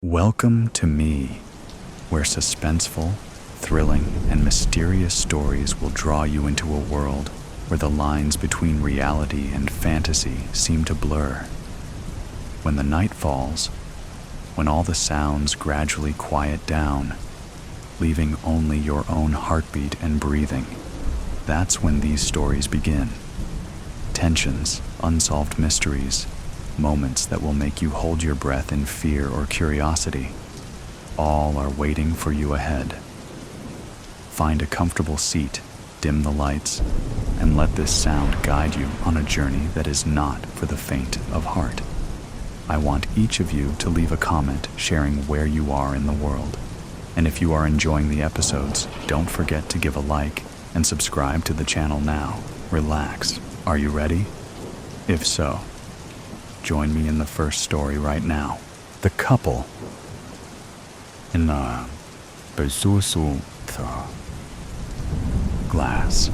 Welcome to me, where suspenseful, thrilling, and mysterious stories will draw you into a world where the lines between reality and fantasy seem to blur. When the night falls, when all the sounds gradually quiet down, leaving only your own heartbeat and breathing, that's when these stories begin. Tensions, unsolved mysteries, moments that will make you hold your breath in fear or curiosity, all are waiting for you ahead. Find a comfortable seat, dim the lights, and let this sound guide you on a journey that is not for the faint of heart. I want each of you to leave a comment sharing where you are in the world. And if you are enjoying the episodes, don't forget to give a like and subscribe to the channel now. Relax. Are you ready? If so, join me in the first story right now. The couple in the glass.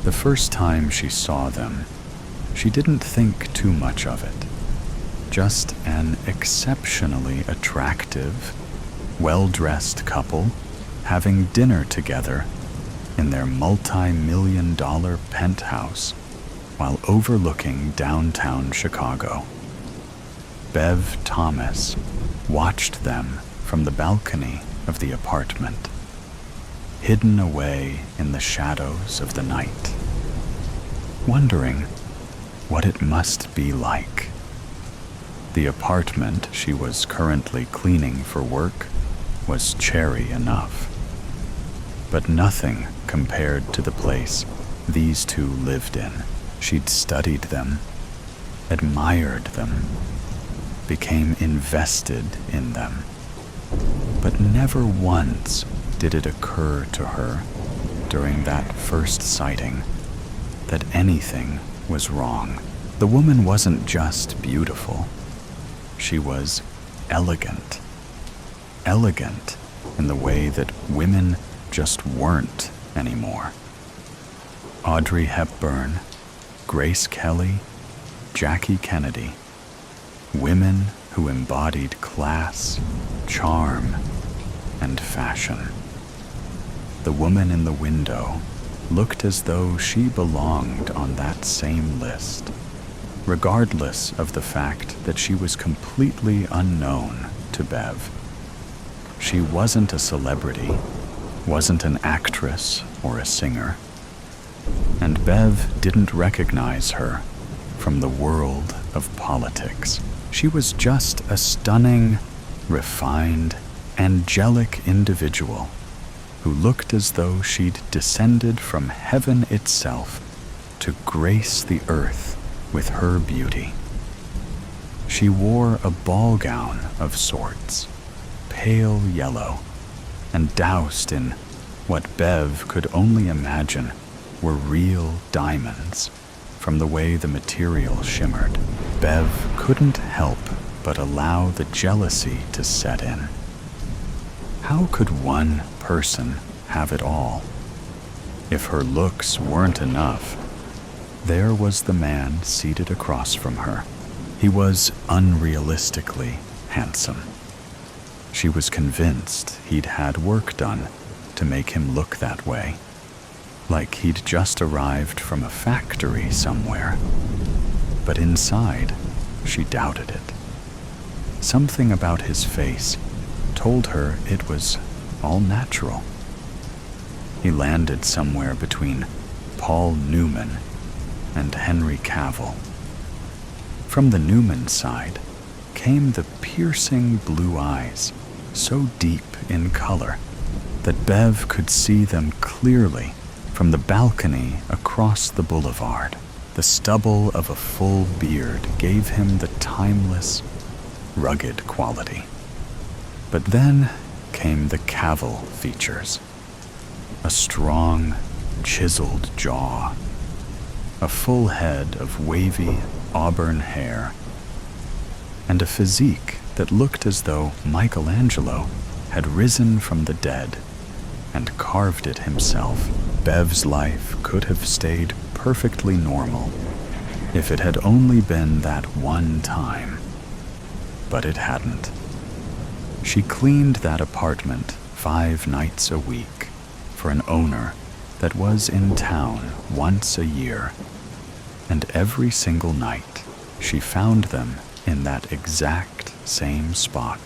The first time she saw them, she didn't think too much of it. Just an exceptionally attractive, well-dressed couple having dinner together in their multi-million-dollar penthouse while overlooking downtown Chicago. Bev Thomas watched them from the balcony of the apartment, hidden away in the shadows of the night, wondering what it must be like. The apartment she was currently cleaning for work was cherry enough, but nothing compared to the place these two lived in. She'd studied them, admired them, became invested in them. But never once did it occur to her during that first sighting that anything was wrong. The woman wasn't just beautiful. She was elegant. Elegant in the way that women just weren't anymore. Audrey Hepburn, Grace Kelly, Jackie Kennedy, women who embodied class, charm, and fashion. The woman in the window looked as though she belonged on that same list, regardless of the fact that she was completely unknown to Bev. She wasn't a celebrity, wasn't an actress or a singer, and Bev didn't recognize her from the world of politics. She was just a stunning, refined, angelic individual who looked as though she'd descended from heaven itself to grace the earth with her beauty. She wore a ball gown of sorts, pale yellow, and doused in what Bev could only imagine were real diamonds from the way the material shimmered. Bev couldn't help but allow the jealousy to set in. How could one person have it all? If her looks weren't enough, there was the man seated across from her. He was unrealistically handsome. She was convinced he'd had work done to make him look that way, like he'd just arrived from a factory somewhere. But inside, she doubted it. Something about his face told her it was all natural. He landed somewhere between Paul Newman and Henry Cavill. From the Newman side came the piercing blue eyes, so deep in color that Bev could see them clearly from the balcony across the boulevard. The stubble of a full beard gave him the timeless, rugged quality. But then came the Cavill features. A strong, chiseled jaw, a full head of wavy auburn hair, and a physique that looked as though Michelangelo had risen from the dead and carved it himself. Bev's life could have stayed perfectly normal if it had only been that one time. But it hadn't. She cleaned that apartment 5 nights a week for an owner that was in town once a year, and every single night she found them in that exact same spot,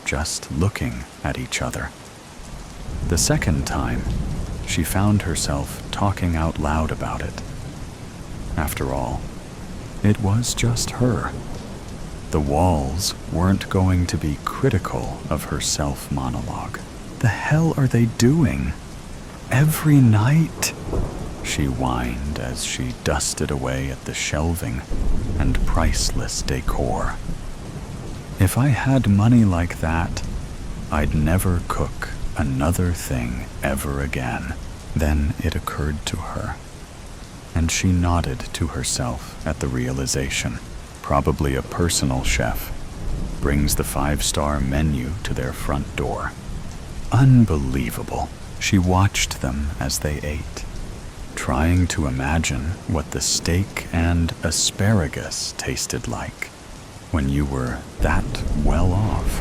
just looking at each other. The second time, she found herself talking out loud about it. After all, it was just her. The walls weren't going to be critical of her self-monologue. The hell are they doing? Every night? She whined as she dusted away at the shelving and priceless decor. If I had money like that, I'd never cook another thing ever again. Then it occurred to her, and she nodded to herself at the realization. Probably a personal chef brings the 5-star menu to their front door. Unbelievable. She watched them as they ate, trying to imagine what the steak and asparagus tasted like when you were that well off.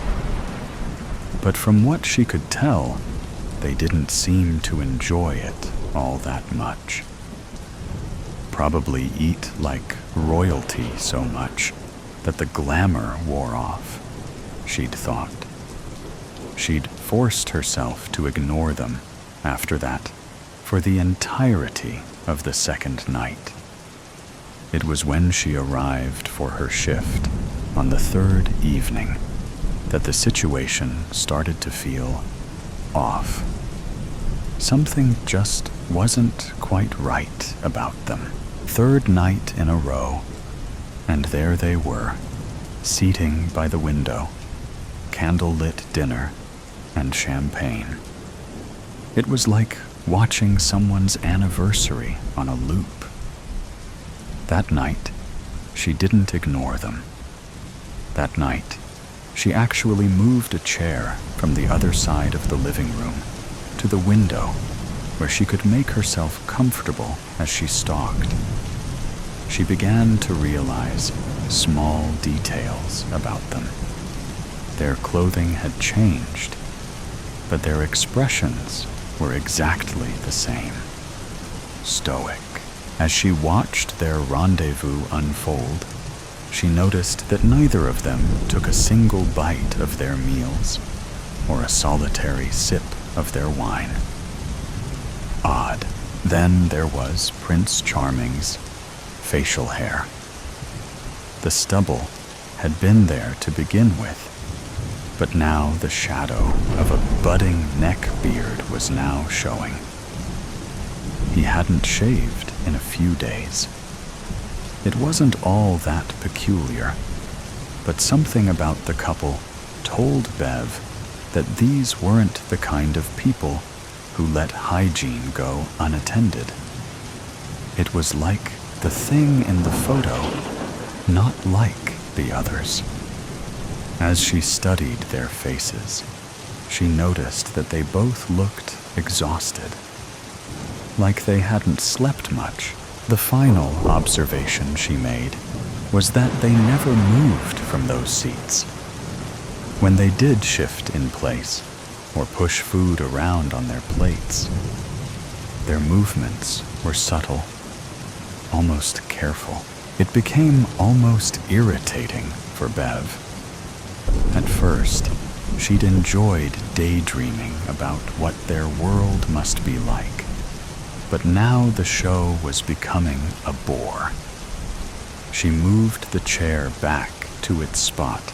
But from what she could tell, they didn't seem to enjoy it all that much. Probably eat like royalty so much that the glamour wore off, she'd thought. She'd forced herself to ignore them after that for the entirety of the second night. It was when she arrived for her shift on the 3rd evening that the situation started to feel off. Something just wasn't quite right about them. 3rd night in a row, and there they were, seating by the window, candlelit dinner and champagne. It was like watching someone's anniversary on a loop. That night, she didn't ignore them. That night, she actually moved a chair from the other side of the living room to the window where she could make herself comfortable as she stalked. She began to realize small details about them. Their clothing had changed, but their expressions were exactly the same. Stoic. As she watched their rendezvous unfold, she noticed that neither of them took a single bite of their meals or a solitary sip of their wine. Odd. Then there was Prince Charming's facial hair. The stubble had been there to begin with, but now the shadow of a budding neck beard was now showing. He hadn't shaved in a few days. It wasn't all that peculiar, but something about the couple told Bev that these weren't the kind of people who let hygiene go unattended. It was like the thing in the photo, not like the others. As she studied their faces, she noticed that they both looked exhausted, like they hadn't slept much. The final observation she made was that they never moved from those seats. When they did shift in place or push food around on their plates, their movements were subtle, almost careful. It became almost irritating for Bev. At first, she'd enjoyed daydreaming about what their world must be like, but now the show was becoming a bore. She moved the chair back to its spot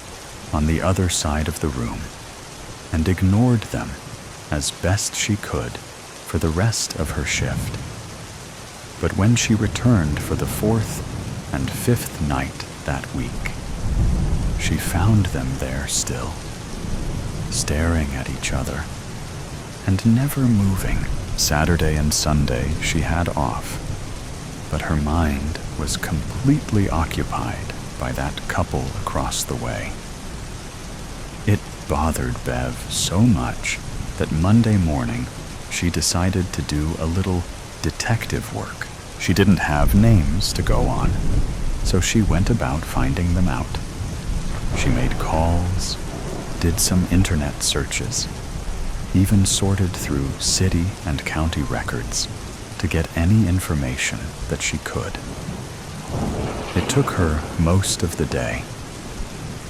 on the other side of the room and ignored them as best she could for the rest of her shift. But when she returned for the 4th and 5th night that week, she found them there still, staring at each other and never moving. Saturday and Sunday she had off, but her mind was completely occupied by that couple across the way. It bothered Bev so much that Monday morning she decided to do a little detective work. She didn't have names to go on, so she went about finding them out. She made calls, did some internet searches, even sorted through city and county records to get any information that she could. It took her most of the day,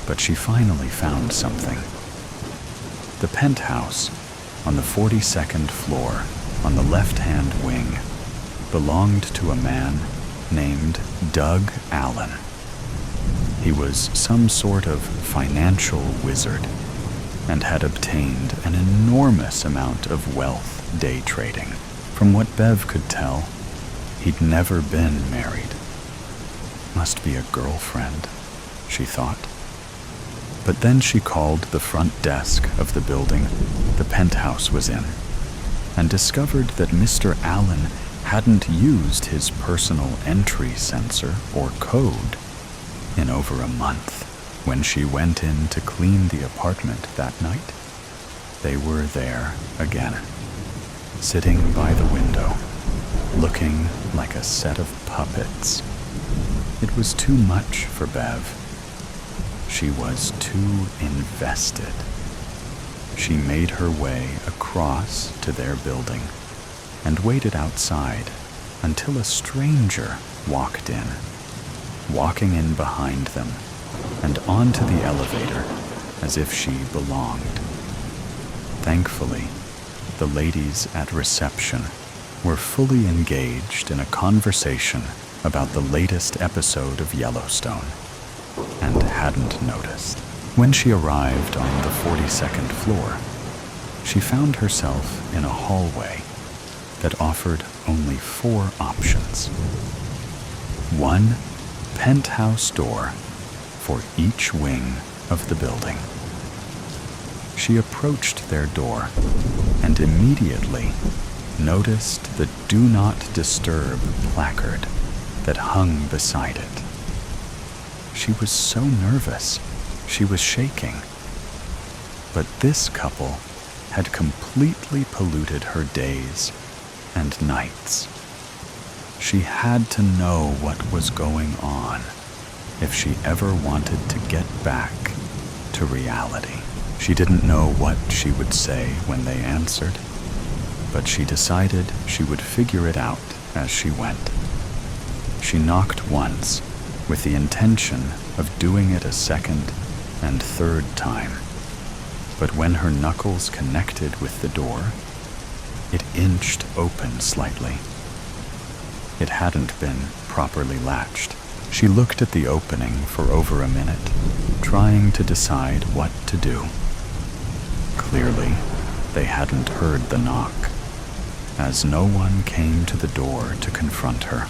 but she finally found something. The penthouse on the 42nd floor on the left-hand wing belonged to a man named Doug Allen. He was some sort of financial wizard and had obtained an enormous amount of wealth day trading. From what Bev could tell, he'd never been married. Must be a girlfriend, she thought. But then she called the front desk of the building the penthouse was in and discovered that Mr. Allen hadn't used his personal entry sensor or code in over a month. When she went in to clean the apartment that night, they were there again, sitting by the window, looking like a set of puppets. It was too much for Bev. She was too invested. She made her way across to their building and waited outside until a stranger walked in, walking in behind them and onto the elevator as if she belonged. Thankfully, the ladies at reception were fully engaged in a conversation about the latest episode of Yellowstone and hadn't noticed. When she arrived on the 42nd floor, she found herself in a hallway that offered only 4 options. 1 penthouse door for each wing of the building. She approached their door and immediately noticed the "Do Not Disturb" placard that hung beside it. She was so nervous, she was shaking. But this couple had completely polluted her days and nights. She had to know what was going on if she ever wanted to get back to reality. She didn't know what she would say when they answered, but she decided she would figure it out as she went. She knocked once with the intention of doing it a second and third time, but when her knuckles connected with the door, it inched open slightly. It hadn't been properly latched. She looked at the opening for over a minute, trying to decide what to do. Clearly, they hadn't heard the knock, as no one came to the door to confront her.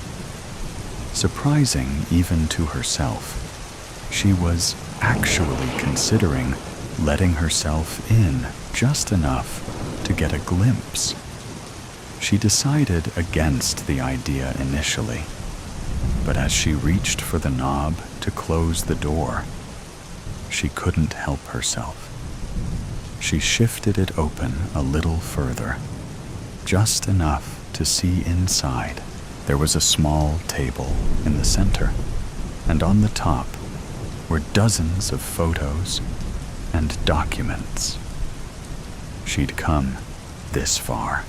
Surprising even to herself, she was actually considering letting herself in just enough to get a glimpse. She decided against the idea initially, but as she reached for the knob to close the door, she couldn't help herself. She shifted it open a little further, just enough to see inside. There was a small table in the center, and on the top were dozens of photos and documents. She'd come this far.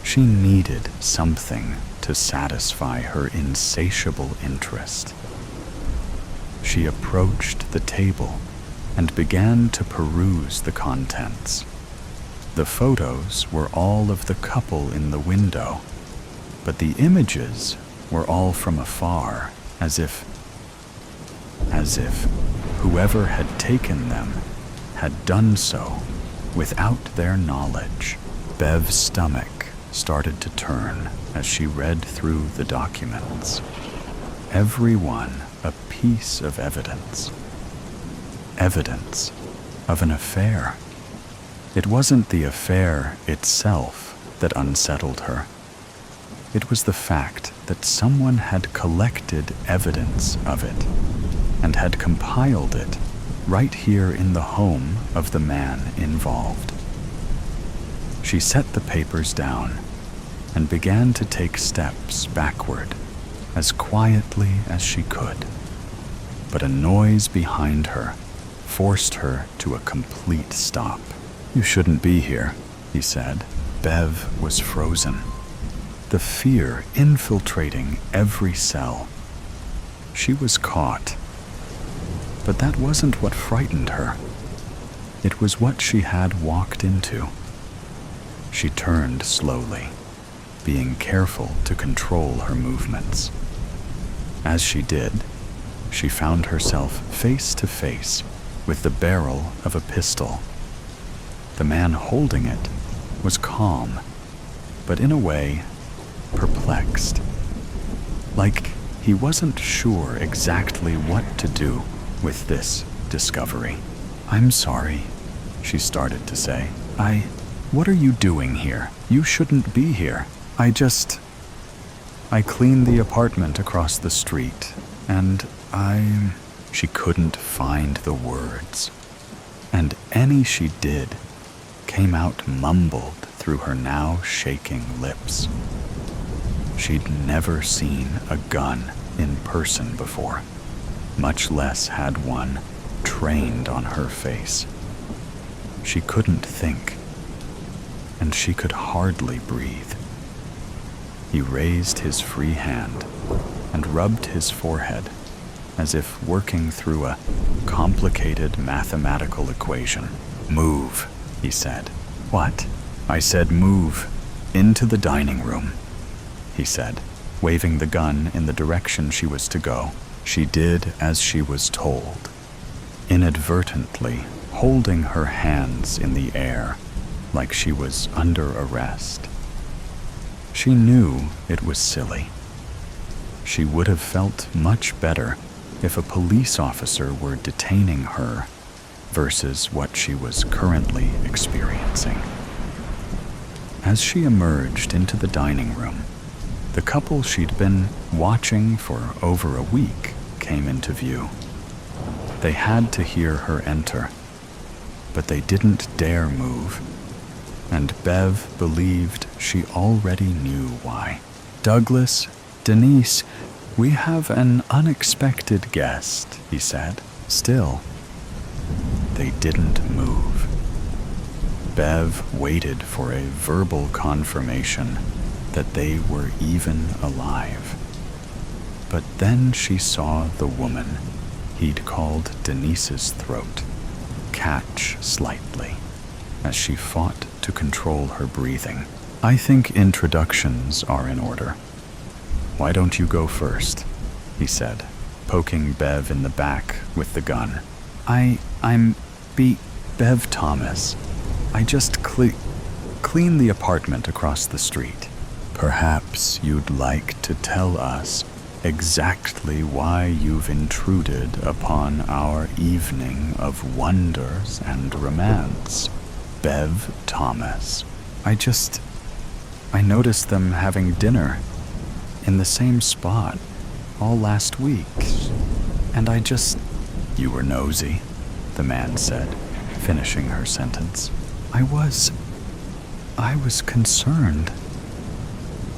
She needed something to satisfy her insatiable interest. She approached the table and began to peruse the contents. The photos were all of the couple in the window, but the images were all from afar, as if whoever had taken them had done so without their knowledge. Bev's stomach started to turn as she read through the documents. Every one a piece of evidence. Evidence of an affair. It wasn't the affair itself that unsettled her. It was the fact that someone had collected evidence of it and had compiled it right here in the home of the man involved. She set the papers down and began to take steps backward as quietly as she could. But a noise behind her forced her to a complete stop. "You shouldn't be here," he said. Bev was frozen, the fear infiltrating every cell. She was caught. But that wasn't what frightened her. It was what she had walked into. She turned slowly, being careful to control her movements. As she did, she found herself face to face with the barrel of a pistol. The man holding it was calm, but in a way, perplexed. Like he wasn't sure exactly what to do with this discovery. "I'm sorry," she started to say. What are you doing here? You shouldn't be here. I cleaned the apartment across the street, and She couldn't find the words, and any she did came out mumbled through her now shaking lips. She'd never seen a gun in person before, much less had one trained on her face. She couldn't think, and she could hardly breathe. He raised his free hand and rubbed his forehead as if working through a complicated mathematical equation. "Move," he said. "What?" "I said move. Into the dining room," he said, waving the gun in the direction she was to go. She did as she was told, inadvertently holding her hands in the air like she was under arrest. She knew it was silly. She would have felt much better if a police officer were detaining her versus what she was currently experiencing. As she emerged into the dining room, the couple she'd been watching for over a week came into view. They had to hear her enter, but they didn't dare move, and Bev believed she already knew why. "Douglas, Denise, we have an unexpected guest," he said. Still, they didn't move. Bev waited for a verbal confirmation that they were even alive. But then she saw the woman he'd called Denise's throat catch slightly as she fought to control her breathing. "I think introductions are in order. Why don't you go first?" he said, poking Bev in the back with the gun. I'm Bev Thomas. I just cleaned the apartment across the street." "Perhaps you'd like to tell us exactly why you've intruded upon our evening of wonders and romance, Bev Thomas." I noticed them having dinner in the same spot all last week, and You were nosy," the man said, finishing her sentence. I was concerned.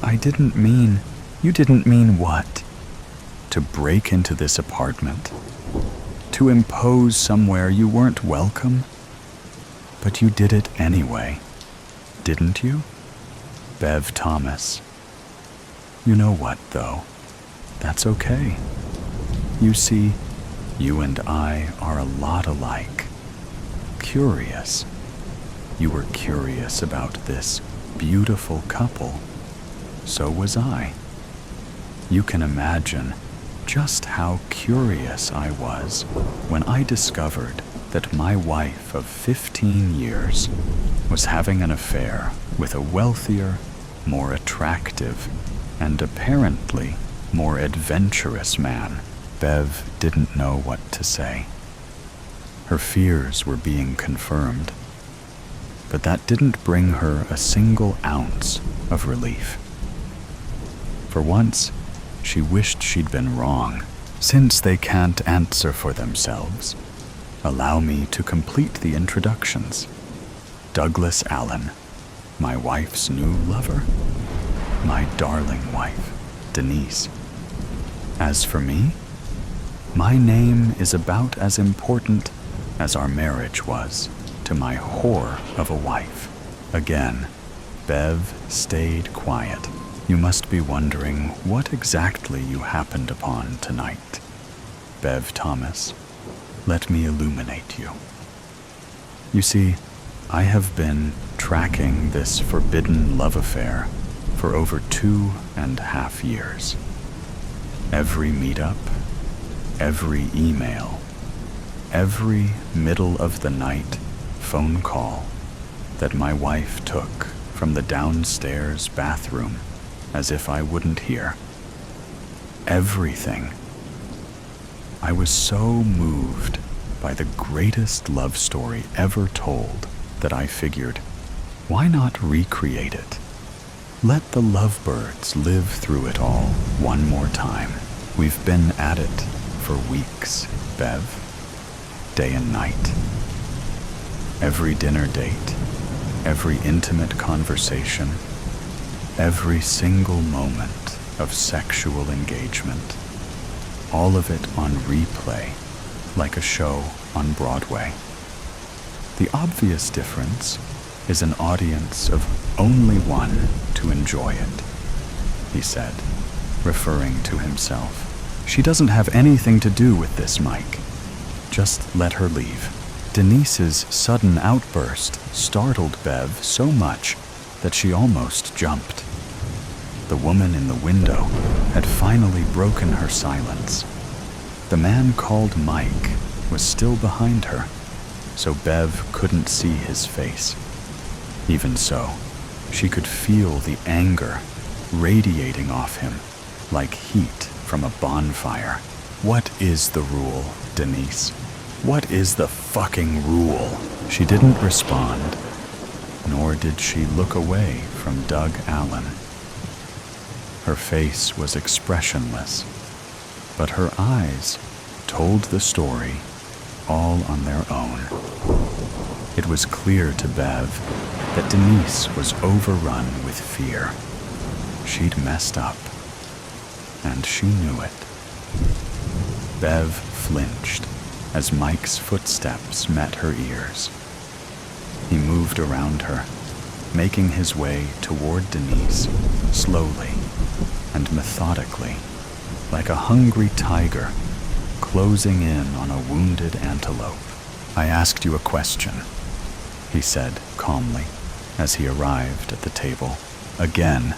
You didn't mean what? To break into this apartment? To impose somewhere you weren't welcome? But you did it anyway, didn't you? Bev Thomas. You know what, though? That's okay. You see, you and I are a lot alike. Curious. You were curious about this beautiful couple. So was I. You can imagine just how curious I was when I discovered that my wife of 15 years was having an affair with a wealthier, more attractive, and apparently more adventurous man. Bev didn't know what to say. Her fears were being confirmed, but that didn't bring her a single ounce of relief. For once, she wished she'd been wrong. Since they can't answer for themselves, allow me to complete the introductions. Douglas Allen, my wife's new lover. My darling wife, Denise. As for me, my name is about as important as our marriage was to my whore of a wife. Again, Bev stayed quiet. You must be wondering what exactly you happened upon tonight. Bev Thomas, let me illuminate you. You see, I have been tracking this forbidden love affair for over 2.5 years. Every meetup, every email, every middle-of-the-night phone call that my wife took from the downstairs bathroom as if I wouldn't hear. Everything. I was so moved by the greatest love story ever told that I figured, why not recreate it? Let the lovebirds live through it all one more time. We've been at it for weeks, Bev, day and night. Every dinner date, every intimate conversation, every single moment of sexual engagement, all of it on replay, like a show on Broadway. The obvious difference is an audience of only one to enjoy it, he said, referring to himself. She doesn't have anything to do with this, Mike. Just let her leave. Denise's sudden outburst startled Bev so much that she almost jumped. The woman in the window had finally broken her silence. The man called Mike was still behind her, so Bev couldn't see his face. Even so, she could feel the anger radiating off him like heat from a bonfire. What is the rule, Denise? What is the fucking rule? She didn't respond, nor did she look away from Doug Allen. Her face was expressionless, but her eyes told the story all on their own. It was clear to Bev that Denise was overrun with fear. She'd messed up, and she knew it. Bev flinched as Mike's footsteps met her ears. He moved around her, making his way toward Denise, slowly and methodically, like a hungry tiger closing in on a wounded antelope. I asked you a question, he said calmly as he arrived at the table. Again,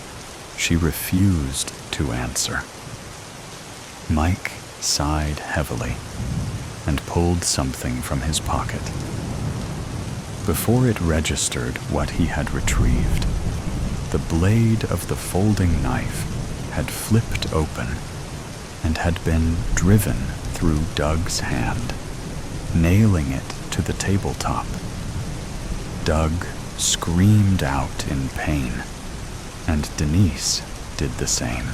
she refused to answer. Mike sighed heavily and pulled something from his pocket. Before it registered what he had retrieved, the blade of the folding knife had flipped open and had been driven through Doug's hand, nailing it to the tabletop. Doug screamed out in pain, and Denise did the same.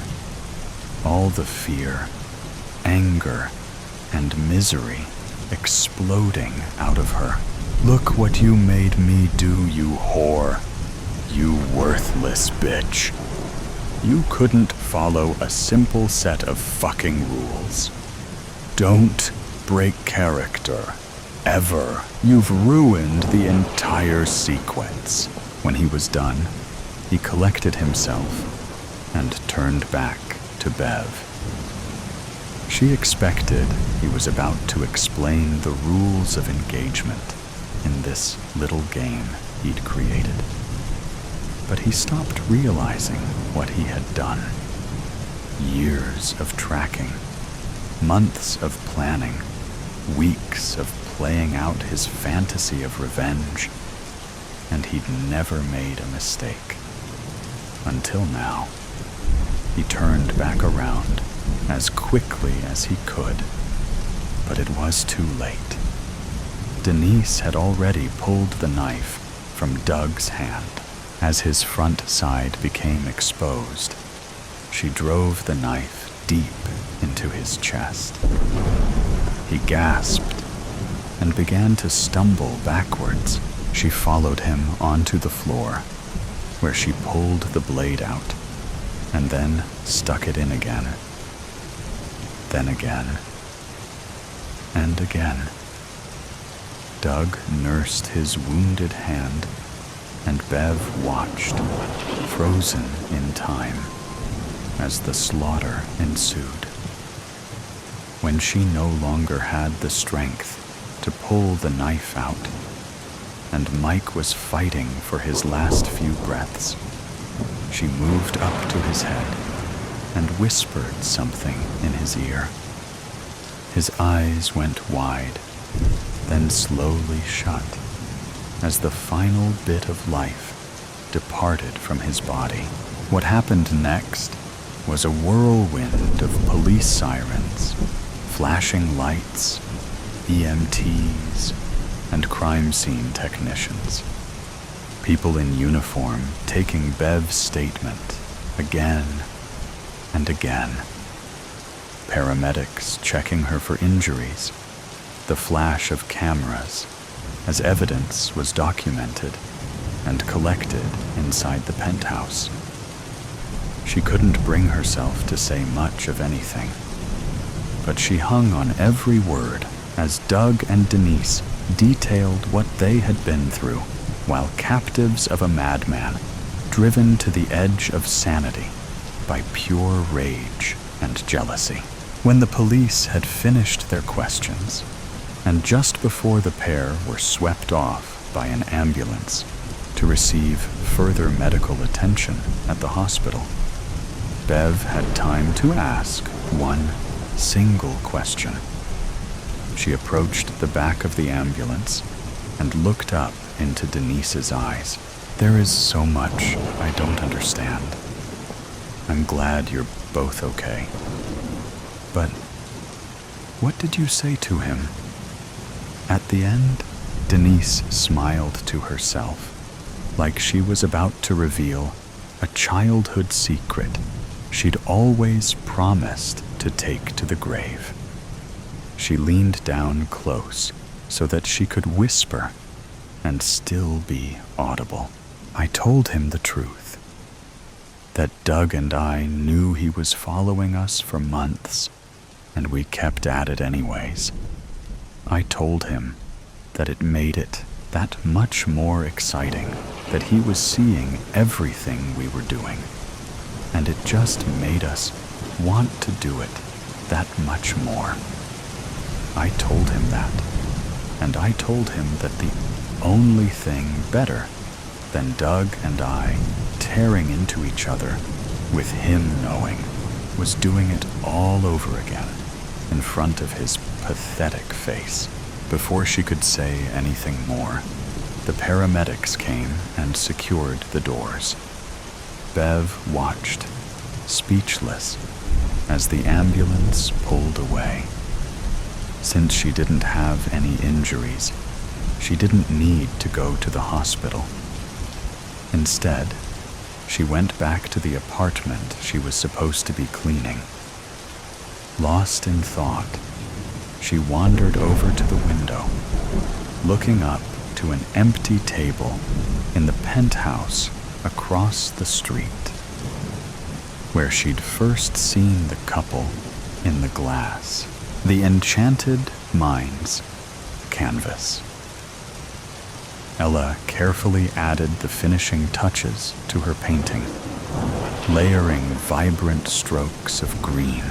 All the fear, anger, and misery exploding out of her. Look what you made me do, you whore. You worthless bitch. You couldn't follow a simple set of fucking rules. Don't break character. Ever. You've ruined the entire sequence. When he was done, he collected himself and turned back to Bev. She expected he was about to explain the rules of engagement in this little game he'd created. But he stopped realizing what he had done. Years of tracking, months of planning, weeks of playing out his fantasy of revenge, and he'd never made a mistake. Until now. He turned back around as quickly as he could, but it was too late. Denise had already pulled the knife from Doug's hand. As his front side became exposed, she drove the knife deep into his chest. He gasped and began to stumble backwards. She followed him onto the floor, where she pulled the blade out and then stuck it in again. Then again, and again. Doug nursed his wounded hand, and Bev watched, frozen in time, as the slaughter ensued. When she no longer had the strength to pull the knife out, and Mike was fighting for his last few breaths, she moved up to his head and whispered something in his ear. His eyes went wide, then slowly shut, as the final bit of life departed from his body. What happened next was a whirlwind of police sirens, flashing lights, EMTs, and crime scene technicians. People in uniform taking Bev's statement again and again. Paramedics checking her for injuries, the flash of cameras as evidence was documented and collected inside the penthouse. She couldn't bring herself to say much of anything, but she hung on every word as Doug and Denise detailed what they had been through while captives of a madman, driven to the edge of sanity by pure rage and jealousy. When the police had finished their questions, and just before the pair were swept off by an ambulance to receive further medical attention at the hospital, Bev had time to ask one single question. She approached the back of the ambulance and looked up into Denise's eyes. "There is so much I don't understand. I'm glad you're both okay. But what did you say to him?" At the end, Denise smiled to herself, like she was about to reveal a childhood secret she'd always promised to take to the grave. She leaned down close so that she could whisper and still be audible. "I told him the truth, that Doug and I knew he was following us for months, and we kept at it anyways. I told him that it made it that much more exciting that he was seeing everything we were doing, and it just made us want to do it that much more. I told him that, and I told him that the only thing better than Doug and I tearing into each other with him knowing was doing it all over again in front of his pathetic face." Before she could say anything more, the paramedics came and secured the doors. Bev watched, speechless, as the ambulance pulled away. Since she didn't have any injuries, she didn't need to go to the hospital. Instead, she went back to the apartment she was supposed to be cleaning. Lost in thought, she wandered over to the window, looking up to an empty table in the penthouse across the street, where she'd first seen the couple in the glass, the Enchanted Minds canvas. Ella carefully added the finishing touches to her painting, layering vibrant strokes of green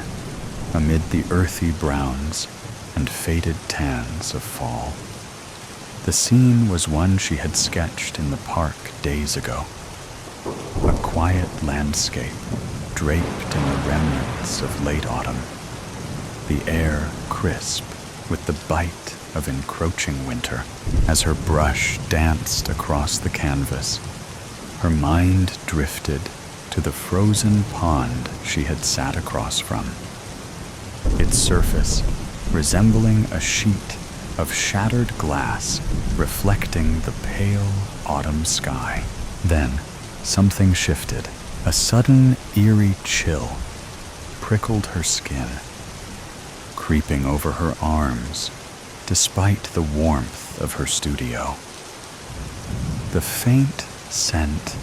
amid the earthy browns and faded tans of fall. The scene was one she had sketched in the park days ago, a quiet landscape draped in the remnants of late autumn, the air crisp with the bite of encroaching winter. As her brush danced across the canvas, her mind drifted to the frozen pond she had sat across from, its surface resembling a sheet of shattered glass reflecting the pale autumn sky. Then something shifted. A sudden eerie chill prickled her skin, creeping over her arms despite the warmth of her studio. The faint scent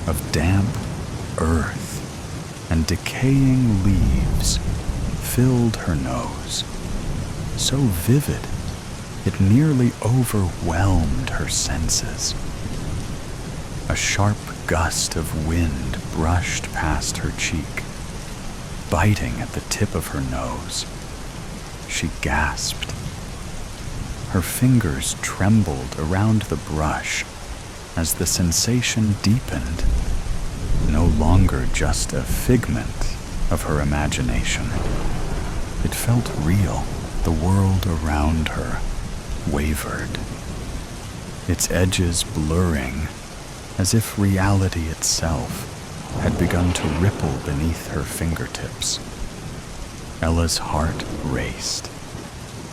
of damp earth and decaying leaves filled her nose, so vivid It nearly overwhelmed her senses. A sharp gust of wind brushed past her cheek, biting at the tip of her nose. She gasped. Her fingers trembled around the brush as the sensation deepened, no longer just a figment of her imagination. It felt real. The world around her wavered, its edges blurring, as if reality itself had begun to ripple beneath her fingertips. Ella's heart raced.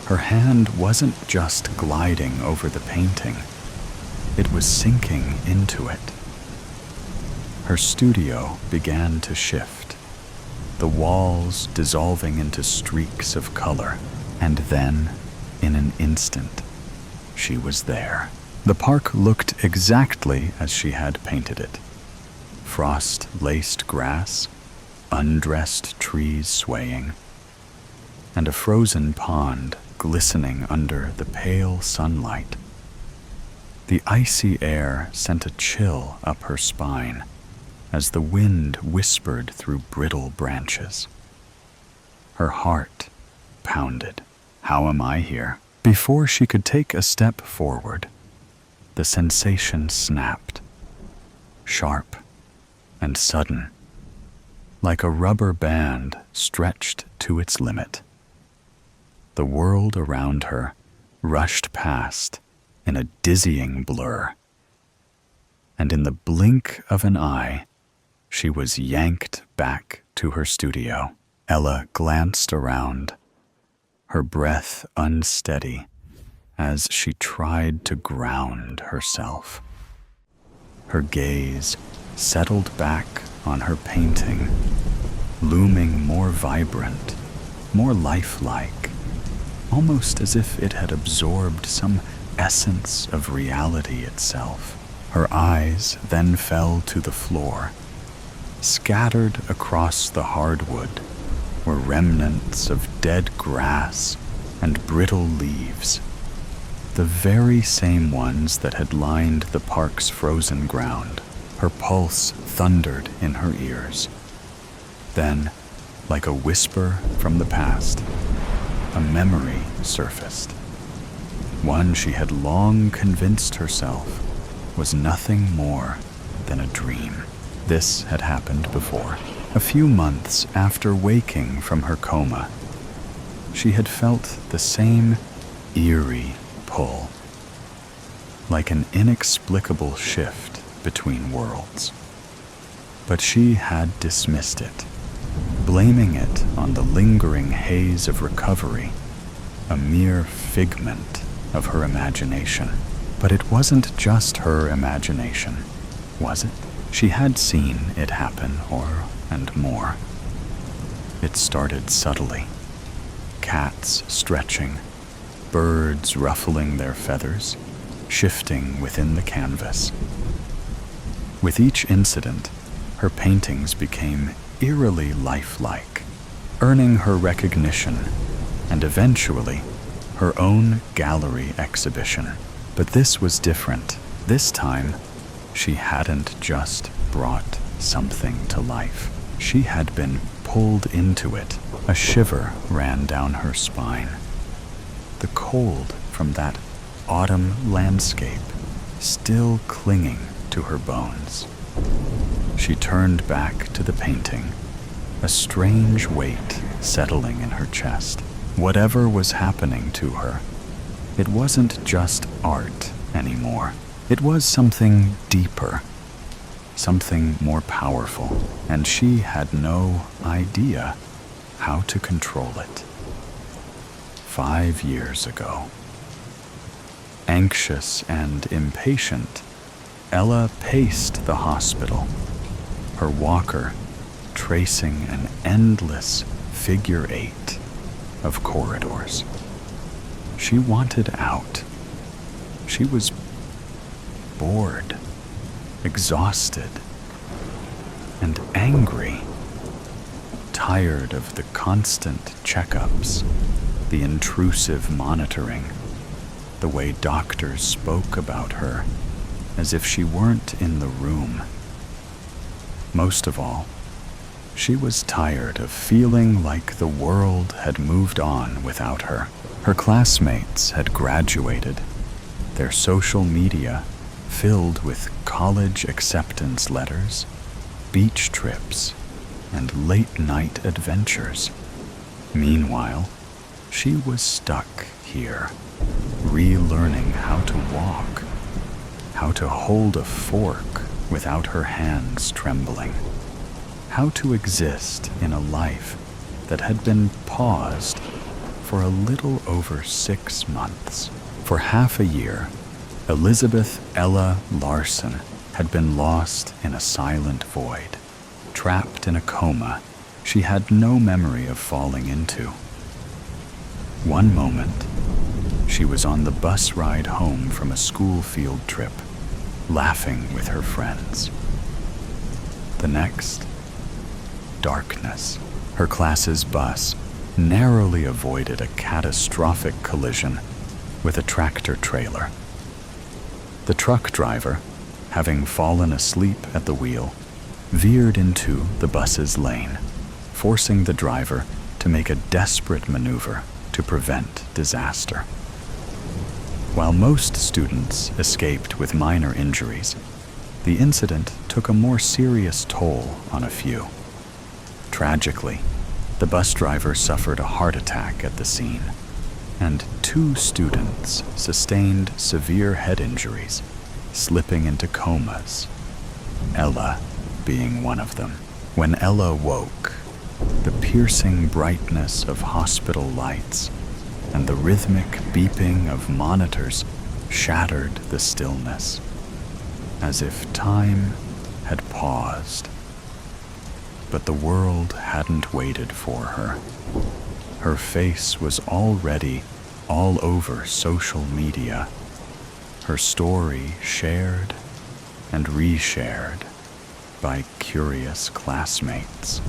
Her hand wasn't just gliding over the painting, it was sinking into it. Her studio began to shift, the walls dissolving into streaks of color, and then, in an instant, she was there. The park looked exactly as she had painted it. Frost-laced grass, undressed trees swaying, and a frozen pond glistening under the pale sunlight. The icy air sent a chill up her spine as the wind whispered through brittle branches. Her heart pounded. How am I here? Before she could take a step forward, the sensation snapped, sharp and sudden, like a rubber band stretched to its limit. The world around her rushed past in a dizzying blur, and in the blink of an eye, she was yanked back to her studio. Ella glanced around, her breath unsteady as she tried to ground herself. Her gaze settled back on her painting, looming more vibrant, more lifelike, almost as if it had absorbed some essence of reality itself. Her eyes then fell to the floor. Scattered across the hardwood were remnants of dead grass and brittle leaves, the very same ones that had lined the park's frozen ground. Her pulse thundered in her ears. Then, like a whisper from the past, a memory surfaced. One she had long convinced herself was nothing more than a dream. This had happened before. A few months after waking from her coma, she had felt the same eerie pull, like an inexplicable shift between worlds. But she had dismissed it, blaming it on the lingering haze of recovery, a mere figment of her imagination. But it wasn't just her imagination, was it? She had seen it happen, and more. It started subtly. Cats stretching, birds ruffling their feathers, shifting within the canvas. With each incident, her paintings became eerily lifelike, earning her recognition and eventually her own gallery exhibition. But this was different. This time, she hadn't just brought something to life. She had been pulled into it. A shiver ran down her spine. The cold from that autumn landscape still clinging to her bones. She turned back to the painting, a strange weight settling in her chest. Whatever was happening to her, it wasn't just art anymore. It was something deeper, something more powerful, and she had no idea how to control it. 5 years ago. Anxious and impatient, Ella paced the hospital, her walker tracing an endless figure 8 of corridors. She wanted out. She was bored, exhausted, and angry, tired of the constant checkups, the intrusive monitoring, the way doctors spoke about her, as if she weren't in the room. Most of all, she was tired of feeling like the world had moved on without her. Her classmates had graduated, their social media filled with college acceptance letters, beach trips, and late-night adventures. Meanwhile, she was stuck here, relearning how to walk, how to hold a fork without her hands trembling, how to exist in a life that had been paused for a little over 6 months. For half a year, Elizabeth Ella Larson had been lost in a silent void, trapped in a coma she had no memory of falling into. One moment, she was on the bus ride home from a school field trip, laughing with her friends. The next, darkness. Her class's bus narrowly avoided a catastrophic collision with a tractor trailer. The truck driver, having fallen asleep at the wheel, veered into the bus's lane, forcing the driver to make a desperate maneuver to prevent disaster. While most students escaped with minor injuries, the incident took a more serious toll on a few. Tragically, the bus driver suffered a heart attack at the scene, and 2 students sustained severe head injuries, slipping into comas, Ella being one of them. When Ella woke, the piercing brightness of hospital lights and the rhythmic beeping of monitors shattered the stillness, as if time had paused. But the world hadn't waited for her. Her face was already all over social media, her story shared and reshared by curious classmates.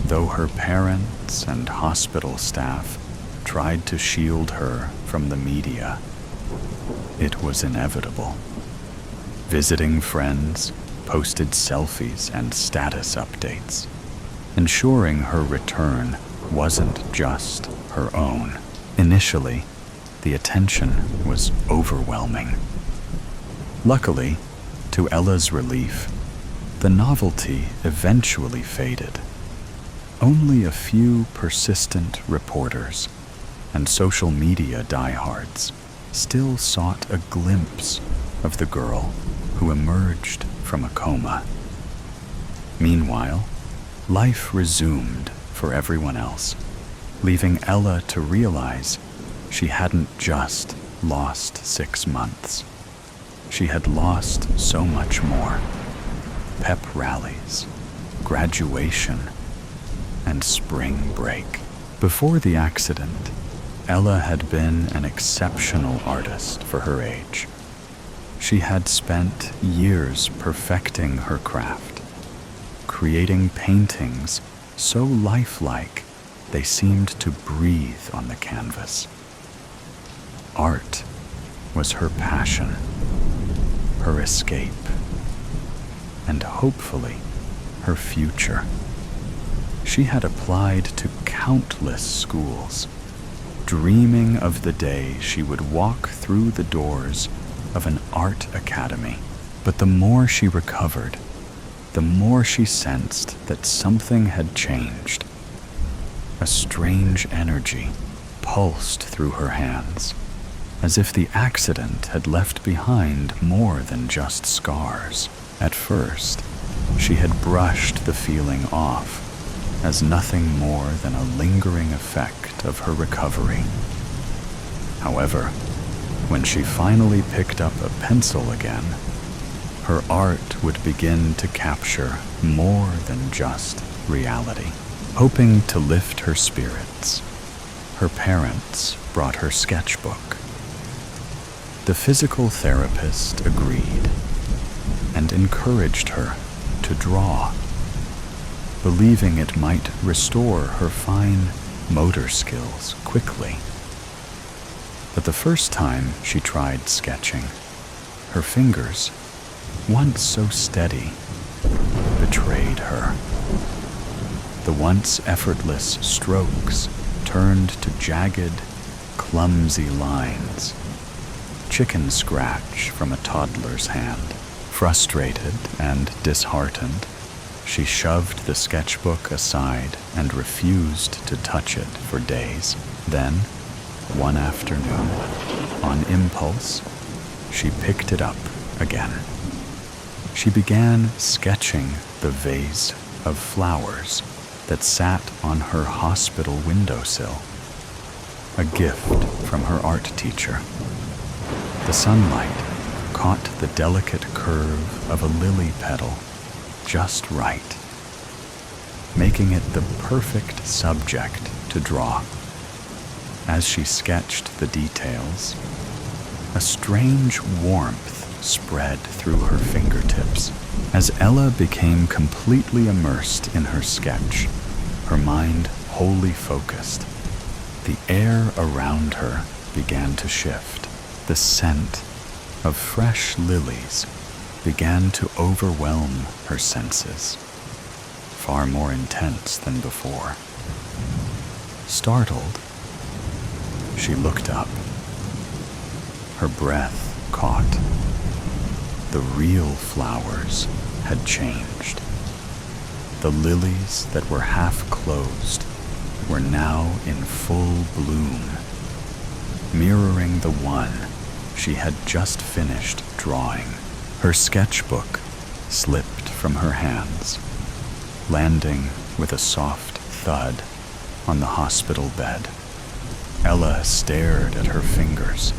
Though her parents and hospital staff tried to shield her from the media, it was inevitable. Visiting friends posted selfies and status updates, ensuring her return wasn't just her own. Initially, the attention was overwhelming. Luckily, to Ella's relief, the novelty eventually faded. Only a few persistent reporters and social media diehards still sought a glimpse of the girl who emerged from a coma. Meanwhile, life resumed for everyone else, leaving Ella to realize she hadn't just lost 6 months. She had lost so much more. Pep rallies, graduation, and spring break. Before the accident, Ella had been an exceptional artist for her age. She had spent years perfecting her craft, creating paintings so lifelike they seemed to breathe on the canvas. Art was her passion, her escape, and hopefully her future. She had applied to countless schools, dreaming of the day she would walk through the doors of an art academy. But the more she recovered, the more she sensed that something had changed. A strange energy pulsed through her hands, as if the accident had left behind more than just scars. At first, she had brushed the feeling off as nothing more than a lingering effect of her recovery. However, when she finally picked up a pencil again, her art would begin to capture more than just reality. Hoping to lift her spirits, her parents brought her sketchbook. The physical therapist agreed and encouraged her to draw, believing it might restore her fine motor skills quickly. But the first time she tried sketching, her fingers, once so steady, betrayed her. The once effortless strokes turned to jagged, clumsy lines. Chicken scratch from a toddler's hand. Frustrated and disheartened, she shoved the sketchbook aside and refused to touch it for days. Then, one afternoon, on impulse, she picked it up again. She began sketching the vase of flowers that sat on her hospital windowsill, a gift from her art teacher. The sunlight caught the delicate curve of a lily petal just right, making it the perfect subject to draw. As she sketched the details, a strange warmth spread through her fingertips. As Ella became completely immersed in her sketch, her mind wholly focused, the air around her began to shift. The scent of fresh lilies began to overwhelm her senses, far more intense than before. Startled, she looked up. Her breath caught. The real flowers had changed. The lilies that were half closed were now in full bloom, mirroring the one she had just finished drawing. Her sketchbook slipped from her hands, landing with a soft thud on the hospital bed. Ella stared at her fingers,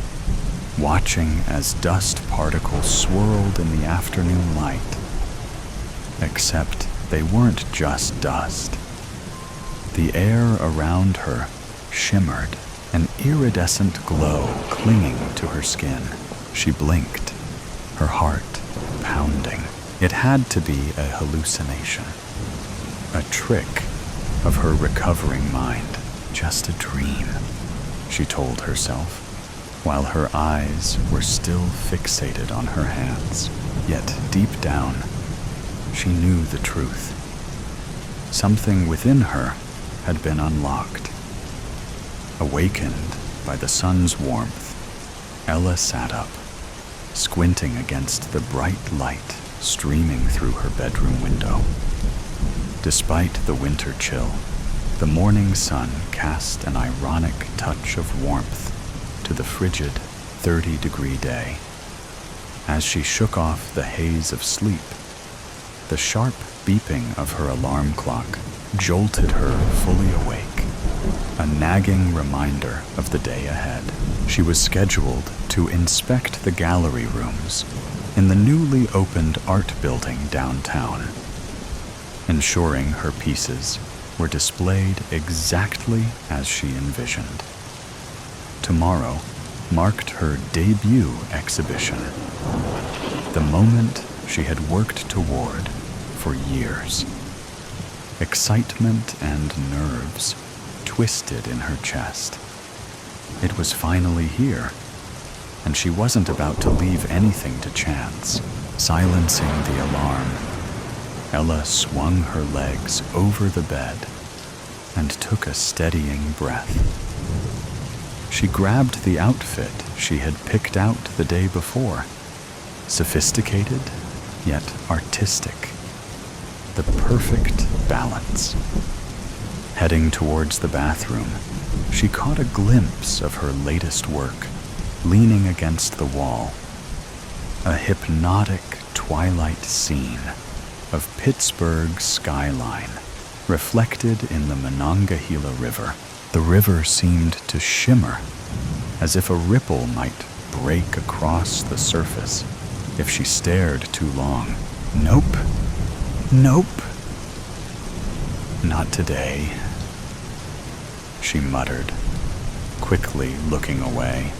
watching as dust particles swirled in the afternoon light. Except they weren't just dust. The air around her shimmered, an iridescent glow clinging to her skin. She blinked, her heart pounding. It had to be a hallucination, a trick of her recovering mind, just a dream, she told herself, while her eyes were still fixated on her hands. Yet deep down, she knew the truth. Something within her had been unlocked. Awakened by the sun's warmth, Ella sat up, squinting against the bright light streaming through her bedroom window. Despite the winter chill, the morning sun cast an ironic touch of warmth to the frigid 30-degree day. As she shook off the haze of sleep, the sharp beeping of her alarm clock jolted her fully awake, a nagging reminder of the day ahead. She was scheduled to inspect the gallery rooms in the newly opened art building downtown, ensuring her pieces were displayed exactly as she envisioned. Tomorrow marked her debut exhibition, the moment she had worked toward for years. Excitement and nerves twisted in her chest. It was finally here, and she wasn't about to leave anything to chance. Silencing the alarm, Ella swung her legs over the bed and took a steadying breath. She grabbed the outfit she had picked out the day before, sophisticated yet artistic, the perfect balance. Heading towards the bathroom, she caught a glimpse of her latest work, leaning against the wall, a hypnotic twilight scene of Pittsburgh's skyline, reflected in the Monongahela River. The river seemed to shimmer, as if a ripple might break across the surface if she stared too long. Nope. Nope. Not today, she muttered, quickly looking away.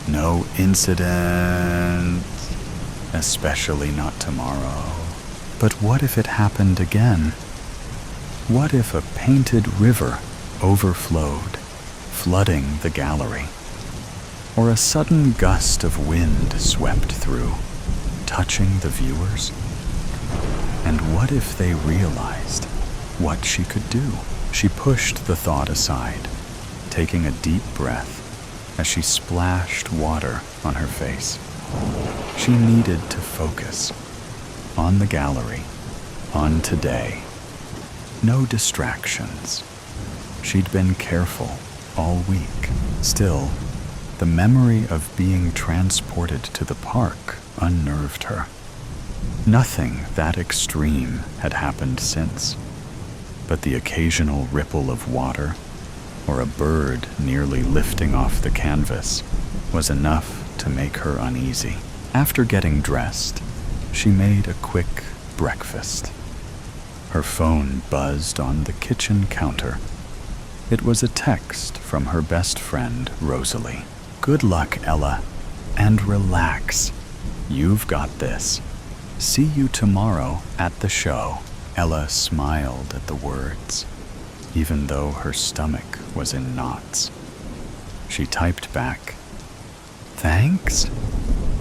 No incident, especially not tomorrow. But what if it happened again? What if a painted river overflowed, flooding the gallery? or a sudden gust of wind swept through, touching the viewers? And what if they realized what she could do? She pushed the thought aside, taking a deep breath as she splashed water on her face. She needed to focus on the gallery, on today. No distractions. She'd been careful all week. Still, the memory of being transported to the park unnerved her. Nothing that extreme had happened since, but the occasional ripple of water or a bird nearly lifting off the canvas was enough to make her uneasy. After getting dressed, she made a quick breakfast. Her phone buzzed on the kitchen counter. It was a text from her best friend, Rosalie. "Good luck, Ella, and relax. You've got this. See you tomorrow at the show." Ella smiled at the words, even though her stomach was in knots. She typed back, "Thanks.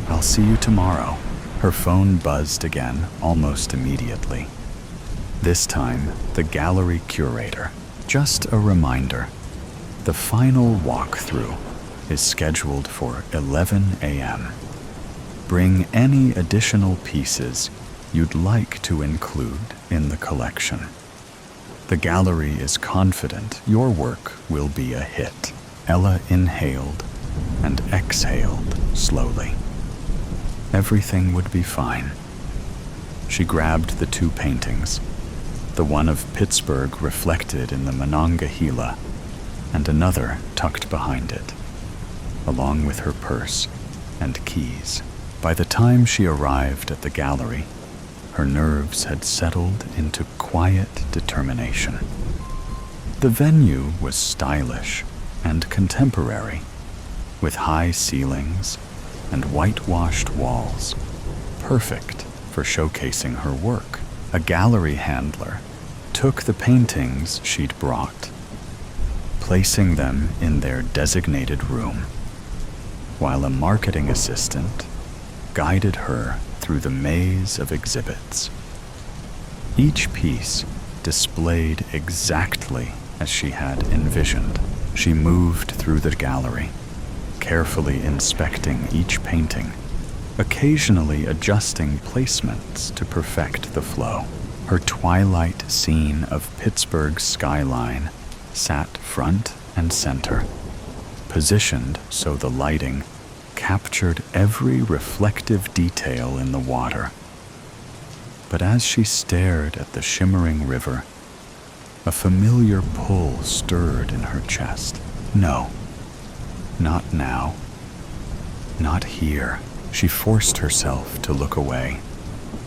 I'll see you tomorrow." Her phone buzzed again almost immediately. This time, the gallery curator. Just a reminder, the final walkthrough is scheduled for 11 a.m. Bring any additional pieces you'd like to include in the collection. The gallery is confident your work will be a hit. Ella inhaled and exhaled slowly. Everything would be fine. She grabbed the two paintings, the one of Pittsburgh reflected in the Monongahela, and another tucked behind it, along with her purse and keys. By the time she arrived at the gallery, her nerves had settled into quiet determination. The venue was stylish and contemporary, with high ceilings and whitewashed walls, perfect for showcasing her work. A gallery handler took the paintings she'd brought, placing them in their designated room, while a marketing assistant guided her through the maze of exhibits. Each piece displayed exactly as she had envisioned. She moved through the gallery, carefully inspecting each painting, occasionally adjusting placements to perfect the flow. Her twilight scene of Pittsburgh's skyline sat front and center, positioned so the lighting captured every reflective detail in the water. But as she stared at the shimmering river, a familiar pull stirred in her chest. No, not now. Not here. She forced herself to look away,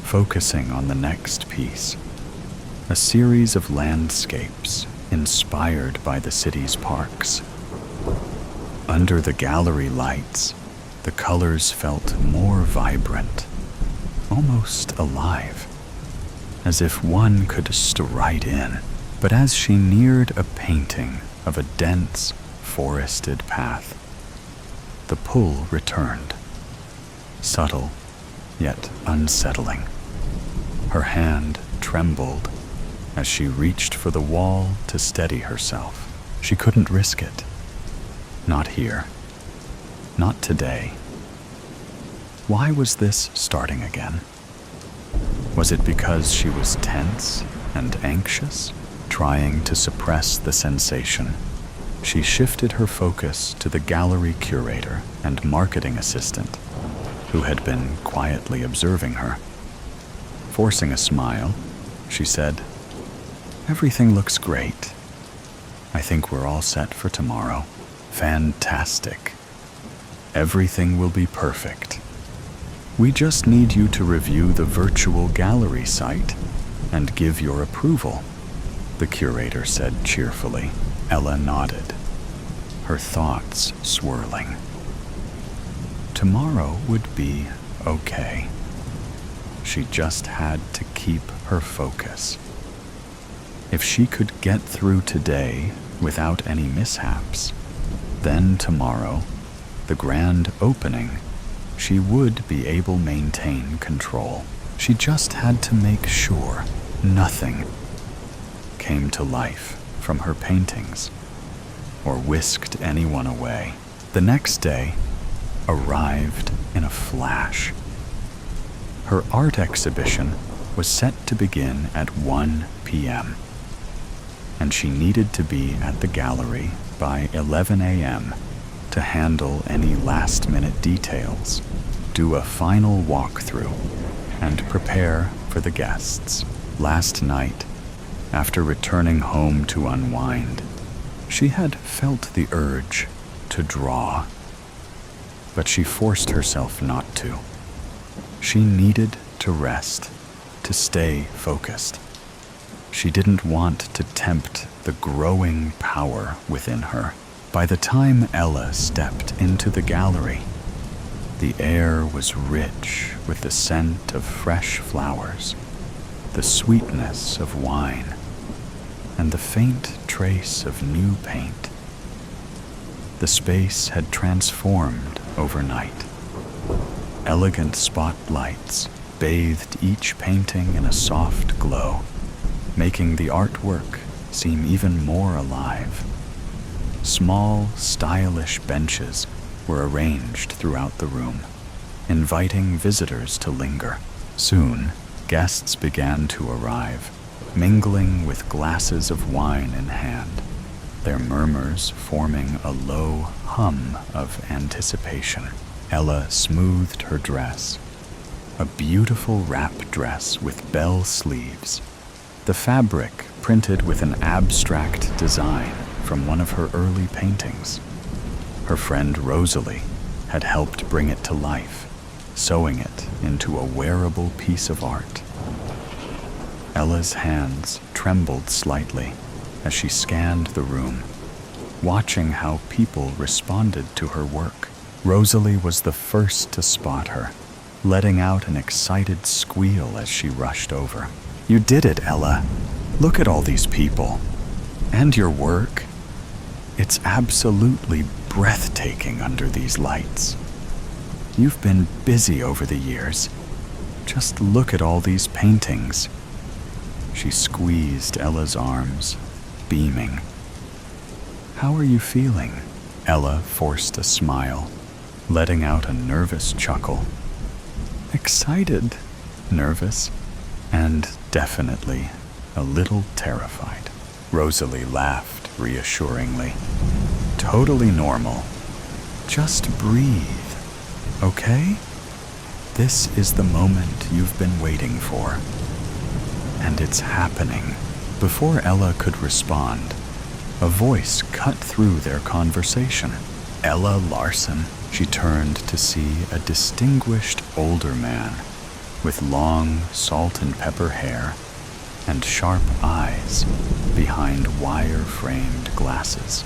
focusing on the next piece. A series of landscapes inspired by the city's parks. Under the gallery lights, the colors felt more vibrant, almost alive, as if one could stride in. But as she neared a painting of a dense, forested path, the pull returned, subtle yet unsettling. Her hand trembled as she reached for the wall to steady herself. She couldn't risk it. Not here. Not today. Why was this starting again? Was it because she was tense and anxious, trying to suppress the sensation? She shifted her focus to the gallery curator and marketing assistant, who had been quietly observing her. Forcing a smile, she said, "Everything looks great. I think we're all set for tomorrow." "Fantastic. Everything will be perfect. We just need you to review the virtual gallery site and give your approval," the curator said cheerfully. Ella nodded, her thoughts swirling. Tomorrow would be okay. She just had to keep her focus. If she could get through today without any mishaps, then tomorrow the grand opening, she would be able to maintain control. She just had to make sure nothing came to life from her paintings or whisked anyone away. The next day arrived in a flash. Her art exhibition was set to begin at 1 p.m., and she needed to be at the gallery by 11 a.m. to handle any last-minute details, do a final walkthrough, and prepare for the guests. Last night, after returning home to unwind, she had felt the urge to draw, but she forced herself not to. She needed to rest, to stay focused. She didn't want to tempt the growing power within her. By the time Ella stepped into the gallery, the air was rich with the scent of fresh flowers, the sweetness of wine, and the faint trace of new paint. The space had transformed overnight. Elegant spotlights bathed each painting in a soft glow, making the artwork seem even more alive. Small, stylish benches were arranged throughout the room, inviting visitors to linger. Soon, guests began to arrive, mingling with glasses of wine in hand, their murmurs forming a low hum of anticipation. Ella smoothed her dress, a beautiful wrap dress with bell sleeves, the fabric printed with an abstract design from one of her early paintings. Her friend Rosalie had helped bring it to life, sewing it into a wearable piece of art. Ella's hands trembled slightly as she scanned the room, watching how people responded to her work. Rosalie was the first to spot her, letting out an excited squeal as she rushed over. "You did it, Ella. Look at all these people. And your work. It's absolutely breathtaking under these lights. You've been busy over the years. Just look at all these paintings." She squeezed Ella's arms, beaming. "How are you feeling?" Ella forced a smile, letting out a nervous chuckle. "Excited, nervous, and definitely a little terrified." Rosalie laughed reassuringly. "Totally normal. Just breathe, okay? This is the moment you've been waiting for. And it's happening." Before Ella could respond, a voice cut through their conversation. Ella Larson. She turned to see a distinguished older man with long salt and pepper hair and sharp eyes behind wire-framed glasses.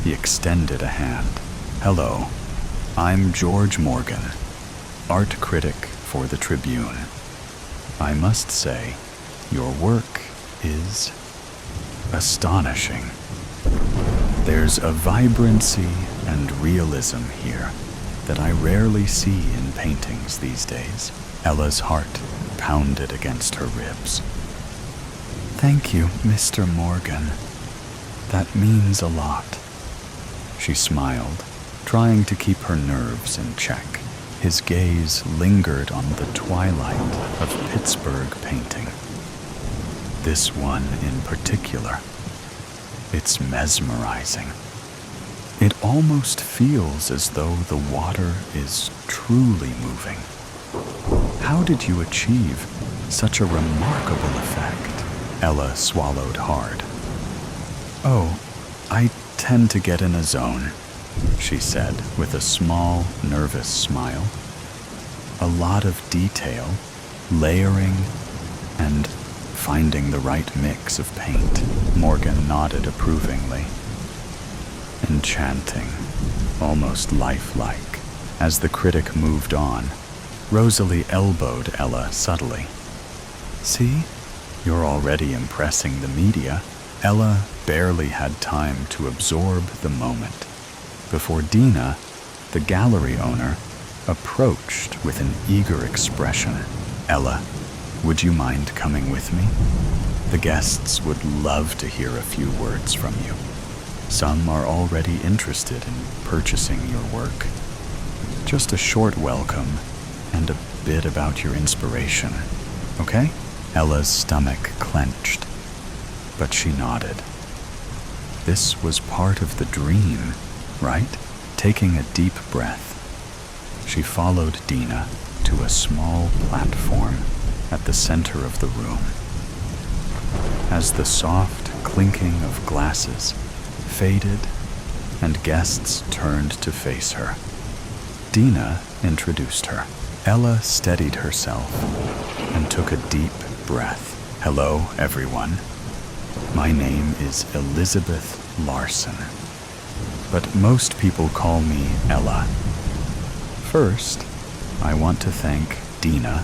He extended a hand. "Hello, I'm George Morgan, art critic for the Tribune. I must say, your work is astonishing. There's a vibrancy and realism here that I rarely see in paintings these days." Ella's heart pounded against her ribs. "Thank you, Mr. Morgan. That means a lot." She smiled, trying to keep her nerves in check. His gaze lingered on the twilight of Pittsburgh painting. This one in particular. It's mesmerizing. It almost feels as though the water is truly moving. How did you achieve such a remarkable effect? Ella swallowed hard. "Oh, I tend to get in a zone," she said with a small, nervous smile. "A lot of detail, layering, and finding the right mix of paint." Morgan nodded approvingly. "Enchanting, almost lifelike." As the critic moved on, Rosalie elbowed Ella subtly. "See, you're already impressing the media." Ella barely had time to absorb the moment before Dina, the gallery owner, approached with an eager expression. "Ella, would you mind coming with me? The guests would love to hear a few words from you. Some are already interested in purchasing your work. Just a short welcome and a bit about your inspiration, okay?" Ella's stomach clenched, but she nodded. This was part of the dream, right? Taking a deep breath, she followed Dina to a small platform at the center of the room. As the soft clinking of glasses faded and guests turned to face her, Dina introduced her. Ella steadied herself and took a deep breath. "Hello, everyone. My name is Elizabeth Larson, but most people call me Ella. First, I want to thank Dina,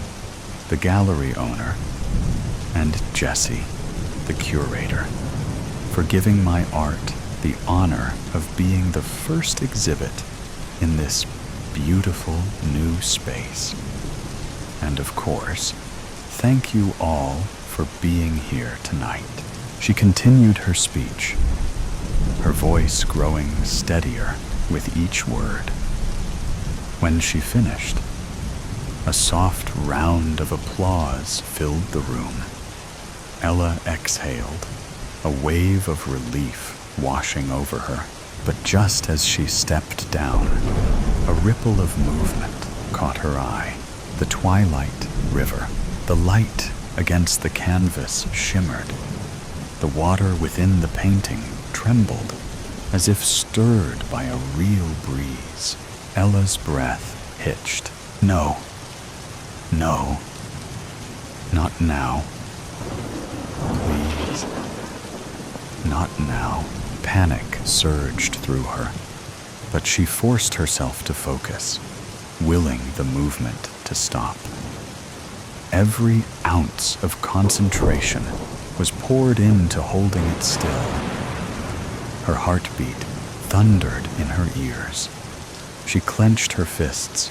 the gallery owner, and Jessie, the curator, for giving my art the honor of being the first exhibit in this beautiful new space. And of course, thank you all for being here tonight." She continued her speech, her voice growing steadier with each word. When she finished, a soft round of applause filled the room. Ella exhaled, a wave of relief washing over her. But just as she stepped down, a ripple of movement caught her eye. The twilight river, the light against the canvas shimmered. The water within the painting trembled, as if stirred by a real breeze. Ella's breath hitched. No, not now. Please, not now. Panic surged through her, but she forced herself to focus, willing the movement to stop. Every ounce of concentration was poured into holding it still. Her heartbeat thundered in her ears. She clenched her fists,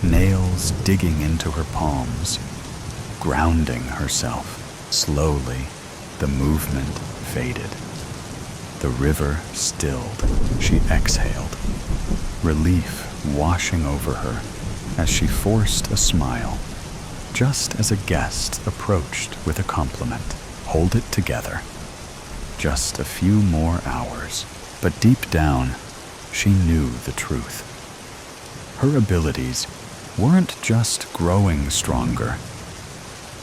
nails digging into her palms, grounding herself. Slowly, the movement faded. The river stilled. She exhaled, relief washing over her as she forced a smile, just as a guest approached with a compliment. Hold it together. Just a few more hours. But deep down, she knew the truth. Her abilities weren't just growing stronger.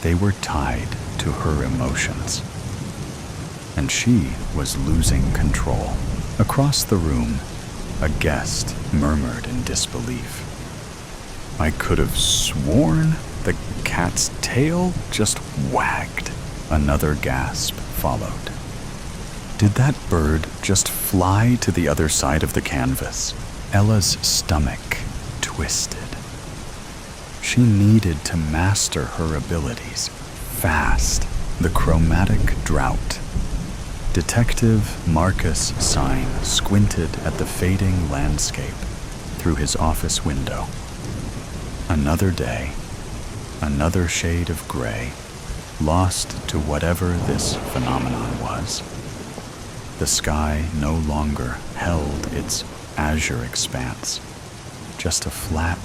They were tied to her emotions. And she was losing control. Across the room, a guest murmured in disbelief. "I could have sworn the cat's tail just wagged." Another gasp followed. Did that bird just fly to the other side of the canvas? Ella's stomach twisted. She needed to master her abilities fast. The chromatic drought. Detective Marcus Sine squinted at the fading landscape through his office window. Another day, another shade of gray, lost to whatever this phenomenon was. The sky no longer held its azure expanse, just a flat,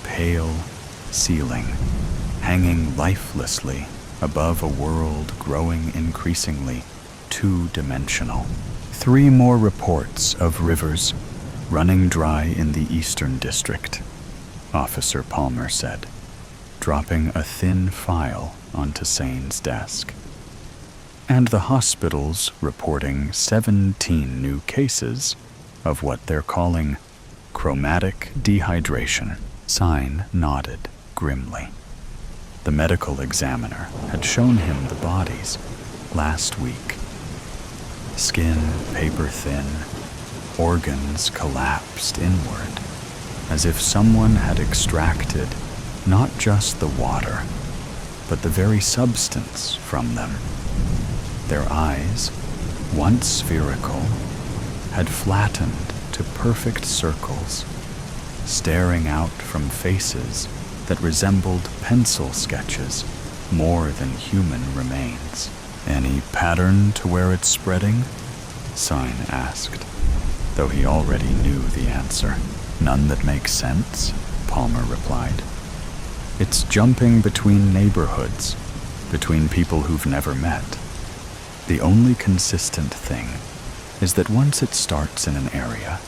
pale ceiling hanging lifelessly above a world growing increasingly two-dimensional. 3 more reports of rivers running dry in the Eastern District, Officer Palmer said, dropping a thin file onto Sane's desk. And the hospitals reporting 17 new cases of what they're calling chromatic dehydration. Sine nodded grimly. The medical examiner had shown him the bodies last week. Skin paper-thin, organs collapsed inward, as if someone had extracted not just the water, but the very substance from them. Their eyes, once spherical, had flattened to into perfect circles, staring out from faces that resembled pencil sketches more than human remains. "Any pattern to where it's spreading?" Sign asked, though he already knew the answer. "None that makes sense," Palmer replied. "It's jumping between neighborhoods, between people who've never met. The only consistent thing is that once it starts in an area,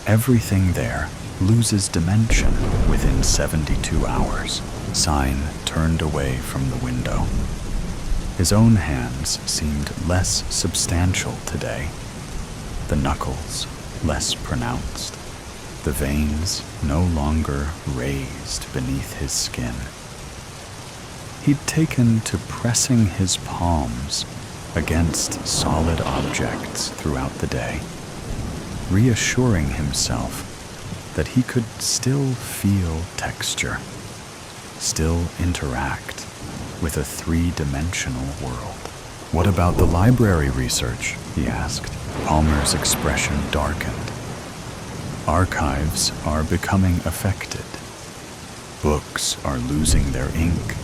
everything there loses dimension within 72 hours. Sign turned away from the window. His own hands seemed less substantial today, the knuckles less pronounced, the veins no longer raised beneath his skin. He'd taken to pressing his palms against solid objects throughout the day, reassuring himself that he could still feel texture, still interact with a three-dimensional world. "What about the library research?" he asked. Palmer's expression darkened. "Archives are becoming affected. Books are losing their ink,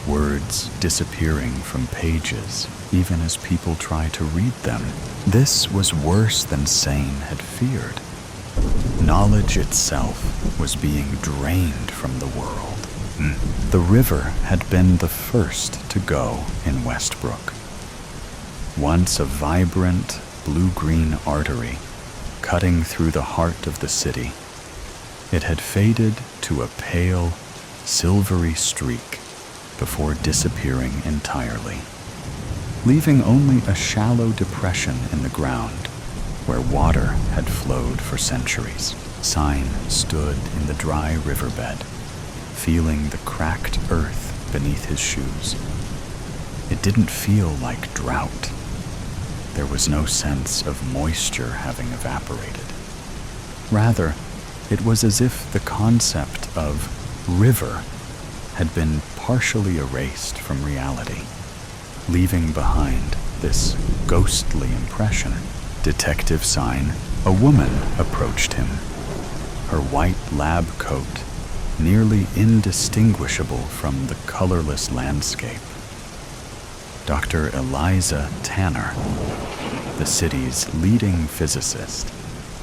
words disappearing from pages, even as people try to read them. This was worse than Sane had feared. Knowledge itself was being drained from the world. The river had been the first to go in Westbrook. Once a vibrant blue-green artery cutting through the heart of the city, it had faded to a pale, silvery streak before disappearing entirely, leaving only a shallow depression in the ground where water had flowed for centuries. Sign stood in the dry riverbed, feeling the cracked earth beneath his shoes. It didn't feel like drought. There was no sense of moisture having evaporated. Rather, it was as if the concept of river had been partially erased from reality, leaving behind this ghostly impression. Detective Sign, a woman approached him, her white lab coat nearly indistinguishable from the colorless landscape. Dr. Eliza Tanner, the city's leading physicist,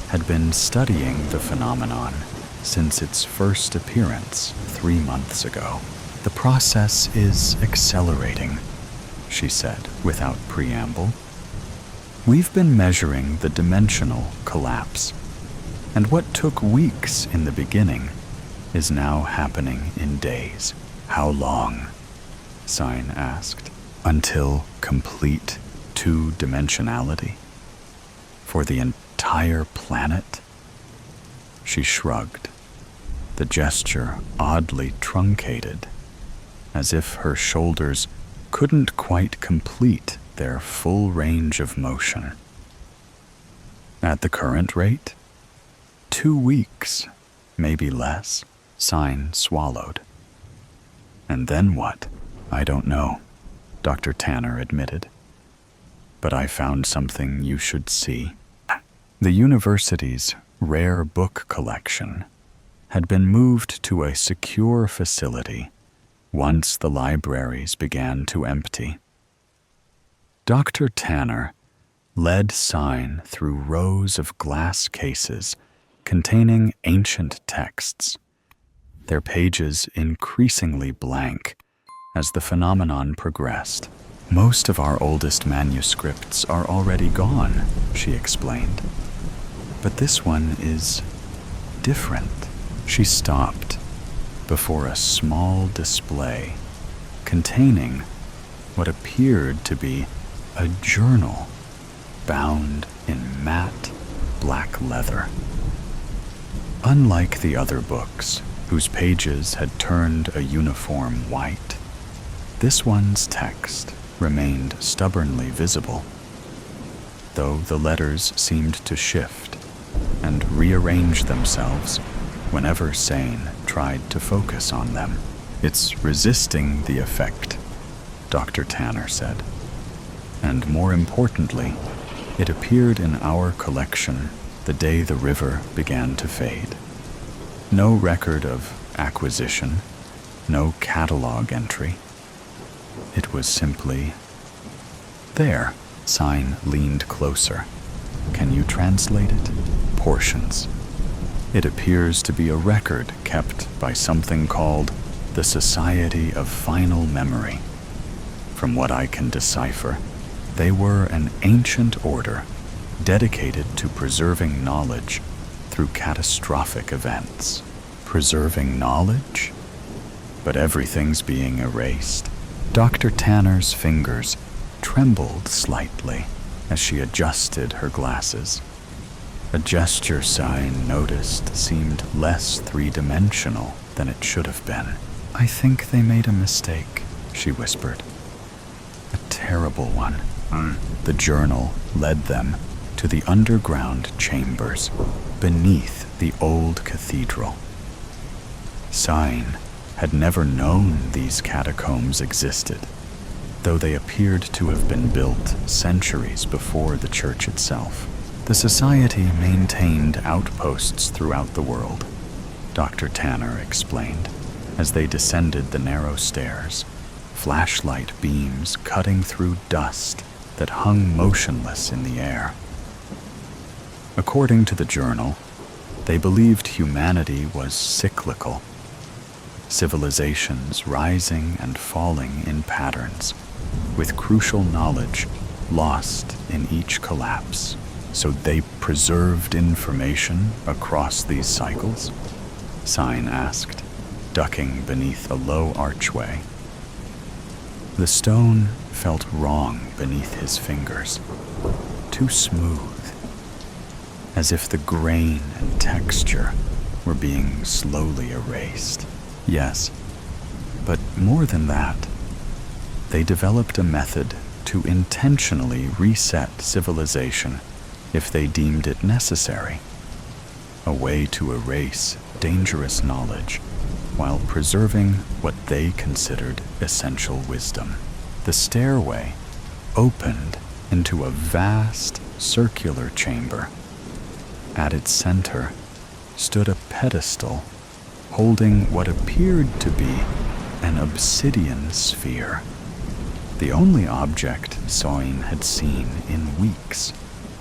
had been studying the phenomenon since its first appearance 3 months ago. "The process is accelerating," she said without preamble. "We've been measuring the dimensional collapse, and what took weeks in the beginning is now happening in days." "How long?" Sign asked. "Until complete two-dimensionality? For the entire planet?" She shrugged, the gesture oddly truncated, as if her shoulders couldn't quite complete their full range of motion. "At the current rate? 2 weeks, maybe less." Sign swallowed. "And then what?" "I don't know," Dr. Tanner admitted. "But I found something you should see." The university's rare book collection had been moved to a secure facility once the libraries began to empty. Dr. Tanner led Sign through rows of glass cases containing ancient texts, their pages increasingly blank as the phenomenon progressed. "Most of our oldest manuscripts are already gone," she explained. "But this one is different." She stopped before a small display containing what appeared to be a journal bound in matte black leather. Unlike the other books, whose pages had turned a uniform white, this one's text remained stubbornly visible, though the letters seemed to shift and rearrange themselves whenever Sane tried to focus on them. "It's resisting the effect," Dr. Tanner said. "And more importantly, it appeared in our collection the day the river began to fade. No record of acquisition, no catalog entry. It was simply there. Sign leaned closer. Can you translate it? Portions. It appears to be a record kept by something called the Society of Final Memory. From what I can decipher, they were an ancient order dedicated to preserving knowledge through catastrophic events. Preserving knowledge? But everything's being erased. Dr. Tanner's fingers trembled slightly as she adjusted her glasses. A gesture Sign noticed seemed less three-dimensional than it should have been. I think they made a mistake, she whispered. A terrible one. The journal led them to the underground chambers beneath the old cathedral. Sign had never known these catacombs existed, though they appeared to have been built centuries before the church itself. The society maintained outposts throughout the world, Dr. Tanner explained, as they descended the narrow stairs, flashlight beams cutting through dust that hung motionless in the air. According to the journal, they believed humanity was cyclical, civilizations rising and falling in patterns, with crucial knowledge lost in each collapse. So they preserved information across these cycles? Sign asked, ducking beneath a low archway. The stone felt wrong beneath his fingers, too smooth, as if the grain and texture were being slowly erased. Yes, but more than that, they developed a method to intentionally reset civilization if they deemed it necessary, a way to erase dangerous knowledge while preserving what they considered essential wisdom. The stairway opened into a vast circular chamber. At its center stood a pedestal holding what appeared to be an obsidian sphere, the only object Soin had seen in weeks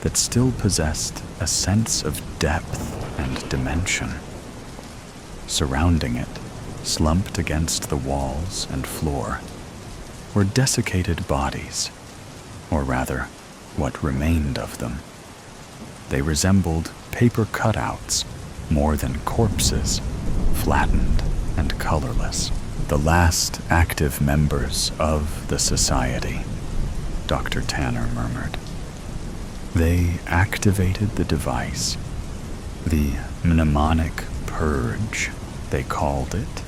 that still possessed a sense of depth and dimension. Surrounding it, slumped against the walls and floor, were desiccated bodies, or rather, what remained of them. They resembled paper cutouts more than corpses, flattened and colorless. The last active members of the society, Dr. Tanner murmured. They activated the device, the mnemonic purge, they called it.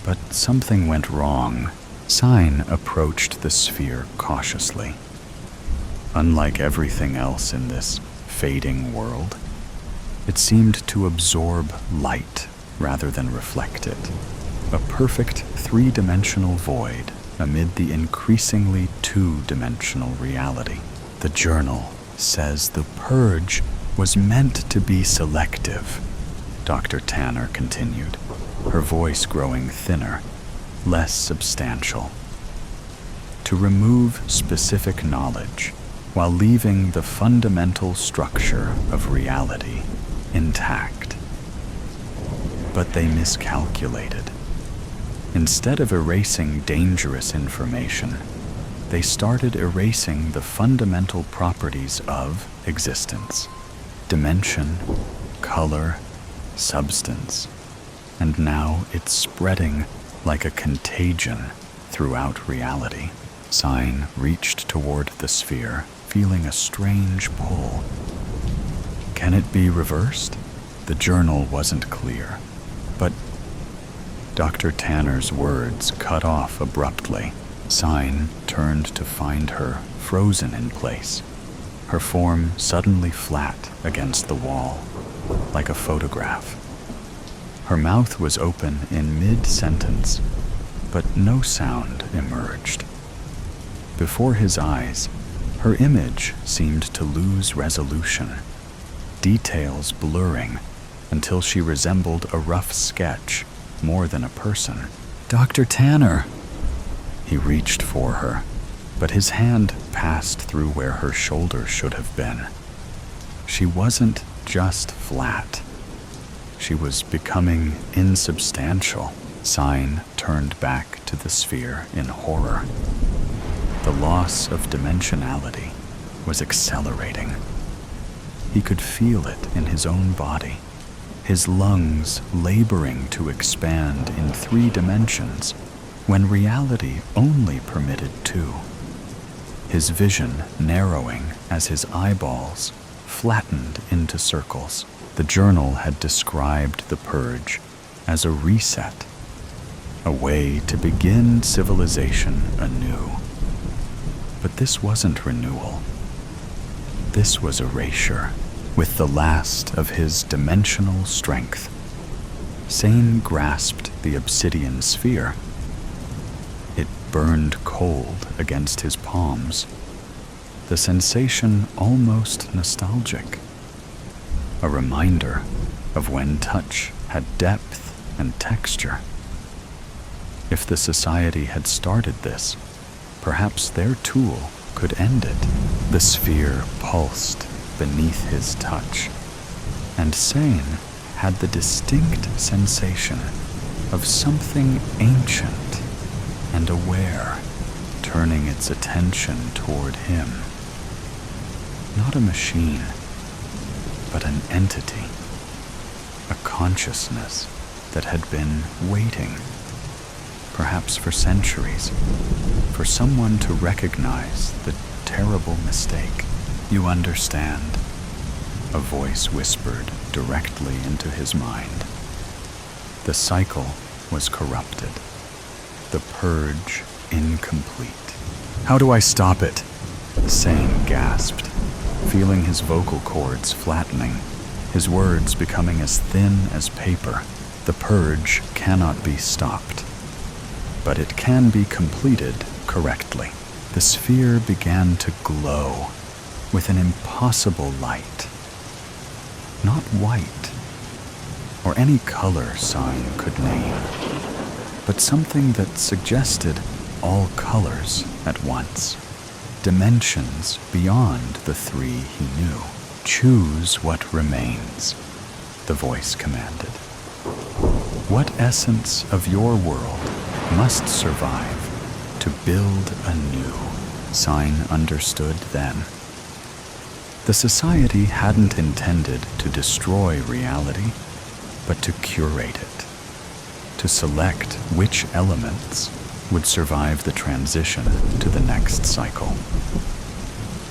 But something went wrong. Sign approached the sphere cautiously. Unlike everything else in this fading world, it seemed to absorb light rather than reflect it. A perfect three-dimensional void amid the increasingly two-dimensional reality. The journal says the purge was meant to be selective, Dr. Tanner continued, her voice growing thinner, less substantial. To remove specific knowledge while leaving the fundamental structure of reality intact. But they miscalculated. Instead of erasing dangerous information, they started erasing the fundamental properties of existence: dimension, color, substance. And now it's spreading like a contagion throughout reality. Sign reached toward the sphere, feeling a strange pull. Can it be reversed? The journal wasn't clear, but Dr. Tanner's words cut off abruptly. Sign turned to find her frozen in place, her form suddenly flat against the wall, like a photograph. Her mouth was open in mid-sentence, but no sound emerged. Before his eyes, her image seemed to lose resolution. details blurring until she resembled a rough sketch more than a person. "Dr. Tanner!" He reached for her, but his hand passed through where her shoulder should have been. She wasn't just flat. She was becoming insubstantial. Sign turned back to the sphere in horror. The loss of dimensionality was accelerating. He could feel it in his own body, his lungs laboring to expand in 3 dimensions when reality only permitted 2. His vision narrowing as his eyeballs flattened into circles. The journal had described the purge as a reset, a way to begin civilization anew. But this wasn't renewal. This was erasure, with the last of his dimensional strength. Sane grasped the obsidian sphere. It burned cold against his palms, the sensation almost nostalgic, a reminder of when touch had depth and texture. If the society had started this, perhaps their tool could end it. The sphere pulsed beneath his touch, and Sane had the distinct sensation of something ancient and aware turning its attention toward him. Not a machine, but an entity, a consciousness that had been waiting, perhaps for centuries, for someone to recognize the terrible mistake. "You understand," a voice whispered directly into his mind. The cycle was corrupted, the purge incomplete. "How do I stop it?" Sane gasped, feeling his vocal cords flattening, his words becoming as thin as paper. The purge cannot be stopped, but it can be completed correctly. The sphere began to glow with an impossible light. Not white, or any color Sign could name, but something that suggested all colors at once, dimensions beyond the 3 he knew. "Choose what remains," the voice commanded. "What essence of your world must survive to build anew?" Sign understood then. The society hadn't intended to destroy reality, but to curate it, to select which elements would survive the transition to the next cycle.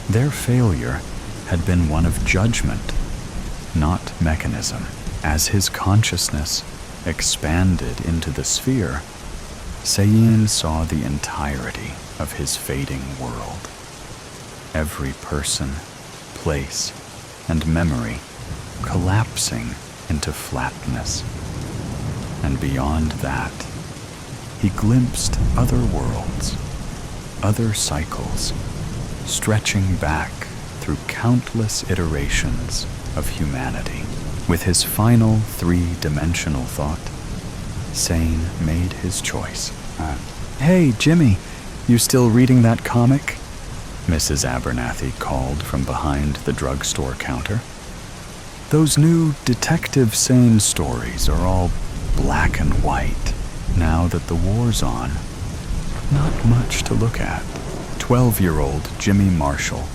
Their failure had been one of judgment, not mechanism. As his consciousness expanded into the sphere, Sayin saw the entirety of his fading world. Every person, place, and memory collapsing into flatness. And beyond that, he glimpsed other worlds, other cycles, stretching back through countless iterations of humanity. With his final 3-dimensional thought, Sane made his choice. "Hey, Jimmy, you still reading that comic?" Mrs. Abernathy called from behind the drugstore counter. "Those new Detective Sane stories are all black and white. Now that the war's on, not much to look at." 12-year-old Jimmy Marshall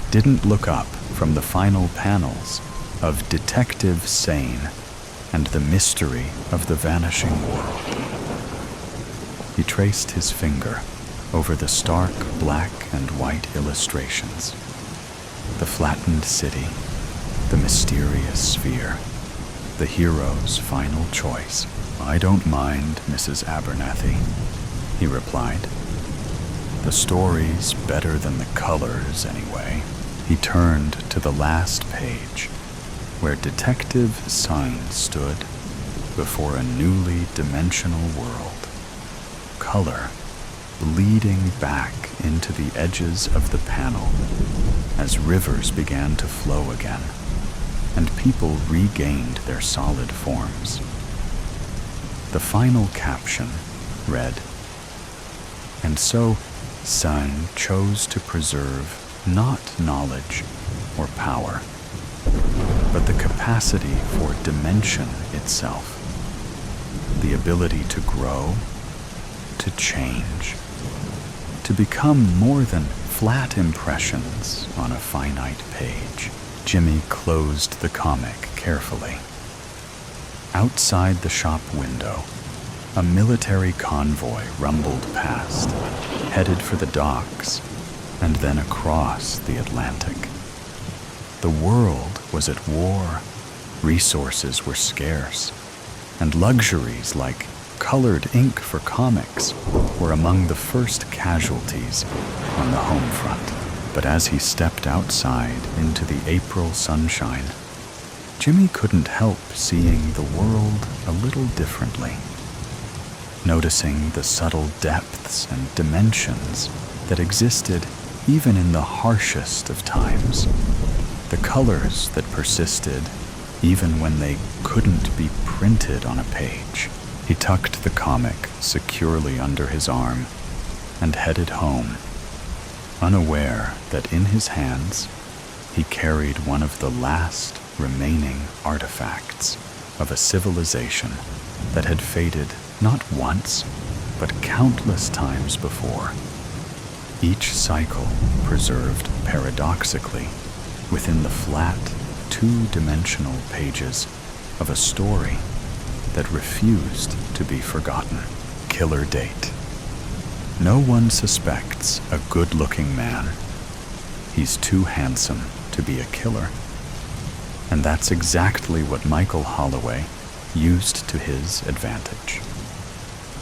didn't look up from the final panels of Detective Sane and the Mystery of the Vanishing World. He traced his finger over the stark black and white illustrations, the flattened city, the mysterious sphere, the hero's final choice. "I don't mind, Mrs. Abernathy," he replied. "The story's better than the colors, anyway." He turned to the last page, where Detective Sign stood before a newly dimensional world. Color bleeding back into the edges of the panel as rivers began to flow again. and people regained their solid forms. The final caption read, "And so Sun chose to preserve not knowledge or power, but the capacity for dimension itself, the ability to grow, to change, to become more than flat impressions on a finite page." Jimmy closed the comic carefully. Outside the shop window, a military convoy rumbled past, headed for the docks and then across the Atlantic. The world was at war, resources were scarce, and luxuries like colored ink for comics were among the first casualties on the home front. But as he stepped outside into the April sunshine, Jimmy couldn't help seeing the world a little differently, noticing the subtle depths and dimensions that existed even in the harshest of times, the colors that persisted even when they couldn't be printed on a page. He tucked the comic securely under his arm and headed home, unaware that in his hands he carried one of the last remaining artifacts of a civilization that had faded not once, but countless times before, each cycle preserved paradoxically within the flat, two-dimensional pages of a story that refused to be forgotten. Killer date. No one suspects a good-looking man. He's too handsome to be a killer. And that's exactly what Michael Holloway used to his advantage.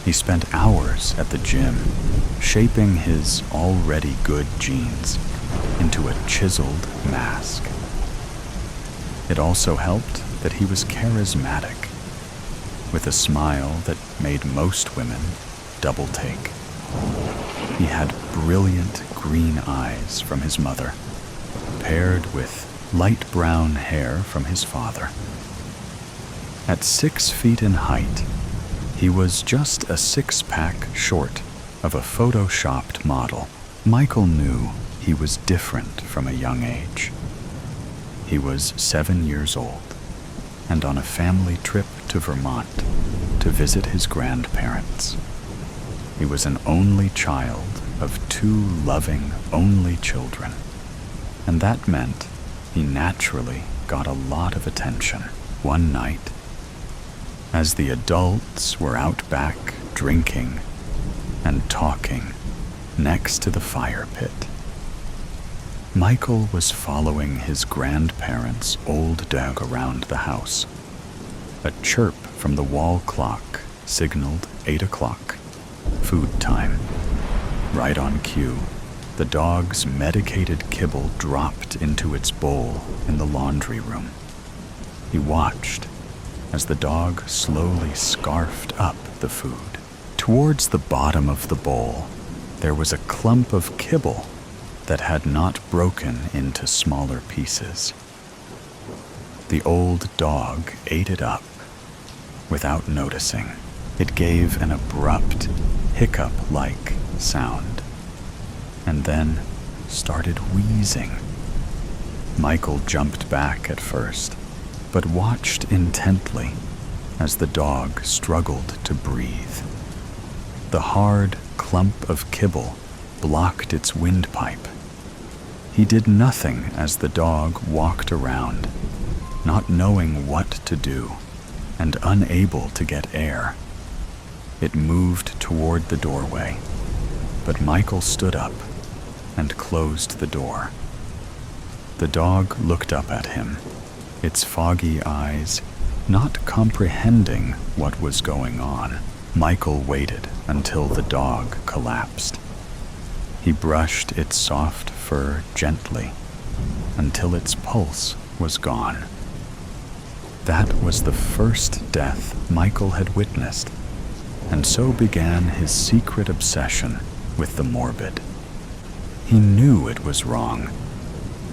He spent hours at the gym, shaping his already good genes into a chiseled mask. It also helped that he was charismatic, with a smile that made most women double take. He had brilliant green eyes from his mother, paired with light brown hair from his father. At 6 feet in height, he was just a six-pack short of a photoshopped model. Michael knew he was different from a young age. He was 7 years old and on a family trip to Vermont to visit his grandparents. He was an only child of 2 loving only children, and that meant he naturally got a lot of attention. One night, as the adults were out back drinking and talking next to the fire pit, Michael was following his grandparents' old dog around the house. A chirp from the wall clock signaled 8 o'clock, food time. Right on cue, the dog's medicated kibble dropped into its bowl in the laundry room. He watched as the dog slowly scarfed up the food. Towards the bottom of the bowl, there was a clump of kibble that had not broken into smaller pieces. The old dog ate it up without noticing. It gave an abrupt, hiccup-like sound, and then started wheezing. Michael jumped back at first, but watched intently as the dog struggled to breathe. The hard clump of kibble blocked its windpipe. He did nothing as the dog walked around, not knowing what to do and unable to get air. It moved toward the doorway, but Michael stood up and closed the door. The dog looked up at him, its foggy eyes not comprehending what was going on. Michael waited until the dog collapsed. He brushed its soft fur gently until its pulse was gone. That was the first death Michael had witnessed, and so began his secret obsession with the morbid. He knew it was wrong,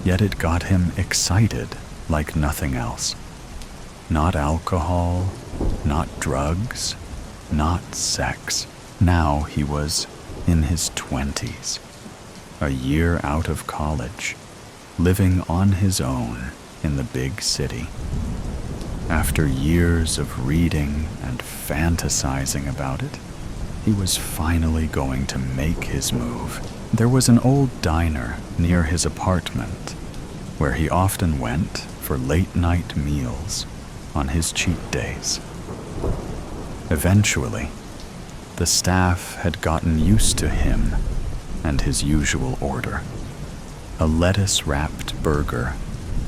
yet it got him excited like nothing else. Not alcohol, not drugs, not sex. Now he was in his 20s, a year out of college, living on his own in the big city. After years of reading and fantasizing about it, he was finally going to make his move. There was an old diner near his apartment where he often went for late-night meals on his cheat days. Eventually, the staff had gotten used to him and his usual order: a lettuce-wrapped burger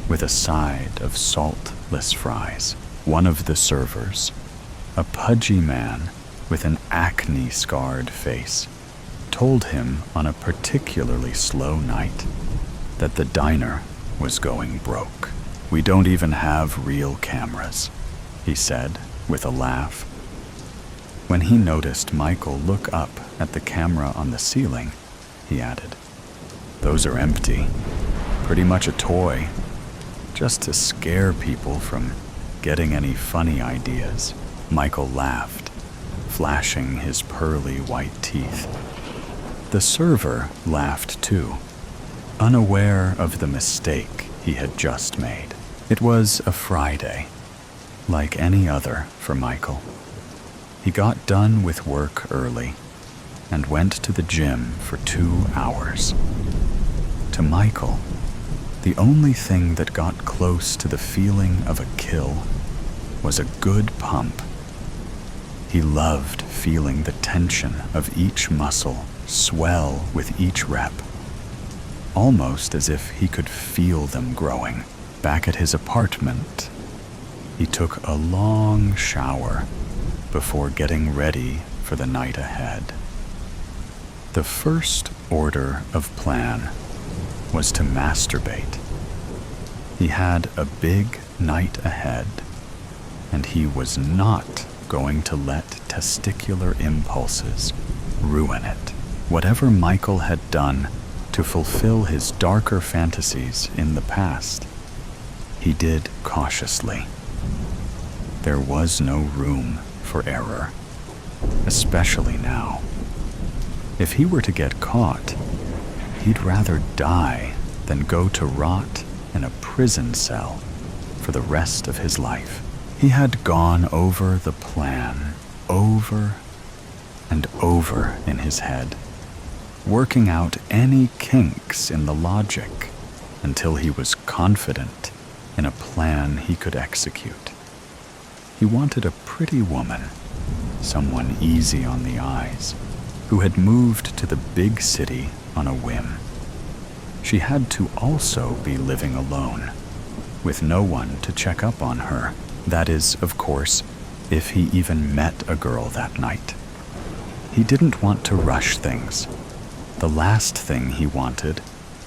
with a side of saltless fries. One of the servers, a pudgy man with an acne-scarred face, told him on a particularly slow night that the diner was going broke. "We don't even have real cameras," he said with a laugh. When he noticed Michael look up at the camera on the ceiling, he added, "Those are empty. Pretty much a toy, just to scare people from getting any funny ideas." Michael laughed, flashing his pearly white teeth. The server laughed too, unaware of the mistake he had just made. It was a Friday, like any other for Michael. He got done with work early and went to the gym for 2 hours. To Michael, the only thing that got close to the feeling of a kill was a good pump. He loved feeling the tension of each muscle swell with each rep, almost as if he could feel them growing. Back at his apartment, he took a long shower before getting ready for the night ahead. The first order of plan was to masturbate. He had a big night ahead, and he was not going to let testicular impulses ruin it. Whatever Michael had done to fulfill his darker fantasies in the past, he did cautiously. There was no room for error, especially now. If he were to get caught, he'd rather die than go to rot in a prison cell for the rest of his life. He had gone over the plan over and over in his head, working out any kinks in the logic until he was confident in a plan he could execute. He wanted a pretty woman, someone easy on the eyes, who had moved to the big city on a whim. She had to also be living alone, with no one to check up on her. That is, of course, if he even met a girl that night. He didn't want to rush things. The last thing he wanted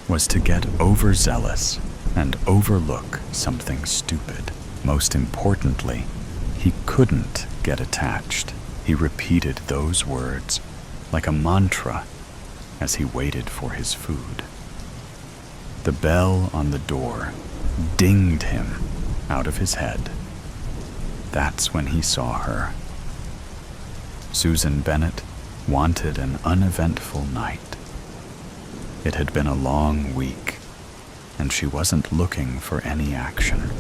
was to get overzealous and overlook something stupid. Most importantly, he couldn't get attached. He repeated those words like a mantra as he waited for his food. The bell on the door dinged him out of his head. That's when he saw her. Susan Bennett wanted an uneventful night. It had been a long week, and she wasn't looking for any action.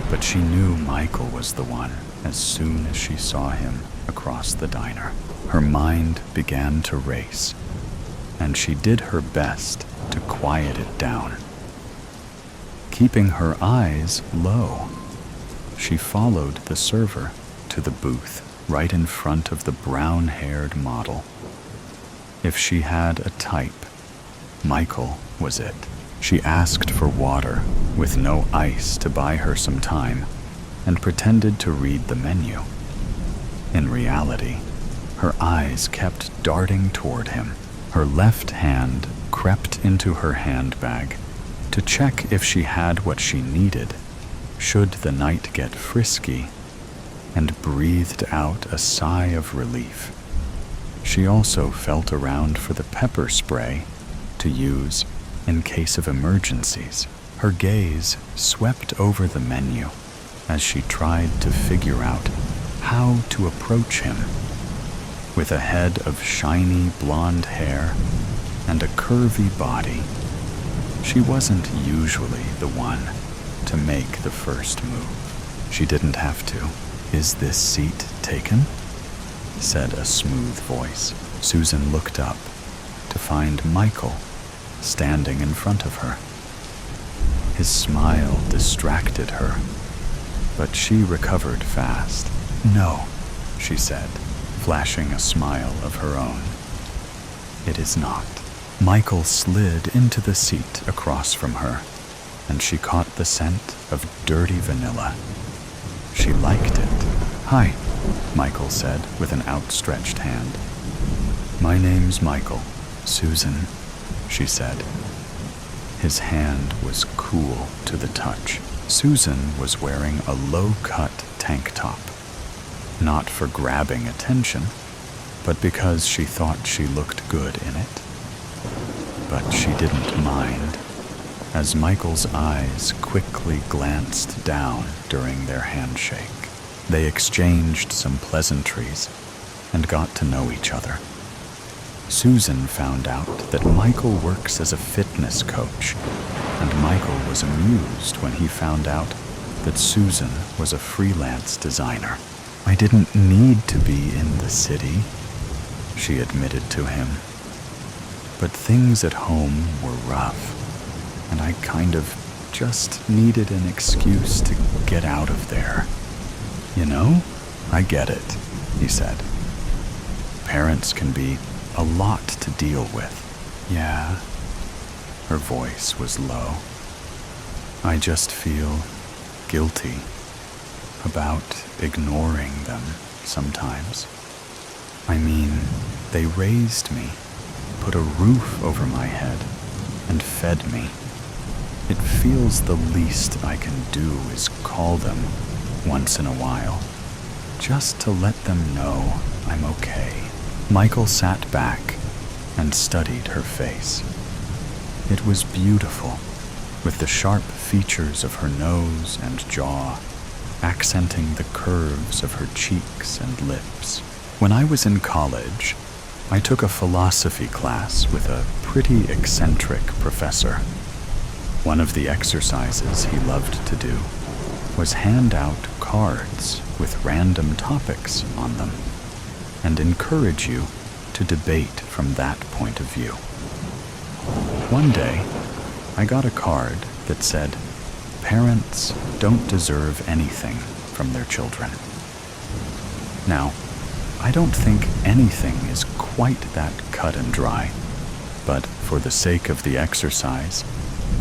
But she knew Michael was the one as soon as she saw him across the diner. Her mind began to race, and she did her best to quiet it down. Keeping her eyes low, she followed the server to the booth right in front of the brown-haired model. If she had a type, Michael was it. She asked for water with no ice to buy her some time and pretended to read the menu. In reality, her eyes kept darting toward him. Her left hand crept into her handbag to check if she had what she needed should the night get frisky, and breathed out a sigh of relief. She also felt around for the pepper spray to use in case of emergencies. Her gaze swept over the menu as she tried to figure out how to approach him. With a head of shiny blonde hair and a curvy body, she wasn't usually the one to make the first move. She didn't have to. "Is this seat taken?" said a smooth voice. Susan looked up to find Michael standing in front of her. His smile distracted her, but she recovered fast. "No," she said, flashing a smile of her own. "It is not." Michael slid into the seat across from her, and she caught the scent of dirty vanilla. She liked it. "Hi," Michael said with an outstretched hand. "My name's Michael." "Susan," she said. His hand was cool to the touch. Susan was wearing a low-cut tank top, not for grabbing attention, but because she thought she looked good in it. But she didn't mind, as Michael's eyes quickly glanced down during their handshake. They exchanged some pleasantries and got to know each other. Susan found out that Michael works as a fitness coach, and Michael was amused when he found out that Susan was a freelance designer. "I didn't need to be in the city," she admitted to him. "But things at home were rough, and I kind of just needed an excuse to get out of there." "You know, I get it," he said. "Parents can be a lot to deal with." "Yeah." Her voice was low. "I just feel guilty about ignoring them sometimes. I mean, they raised me, put a roof over my head, and fed me. It feels the least I can do is call them once in a while, just to let them know I'm okay." Michael sat back and studied her face. It was beautiful, with the sharp features of her nose and jaw accenting the curves of her cheeks and lips. "When I was in college, I took a philosophy class with a pretty eccentric professor. One of the exercises he loved to do was hand out cards with random topics on them and encourage you to debate from that point of view. One day, I got a card that said, 'Parents don't deserve anything from their children.' Now, I don't think anything is quite that cut and dry, but for the sake of the exercise,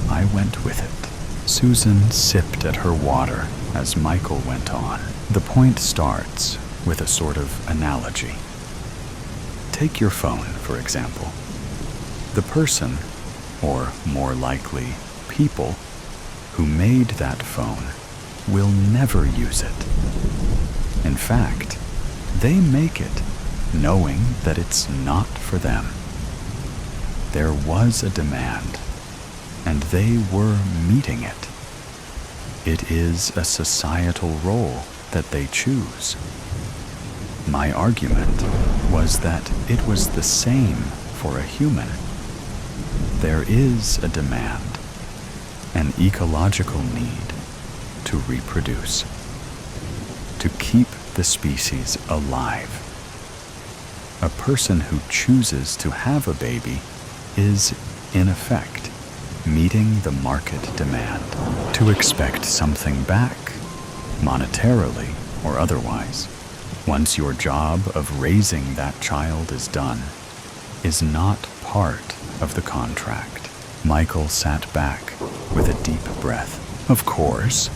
I went with it." Susan sipped at her water as Michael went on. "The point starts with a sort of analogy. Take your phone, for example. The person, or more likely, people, who made that phone will never use it. In fact, they make it knowing that it's not for them. There was a demand, and they were meeting it. It is a societal role that they choose. My argument was that it was the same for a human. There is a demand, an ecological need to reproduce, to keep the species alive. A person who chooses to have a baby is, in effect, meeting the market demand. To expect something back, monetarily or otherwise, once your job of raising that child is done, is not part of the contract." Michael sat back with a deep breath. "Of course,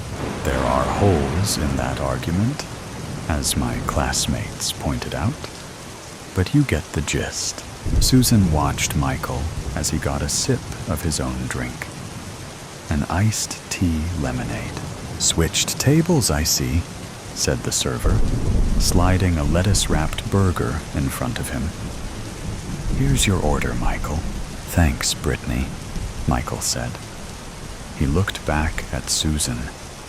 there are holes in that argument, as my classmates pointed out, but you get the gist." Susan watched Michael as he got a sip of his own drink, an iced tea lemonade. "Switched tables, I see," said the server, sliding a lettuce-wrapped burger in front of him. "Here's your order, Michael." "Thanks, Brittany," Michael said. He looked back at Susan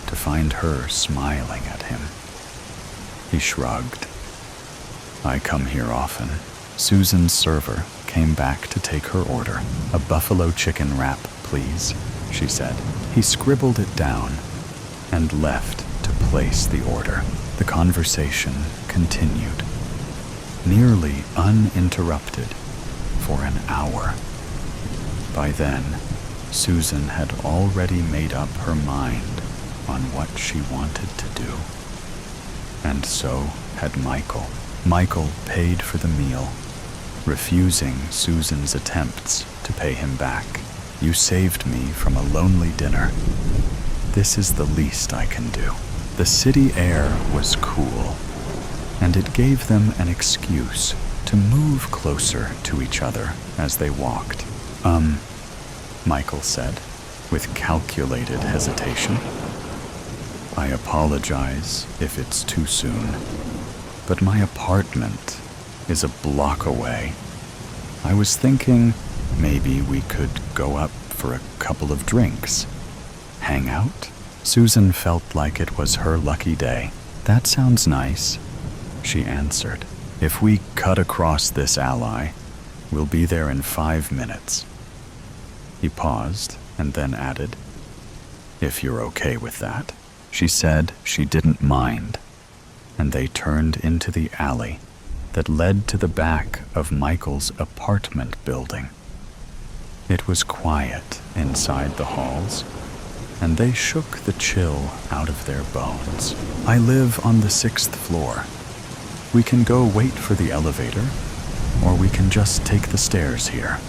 to find her smiling at him. He shrugged. I come here often. Susan's server came back to take her order. A buffalo chicken wrap, please, she said. He scribbled it down and left to place the order. The conversation continued, nearly uninterrupted, for an hour. By then, Susan had already made up her mind on what she wanted to do. And so had Michael. Michael paid for the meal, refusing Susan's attempts to pay him back. You saved me from a lonely dinner. This is the least I can do. The city air was cool, and it gave them an excuse to move closer to each other as they walked. Michael said, with calculated hesitation. I apologize if it's too soon, but my apartment is a block away. I was thinking maybe we could go up for a couple of drinks. Hang out? Susan felt like it was her lucky day. That sounds nice, she answered. If we cut across this alley, we'll be there in 5 minutes. He paused and then added, if you're okay with that. She said she didn't mind, and they turned into the alley that led to the back of Michael's apartment building. It was quiet inside the halls, and they shook the chill out of their bones. I live on the 6th floor. We can go wait for the elevator, or we can just take the stairs here.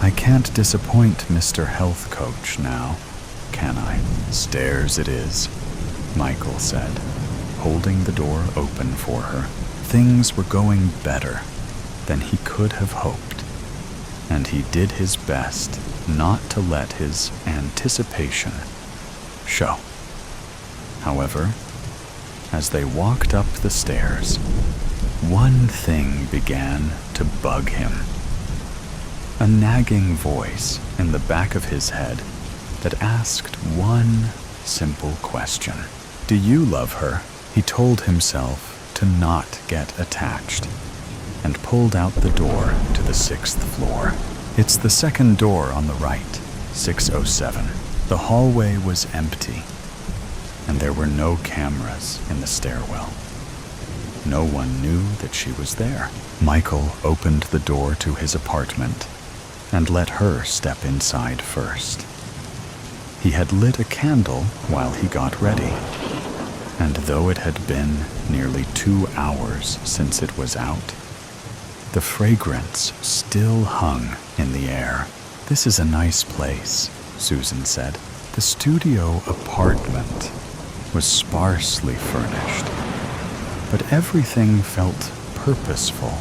I can't disappoint Mr. Health Coach now, can I? Stairs it is, Michael said, holding the door open for her. Things were going better than he could have hoped, and he did his best not to let his anticipation show. However, as they walked up the stairs, one thing began to bug him. A nagging voice in the back of his head that asked one simple question. Do you love her? He told himself to not get attached and pulled out the door to the 6th floor. It's the second door on the right, 607. The hallway was empty, and there were no cameras in the stairwell. No one knew that she was there. Michael opened the door to his apartment and let her step inside first. He had lit a candle while he got ready, and though it had been nearly 2 hours since it was out, the fragrance still hung in the air. This is a nice place, Susan said. The studio apartment was sparsely furnished, but everything felt purposeful.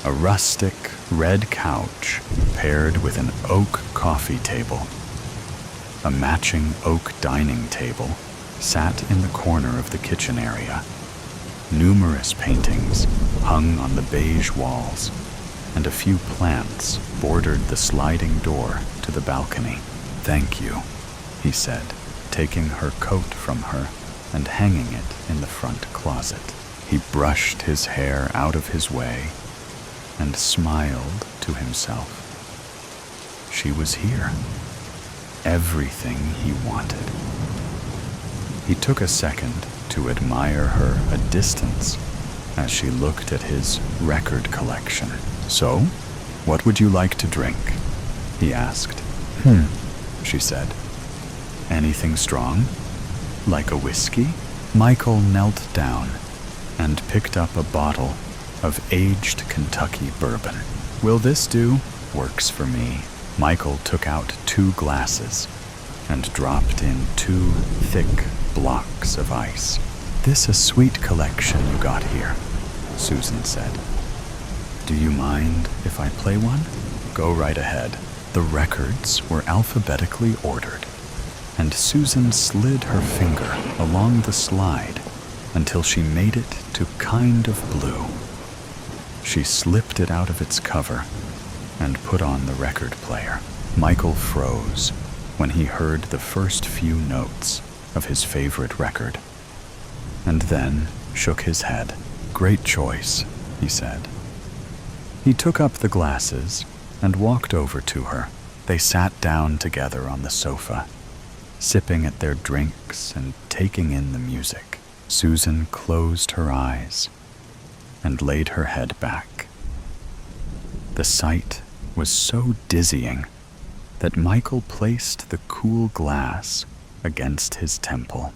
A rustic red couch paired with an oak coffee table. A matching oak dining table sat in the corner of the kitchen area. Numerous paintings hung on the beige walls, and a few plants bordered the sliding door to the balcony. Thank you, he said, taking her coat from her and hanging it in the front closet. He brushed his hair out of his way and smiled to himself. She was here. Everything he wanted. He took a second to admire her a distance as she looked at his record collection. So, what would you like to drink? He asked. She said. Anything strong? Like a whiskey? Michael knelt down and picked up a bottle of aged Kentucky bourbon. Will this do? Works for me. Michael took out 2 glasses and dropped in 2 thick blocks of ice. This a sweet collection you got here, Susan said. Do you mind if I play one? Go right ahead. The records were alphabetically ordered, and Susan slid her finger along the slide until she made it to Kind of Blue. She slipped it out of its cover and put on the record player. Michael froze when he heard the first few notes of his favorite record, and then shook his head. "Great choice," he said. He took up the glasses and walked over to her. They sat down together on the sofa, sipping at their drinks and taking in the music. Susan closed her eyes and laid her head back. The sight was so dizzying that Michael placed the cool glass against his temple.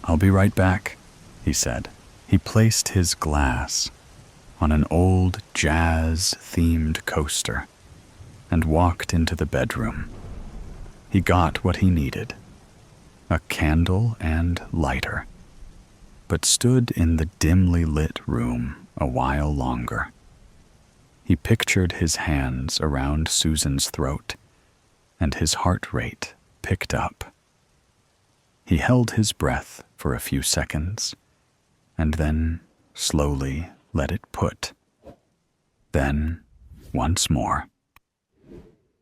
"I'll be right back," he said. He placed his glass on an old jazz-themed coaster and walked into the bedroom. He got what he needed, a candle and lighter, but stood in the dimly lit room a while longer. He pictured his hands around Susan's throat, and his heart rate picked up. He held his breath for a few seconds, and then slowly let it put. Then, once more.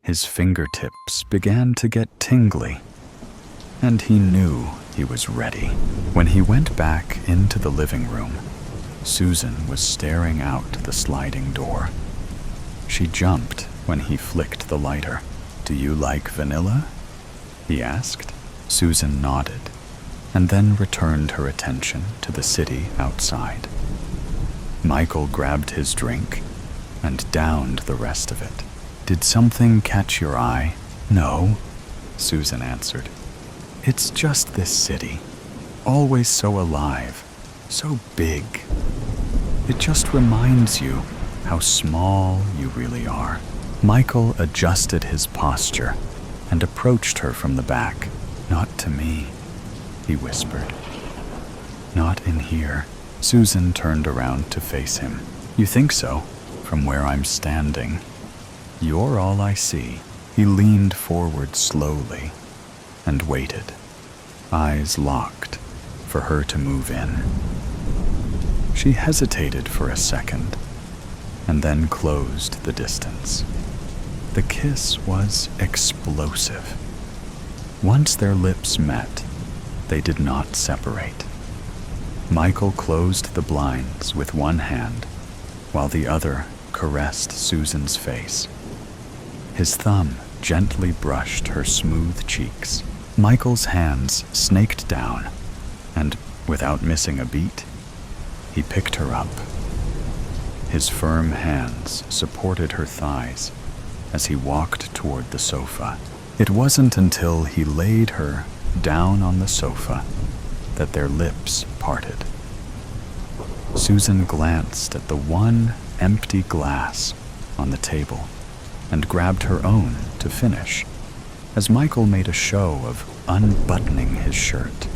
His fingertips began to get tingly, and he knew he was ready. When he went back into the living room, Susan was staring out the sliding door. She jumped when he flicked the lighter. "Do you like vanilla?" he asked. Susan nodded, and then returned her attention to the city outside. Michael grabbed his drink and downed the rest of it. "Did something catch your eye?" "No," Susan answered. "It's just this city, always so alive, so big. It just reminds you how small you really are." Michael adjusted his posture and approached her from the back. "Not to me," he whispered. "Not in here." Susan turned around to face him. "You think so? From where I'm standing, you're all I see." He leaned forward slowly and waited, eyes locked, for her to move in. She hesitated for a second and then closed the distance. The kiss was explosive. Once their lips met, they did not separate. Michael closed the blinds with one hand, while the other caressed Susan's face. His thumb gently brushed her smooth cheeks. Michael's hands snaked down, and, without missing a beat, he picked her up. His firm hands supported her thighs as he walked toward the sofa. It wasn't until he laid her down on the sofa that their lips parted. Susan glanced at the one empty glass on the table and grabbed her own to finish, as Michael made a show of unbuttoning his shirt.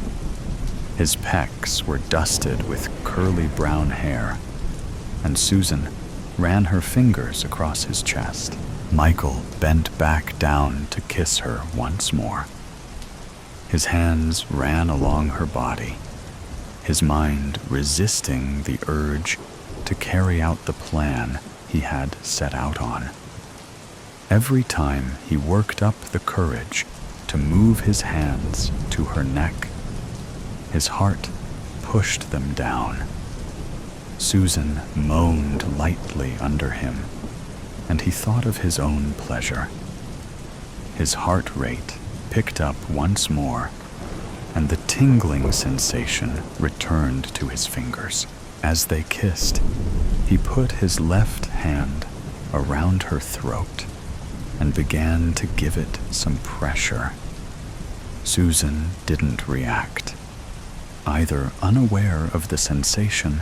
His pecs were dusted with curly brown hair, and Susan ran her fingers across his chest. Michael bent back down to kiss her once more. His hands ran along her body, his mind resisting the urge to carry out the plan he had set out on. Every time he worked up the courage to move his hands to her neck, his heart pushed them down. Susan moaned lightly under him, and he thought of his own pleasure. His heart rate picked up once more, and the tingling sensation returned to his fingers. As they kissed, he put his left hand around her throat and began to give it some pressure. Susan didn't react, either unaware of the sensation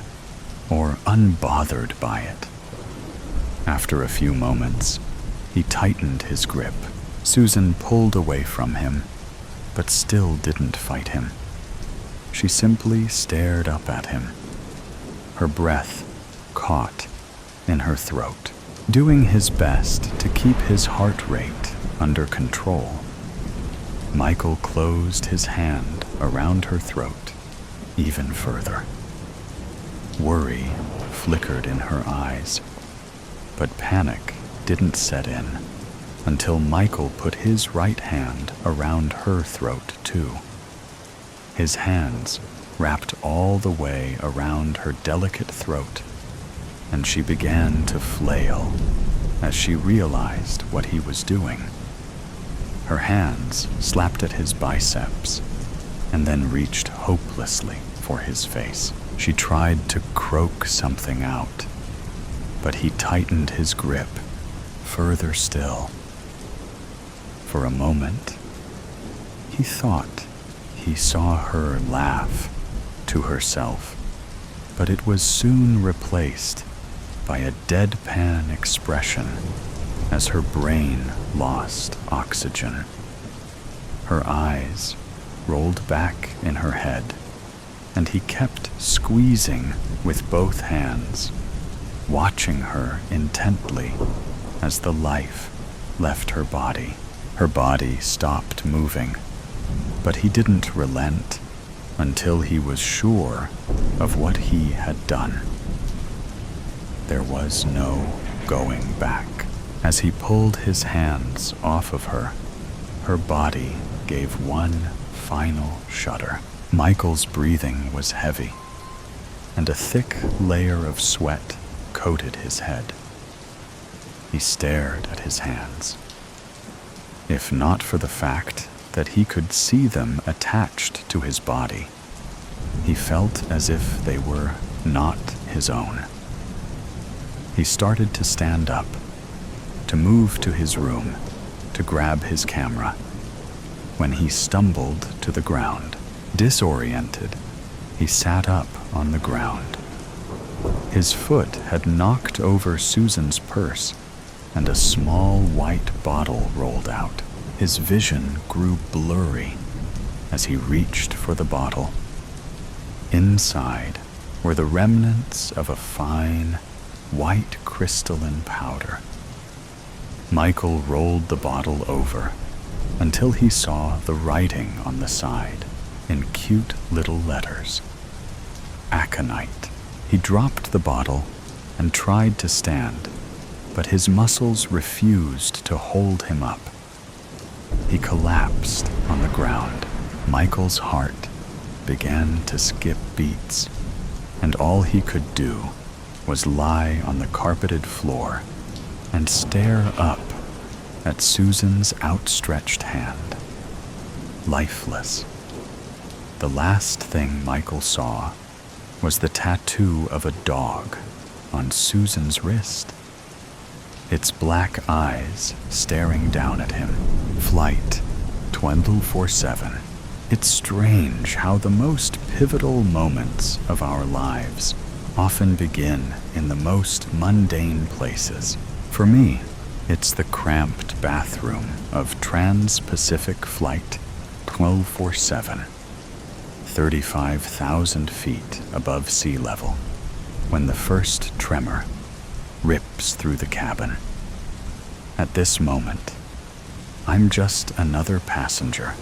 or unbothered by it. After a few moments, he tightened his grip. Susan pulled away from him, but still didn't fight him. She simply stared up at him, her breath caught in her throat. Doing his best to keep his heart rate under control, Michael closed his hand around her throat even further. Worry flickered in her eyes, but panic didn't set in. until Michael put his right hand around her throat too. His hands wrapped all the way around her delicate throat, and she began to flail as she realized what he was doing. Her hands slapped at his biceps and then reached hopelessly for his face. She tried to croak something out, but he tightened his grip further still. For a moment, he thought he saw her laugh to herself, but it was soon replaced by a deadpan expression as her brain lost oxygen. Her eyes rolled back in her head, and he kept squeezing with both hands, watching her intently as the life left her body. Her body stopped moving, but he didn't relent until he was sure of what he had done. There was no going back. As he pulled his hands off of her, her body gave one final shudder. Michael's breathing was heavy, and a thick layer of sweat coated his head. He stared at his hands. If not for the fact that he could see them attached to his body, he felt as if they were not his own. He started to stand up, to move to his room, to grab his camera, when he stumbled to the ground. Disoriented, he sat up on the ground. His foot had knocked over Susan's purse, and a small white bottle rolled out. His vision grew blurry as he reached for the bottle. Inside were the remnants of a fine, white crystalline powder. Michael rolled the bottle over until he saw the writing on the side in cute little letters. Aconite. He dropped the bottle and tried to stand, but his muscles refused to hold him up. He collapsed on the ground. Michael's heart began to skip beats, and all he could do was lie on the carpeted floor and stare up at Susan's outstretched hand, lifeless. The last thing Michael saw was the tattoo of a dog on Susan's wrist, its black eyes staring down at him. Flight 24/7. It's strange how the most pivotal moments of our lives often begin in the most mundane places. For me, it's the cramped bathroom of Trans-Pacific Flight 1247, 35,000 feet above sea level, when the first tremor rips through the cabin. At this moment, I'm just another passenger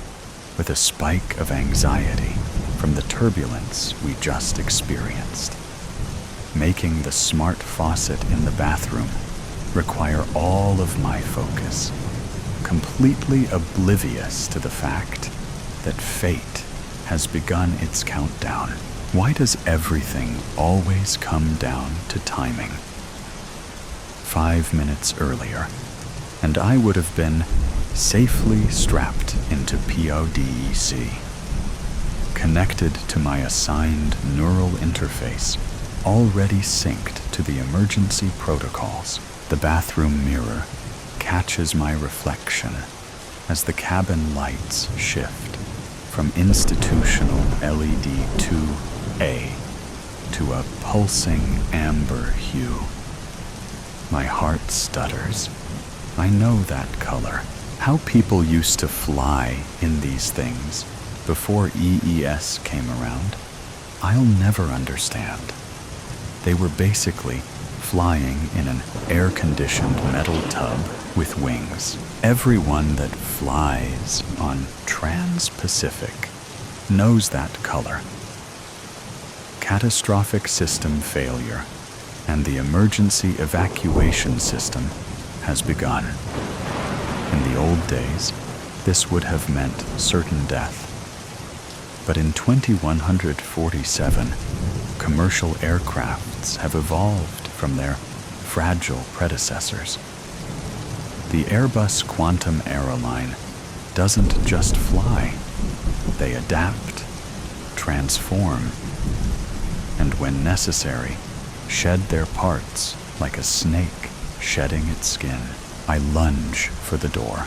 with a spike of anxiety from the turbulence we just experienced, making the smart faucet in the bathroom require all of my focus, completely oblivious to the fact that fate has begun its countdown. Why does everything always come down to timing? 5 minutes earlier, and I would have been safely strapped into PODEC, connected to my assigned neural interface, already synced to the emergency protocols. The bathroom mirror catches my reflection as the cabin lights shift from institutional LED 2A to a pulsing amber hue. My heart stutters. I know that color. How people used to fly in these things before EES came around, I'll never understand. They were basically flying in an air-conditioned metal tub with wings. Everyone that flies on Trans-Pacific knows that color. Catastrophic system failure, and the emergency evacuation system has begun. In the old days, this would have meant certain death. But in 2147, commercial aircrafts have evolved from their fragile predecessors. The Airbus Quantum Aeroline doesn't just fly. They adapt, transform, and when necessary, shed their parts like a snake shedding its skin. I lunge for the door.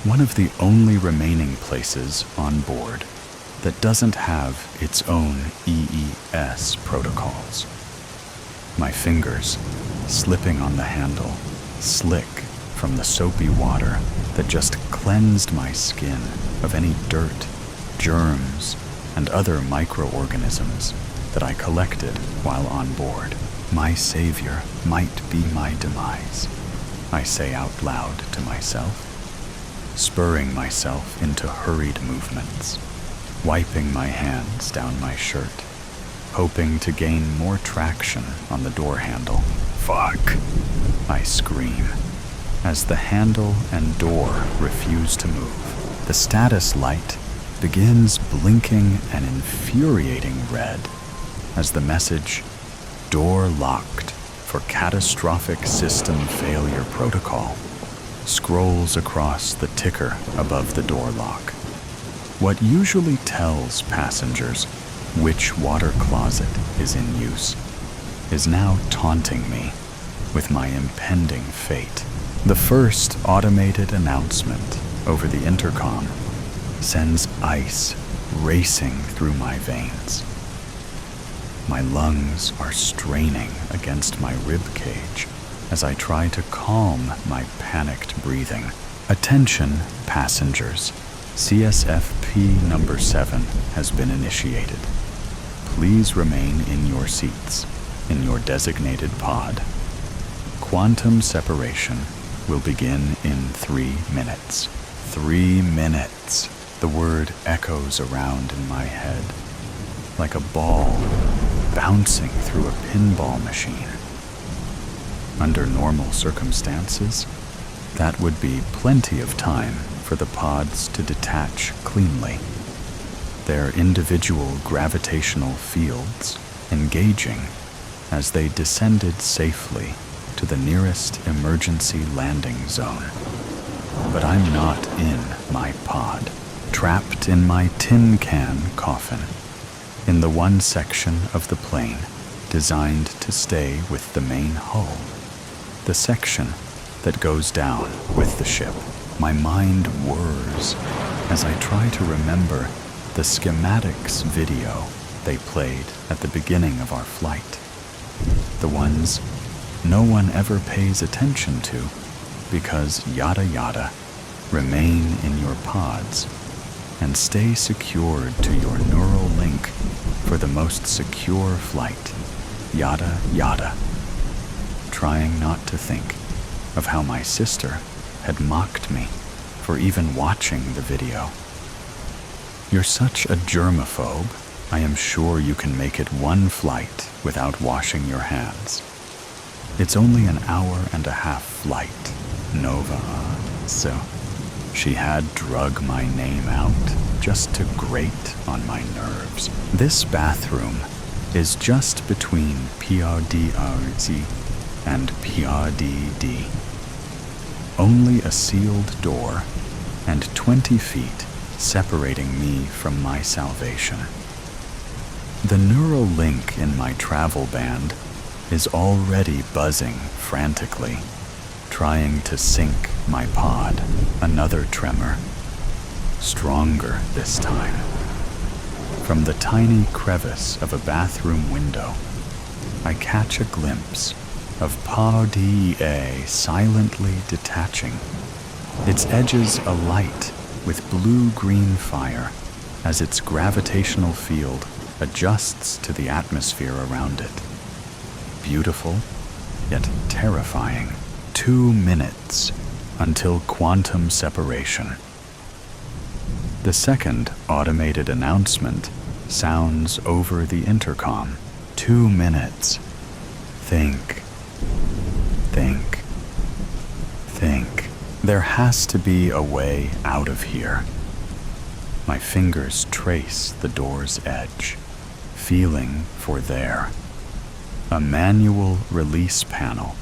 One of the only remaining places on board that doesn't have its own EES protocols. My fingers slipping on the handle, slick from the soapy water that just cleansed my skin of any dirt, germs, and other microorganisms that I collected while on board. My savior might be my demise, I say out loud to myself, spurring myself into hurried movements, wiping my hands down my shirt, hoping to gain more traction on the door handle. Fuck! I scream as the handle and door refuse to move. The status light begins blinking an infuriating red as the message, "Door locked for catastrophic system failure protocol," scrolls across the ticker above the door lock. What usually tells passengers which water closet is in use is now taunting me with my impending fate. The first automated announcement over the intercom sends ice racing through my veins. My lungs are straining against my rib cage as I try to calm my panicked breathing. Attention, passengers. CSFP number 7 has been initiated. Please remain in your seats, in your designated pod. Quantum separation will begin in 3 minutes. 3 minutes. The word echoes around in my head, like a ball bouncing through a pinball machine. Under normal circumstances, that would be plenty of time for the pods to detach cleanly, their individual gravitational fields engaging as they descended safely to the nearest emergency landing zone. But I'm not in my pod, trapped in my tin can coffin, in the one section of the plane designed to stay with the main hull, the section that goes down with the ship. My mind whirs as I try to remember the schematics video they played at the beginning of our flight, the ones no one ever pays attention to because yada yada, remain in your pods and stay secured to your neural link for the most secure flight, yada yada. Trying not to think of how my sister had mocked me for even watching the video. You're such a germaphobe, I am sure you can make it one flight without washing your hands. It's only an hour-and-a-half flight, Nova, so she had drug my name out just to grate on my nerves. This bathroom is just between PRDRZ and PRDD. Only a sealed door and 20 feet separating me from my salvation. The neural link in my travel band is already buzzing frantically, trying to sync my pod. Another tremor, stronger this time. From the tiny crevice of a bathroom window, I catch a glimpse of Pod DEA silently detaching, its edges alight with blue-green fire as its gravitational field adjusts to the atmosphere around it. Beautiful, yet terrifying. 2 minutes until quantum separation. The second automated announcement sounds over the intercom. 2 minutes. Think. Think. Think. There has to be a way out of here. My fingers trace the door's edge, feeling for there. A manual release panel,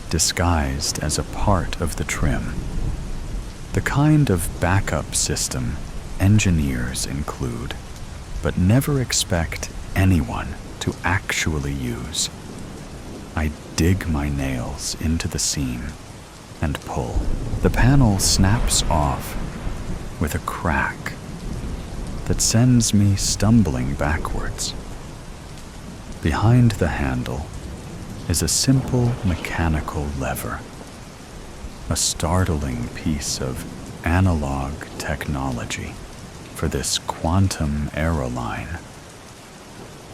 disguised as a part of the trim. The kind of backup system engineers include, but never expect anyone to actually use. I dig my nails into the seam and pull. The panel snaps off with a crack that sends me stumbling backwards. Behind the handle is a simple mechanical lever, a startling piece of analog technology for this quantum aeroline.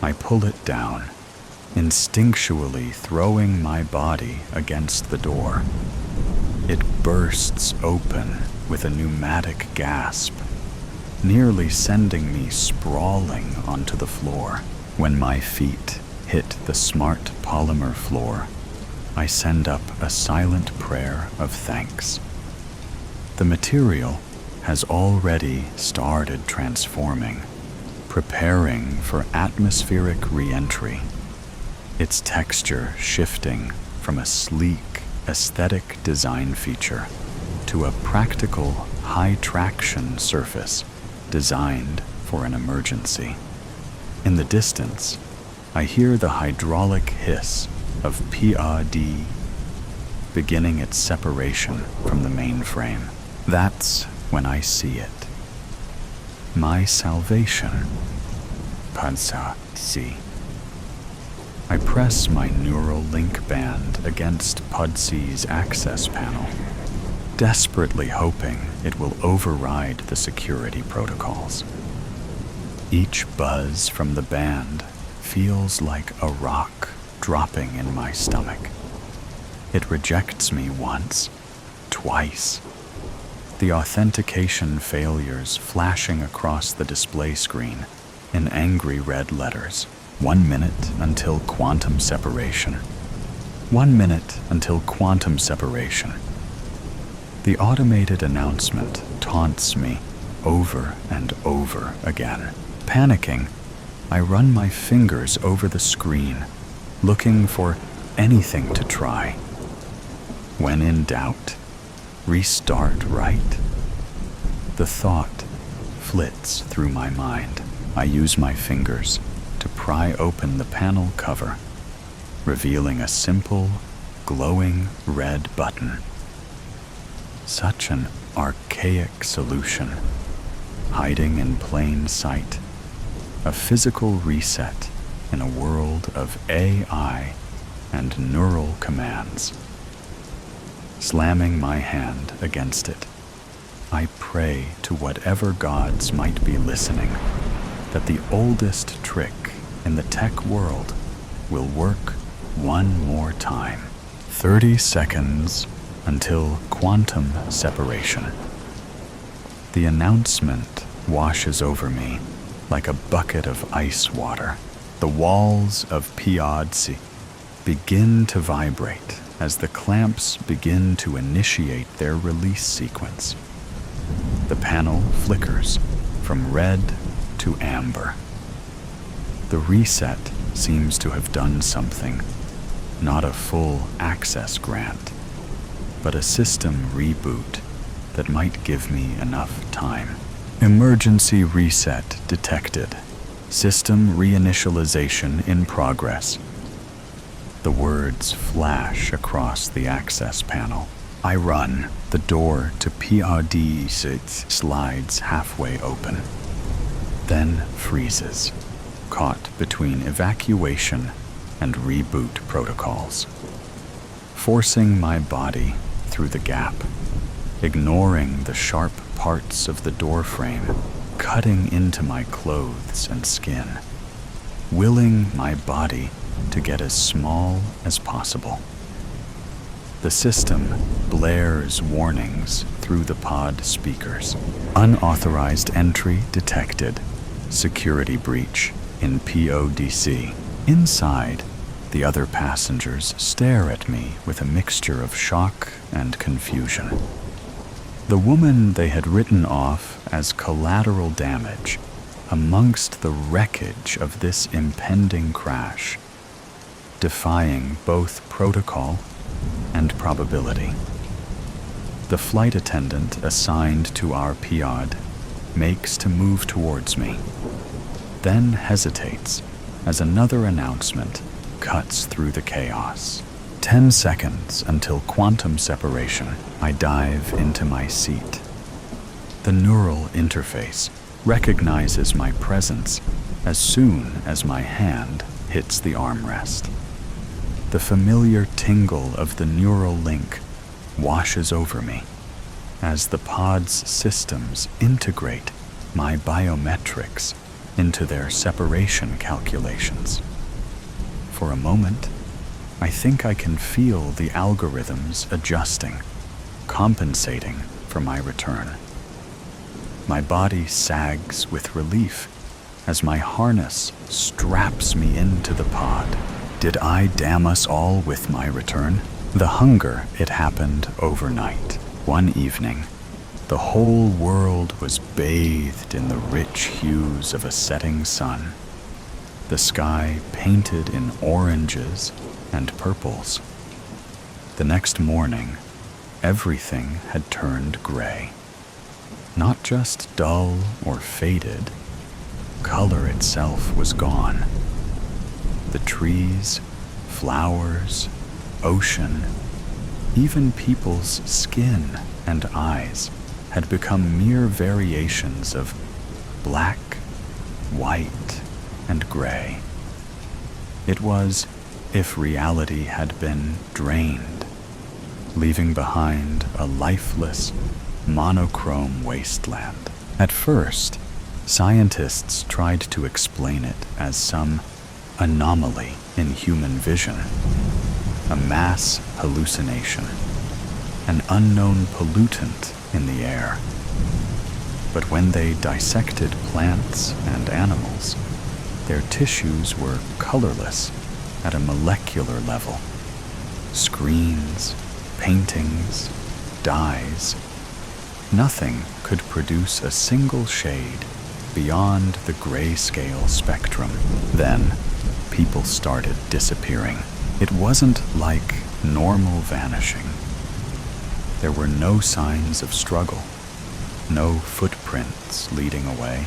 I pull it down, instinctually throwing my body against the door. It bursts open with a pneumatic gasp, nearly sending me sprawling onto the floor. When my feet hit the smart polymer floor, I send up a silent prayer of thanks. The material has already started transforming, preparing for atmospheric re-entry, its texture shifting from a sleek, aesthetic design feature to a practical, high-traction surface designed for an emergency. In the distance, I hear the hydraulic hiss of PRD beginning its separation from the mainframe. That's when I see it. My salvation. Pansa C. I press my neural link band against PUDC's access panel, desperately hoping it will override the security protocols. Each buzz from the band feels like a rock dropping in my stomach. It rejects me once, twice. The authentication failures flashing across the display screen in angry red letters. 1 minute until quantum separation. 1 minute until quantum separation. The automated announcement taunts me over and over again. Panicking, I run my fingers over the screen, looking for anything to try. When in doubt, restart right. The thought flits through my mind. I use my fingers to pry open the panel cover, revealing a simple, glowing red button. Such an archaic solution, hiding in plain sight. A physical reset in a world of AI and neural commands. Slamming my hand against it, I pray to whatever gods might be listening that the oldest trick in the tech world will work one more time. 30 seconds until quantum separation. The announcement washes over me like a bucket of ice water. The walls of PODC begin to vibrate as the clamps begin to initiate their release sequence. The panel flickers from red to amber. The reset seems to have done something, not a full access grant, but a system reboot that might give me enough time. Emergency reset detected. System reinitialization in progress. The words flash across the access panel. I run. The door to PRD slides halfway open, then freezes, caught between evacuation and reboot protocols, forcing my body through the gap, ignoring the sharp parts of the door frame cutting into my clothes and skin, willing my body to get as small as possible. The system blares warnings through the pod speakers. Unauthorized entry detected. Security breach in PODC. Inside, the other passengers stare at me with a mixture of shock and confusion. The woman they had written off as collateral damage amongst the wreckage of this impending crash, defying both protocol and probability. The flight attendant assigned to our PIAD makes to move towards me, then hesitates as another announcement cuts through the chaos. 10 seconds until quantum separation, I dive into my seat. The neural interface recognizes my presence as soon as my hand hits the armrest. The familiar tingle of the neural link washes over me as the pod's systems integrate my biometrics into their separation calculations. For a moment, I think I can feel the algorithms adjusting, compensating for my return. My body sags with relief as my harness straps me into the pod. Did I damn us all with my return? The hunger, it happened overnight. One evening, the whole world was bathed in the rich hues of a setting sun. The sky painted in oranges and purples. The next morning, everything had turned gray. Not just dull or faded, color itself was gone. The trees, flowers, ocean, even people's skin and eyes had become mere variations of black, white, and gray. It was if reality had been drained, leaving behind a lifeless, monochrome wasteland. At first, scientists tried to explain it as some anomaly in human vision, a mass hallucination, an unknown pollutant in the air. But when they dissected plants and animals, their tissues were colorless at a molecular level. Screens, paintings, dyes. Nothing could produce a single shade beyond the grayscale spectrum. Then, people started disappearing. It wasn't like normal vanishing. There were no signs of struggle, no footprints leading away.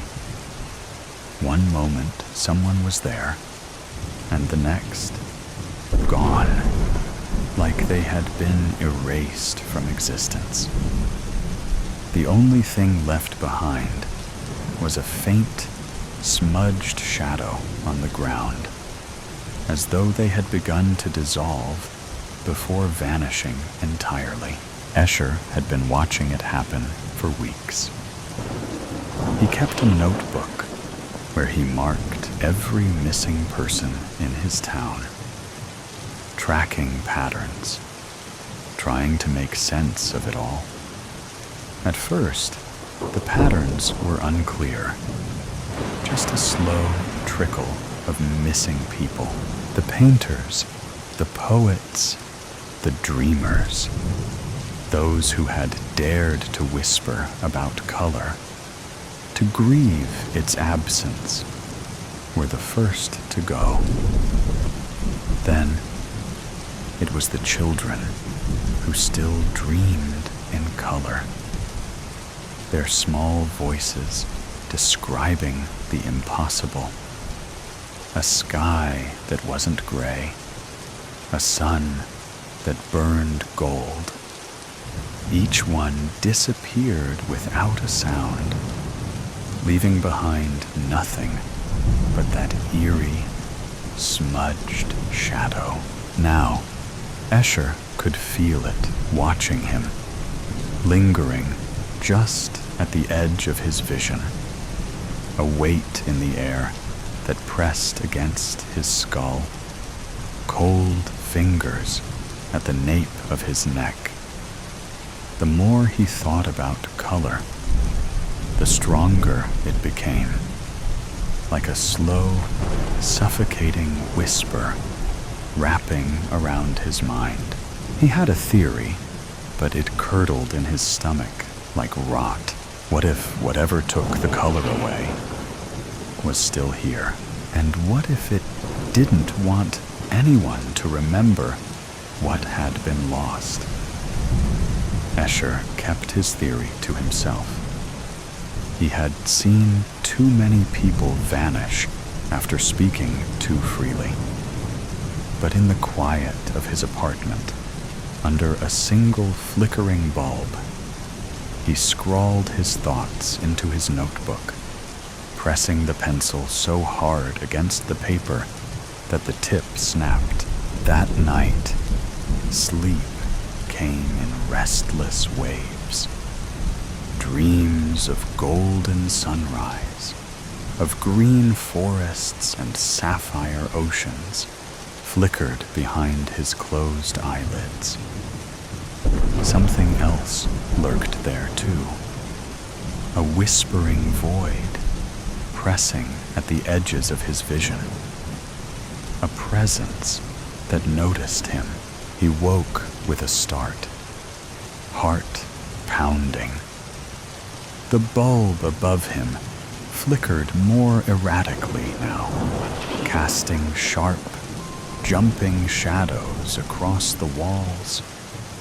One moment, someone was there, and the next, gone, like they had been erased from existence. The only thing left behind was a faint, smudged shadow on the ground, as though they had begun to dissolve before vanishing entirely. Escher had been watching it happen for weeks. He kept a notebook where he marked every missing person in his town, tracking patterns, trying to make sense of it all. At first, the patterns were unclear, just a slow trickle of missing people. The painters, the poets, the dreamers, those who had dared to whisper about color, to grieve its absence, were the first to go. Then, it was the children who still dreamed in color, their small voices describing the impossible. A sky that wasn't gray, a sun that burned gold. Each one disappeared without a sound, leaving behind nothing but that eerie, smudged shadow. Now, Escher could feel it watching him, lingering just at the edge of his vision, a weight in the air that pressed against his skull, cold fingers at the nape of his neck. The more he thought about color, the stronger it became, like a slow, suffocating whisper wrapping around his mind. He had a theory, but it curdled in his stomach like rot. What if whatever took the color away was still here? And what if it didn't want anyone to remember what had been lost? Escher kept his theory to himself. He had seen too many people vanish after speaking too freely. But in the quiet of his apartment, under a single flickering bulb, he scrawled his thoughts into his notebook, pressing the pencil so hard against the paper that the tip snapped. That night, sleep came in restless waves. Dreams of golden sunrise, of green forests and sapphire oceans, flickered behind his closed eyelids. Something else lurked there too, a whispering void pressing at the edges of his vision, a presence that noticed him. He woke with a start, heart pounding. The bulb above him flickered more erratically now, casting sharp, jumping shadows across the walls.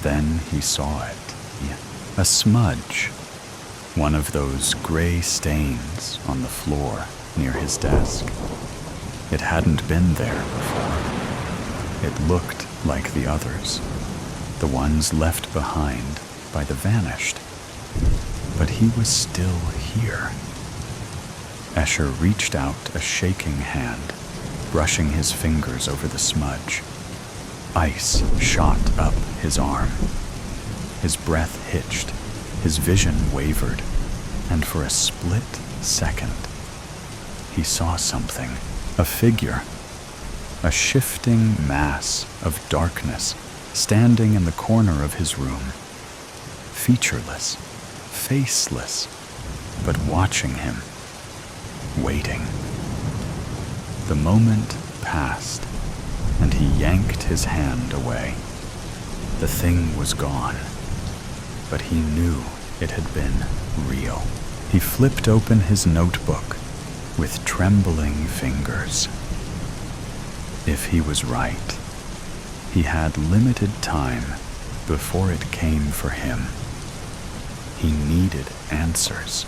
Then he saw it, a smudge, one of those gray stains on the floor near his desk. It hadn't been there before. It looked like the others, the ones left behind by the vanished. But he was still here. Escher reached out a shaking hand, brushing his fingers over the smudge. Ice shot up his arm. His breath hitched, his vision wavered, and for a split second, he saw something, a figure, a shifting mass of darkness standing in the corner of his room, featureless, faceless, but watching him, waiting. The moment passed, and he yanked his hand away. The thing was gone, but he knew it had been real. He flipped open his notebook with trembling fingers. If he was right, he had limited time before it came for him. He needed answers.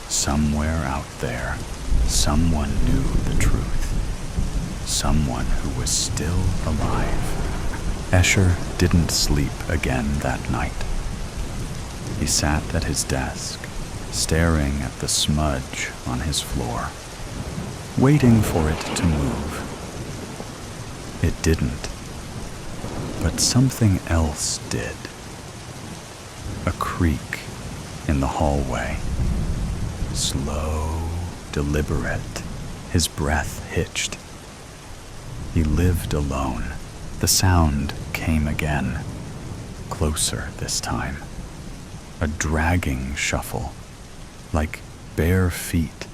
Somewhere out there, someone knew the truth. Someone who was still alive. Escher didn't sleep again that night. He sat at his desk, staring at the smudge on his floor, waiting for it to move. It didn't, but something else did. A creak in the hallway. Slow, deliberate, his breath hitched. He lived alone. The sound came again, closer this time. A dragging shuffle, like bare feet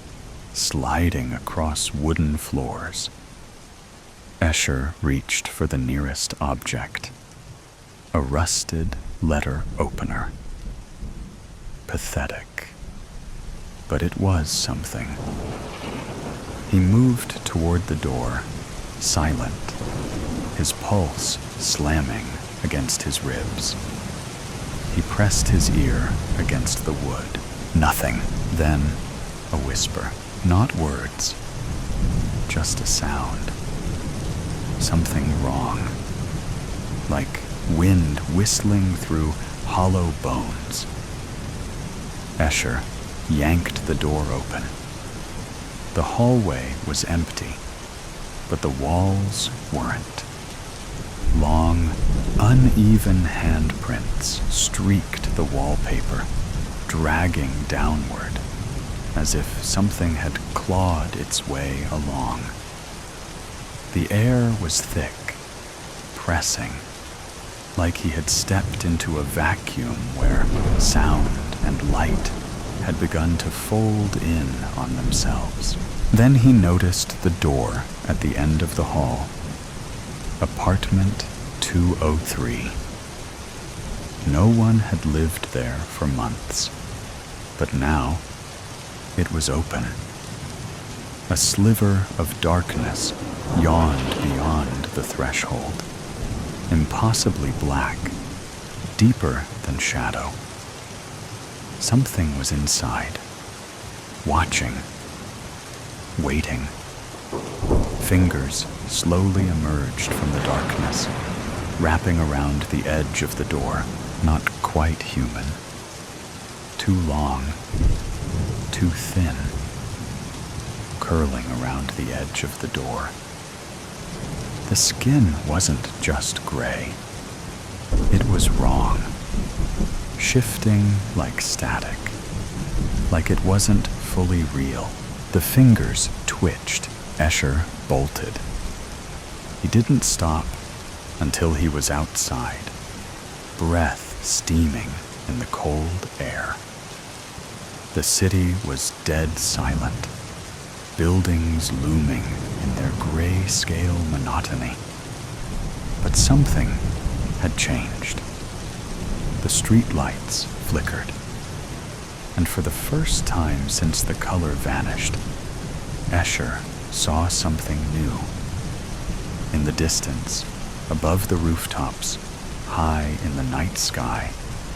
sliding across wooden floors. Escher reached for the nearest object, a rusted letter opener. Pathetic, but it was something. He moved toward the door, silent, his pulse slamming against his ribs. He pressed his ear against the wood. Nothing. Then a whisper. Not words, just a sound. Something wrong. Like wind whistling through hollow bones. Escher yanked the door open. The hallway was empty, but the walls weren't. Long, uneven handprints streaked the wallpaper, dragging downward, as if something had clawed its way along. The air was thick, pressing, like he had stepped into a vacuum where sound and light had begun to fold in on themselves. Then he noticed the door at the end of the hall. Apartment 203. No one had lived there for months, but now it was open. A sliver of darkness yawned beyond the threshold, impossibly black, deeper than shadow. Something was inside, watching, waiting. Fingers slowly emerged from the darkness, wrapping around the edge of the door, not quite human. Too long, too thin, curling around the edge of the door. The skin wasn't just gray. It was wrong, shifting like static, like it wasn't fully real. The fingers twitched. Escher bolted. He didn't stop until he was outside, breath steaming in the cold air. The city was dead silent, buildings looming in their gray-scale monotony. But something had changed. The streetlights flickered, and for the first time since the color vanished, Escher saw something new. In the distance, above the rooftops, high in the night sky,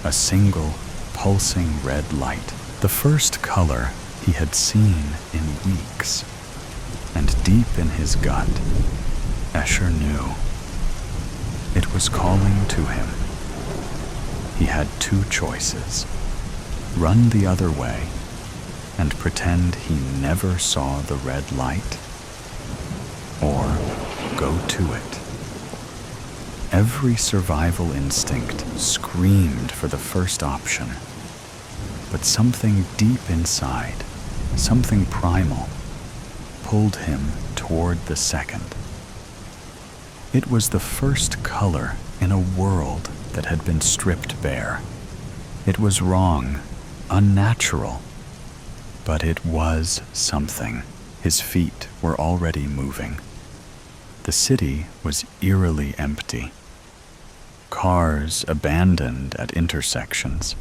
a single, pulsing red light, the first color he had seen in weeks. And deep in his gut, Escher knew. It was calling to him. He had two choices: run the other way and pretend he never saw the red light, or go to it. Every survival instinct screamed for the first option, but something deep inside, something primal, pulled him toward the second. It was the first color in a world that had been stripped bare. It was wrong, unnatural, but it was something. His feet were already moving. The city was eerily empty. Cars abandoned at intersections,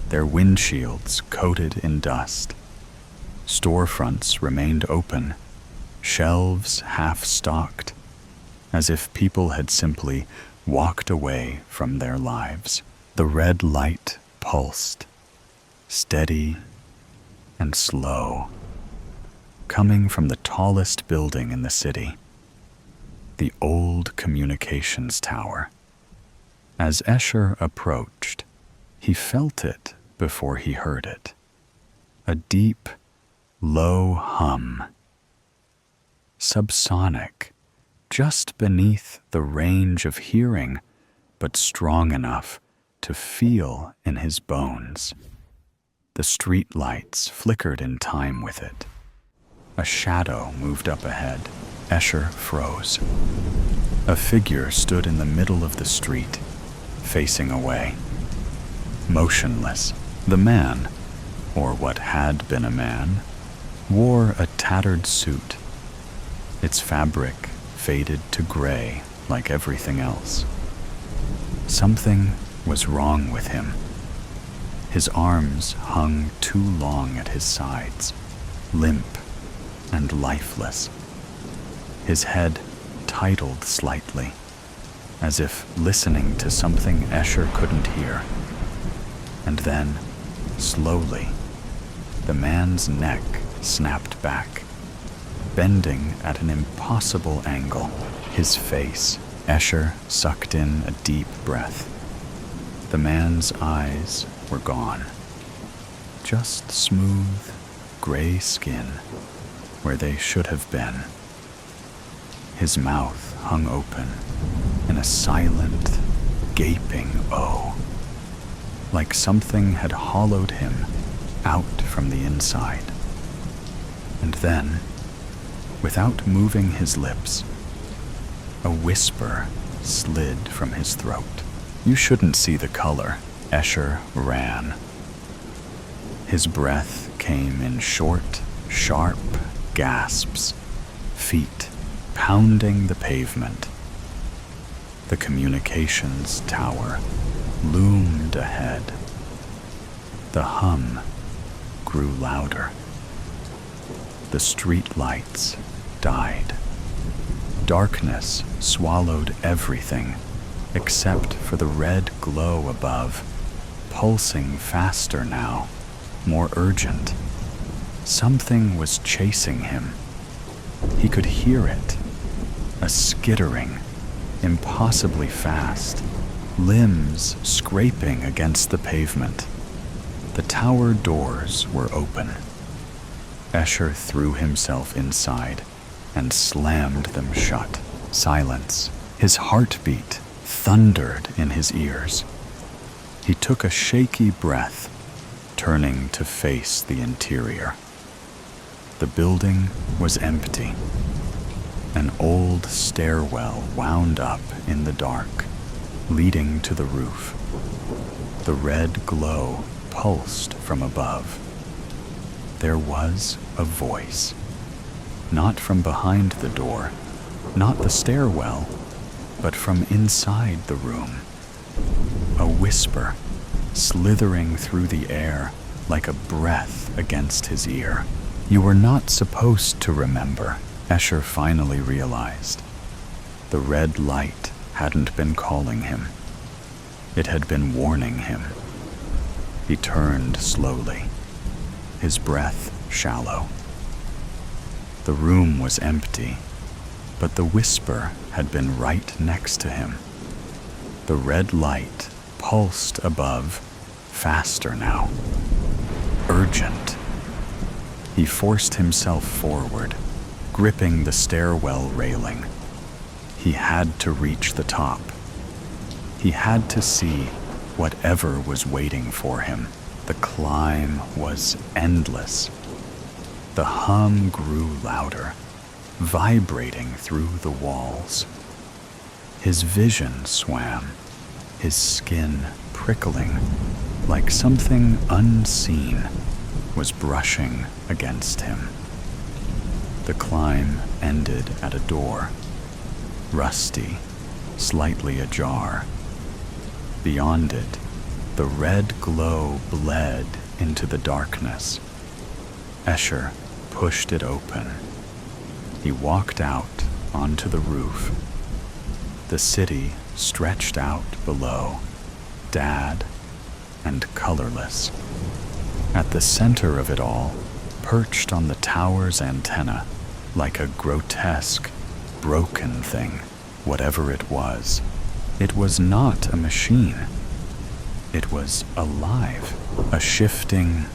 their windshields coated in dust. Storefronts remained open, shelves half-stocked, as if people had simply walked away from their lives. The red light pulsed, steady and slow, coming from the tallest building in the city, the old communications tower. As Escher approached, he felt it before he heard it. A deep, low hum, subsonic, just beneath the range of hearing, but strong enough to feel in his bones. The street lights flickered in time with it. A shadow moved up ahead. Escher froze. A figure stood in the middle of the street, facing away. Motionless, the man, or what had been a man, wore a tattered suit. Its fabric faded to gray like everything else. Something was wrong with him. His arms hung too long at his sides, limp and lifeless. His head titled slightly, as if listening to something Escher couldn't hear. And then, slowly, the man's neck snapped back, bending at an impossible angle. His face, Escher sucked in a deep breath. The man's eyes were gone. Just smooth, gray skin where they should have been. His mouth hung open in a silent, gaping O, like something had hollowed him out from the inside. And then, without moving his lips, a whisper slid from his throat. "You shouldn't see the color." Escher ran. His breath came in short, sharp gasps, feet pounding the pavement. The communications tower loomed loomed ahead. The hum grew louder. The street lights died. Darkness swallowed everything except for the red glow above, pulsing faster now, more urgent. Something was chasing him. He could hear it, a skittering, impossibly fast, limbs scraping against the pavement. The tower doors were open. Escher threw himself inside and slammed them shut. Silence. His heartbeat thundered in his ears. He took a shaky breath, turning to face the interior. The building was empty. An old stairwell wound up in the dark, leading to the roof. The red glow pulsed from above. There was a voice. Not from behind the door, not the stairwell, but from inside the room. A whisper, slithering through the air like a breath against his ear. You were not supposed to remember, Escher finally realized. The red light hadn't been calling him. It had been warning him. He turned slowly, his breath shallow. The room was empty, but the whisper had been right next to him. The red light pulsed above, faster now. Urgent. He forced himself forward, gripping the stairwell railing. He had to reach the top. He had to see whatever was waiting for him. The climb was endless. The hum grew louder, vibrating through the walls. His vision swam, his skin prickling, like something unseen was brushing against him. The climb ended at a door, rusty, slightly ajar. Beyond it, the red glow bled into the darkness. Escher pushed it open. He walked out onto the roof. The city stretched out below, dad and colorless. At the center of it all, perched on the tower's antenna, like a grotesque, broken thing, whatever it was not a machine. It was alive, a shifting,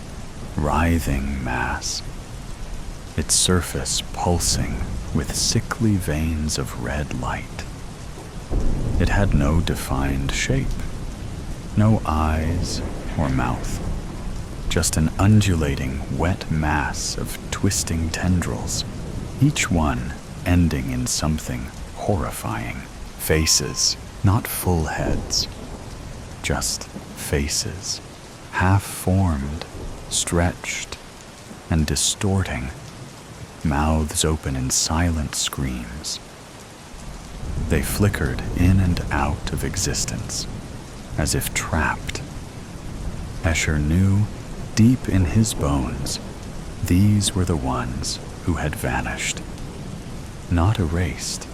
writhing mass. Its surface pulsing with sickly veins of red light. It had no defined shape, no eyes or mouth, just an undulating, wet mass of twisting tendrils, each one ending in something horrifying. Faces, not full heads, just faces, half-formed, stretched, and distorting, mouths open in silent screams. They flickered in and out of existence, as if trapped. Escher knew, deep in his bones, these were the ones who had vanished. Not erased,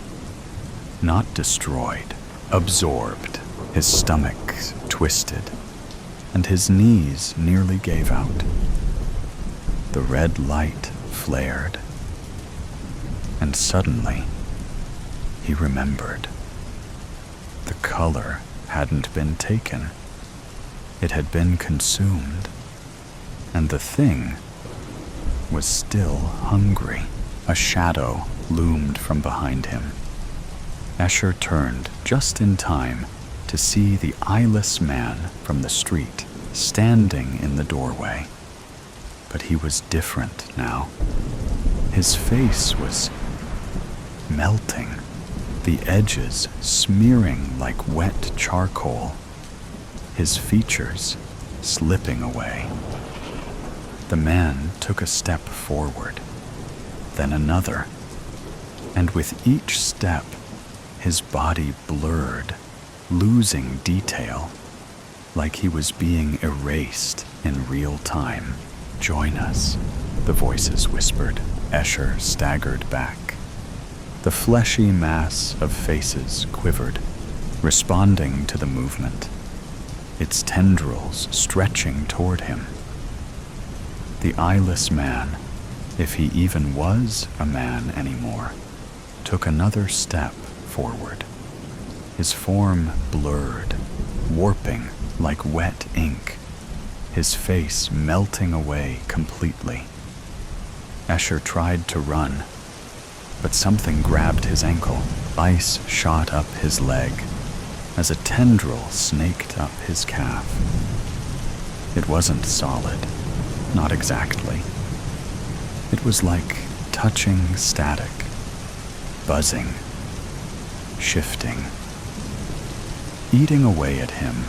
not destroyed, absorbed. His stomach twisted, and his knees nearly gave out. The red light flared, and suddenly he remembered. The color hadn't been taken. It had been consumed, and the thing was still hungry. A shadow loomed from behind him. Escher turned just in time to see the eyeless man from the street standing in the doorway. But he was different now. His face was melting, the edges smearing like wet charcoal, his features slipping away. The man took a step forward, then another, and with each step, his body blurred, losing detail. like he was being erased in real time. "Join us," the voices whispered. Escher staggered back. The fleshy mass of faces quivered, responding to the movement, its tendrils stretching toward him. The eyeless man, if he even was a man anymore, took another step forward. His form blurred, warping like wet ink, his face melting away completely. Escher tried to run, but something grabbed his ankle. Ice shot up his leg as a tendril snaked up his calf. It wasn't solid, not exactly. It was like touching static, buzzing, shifting, eating away at him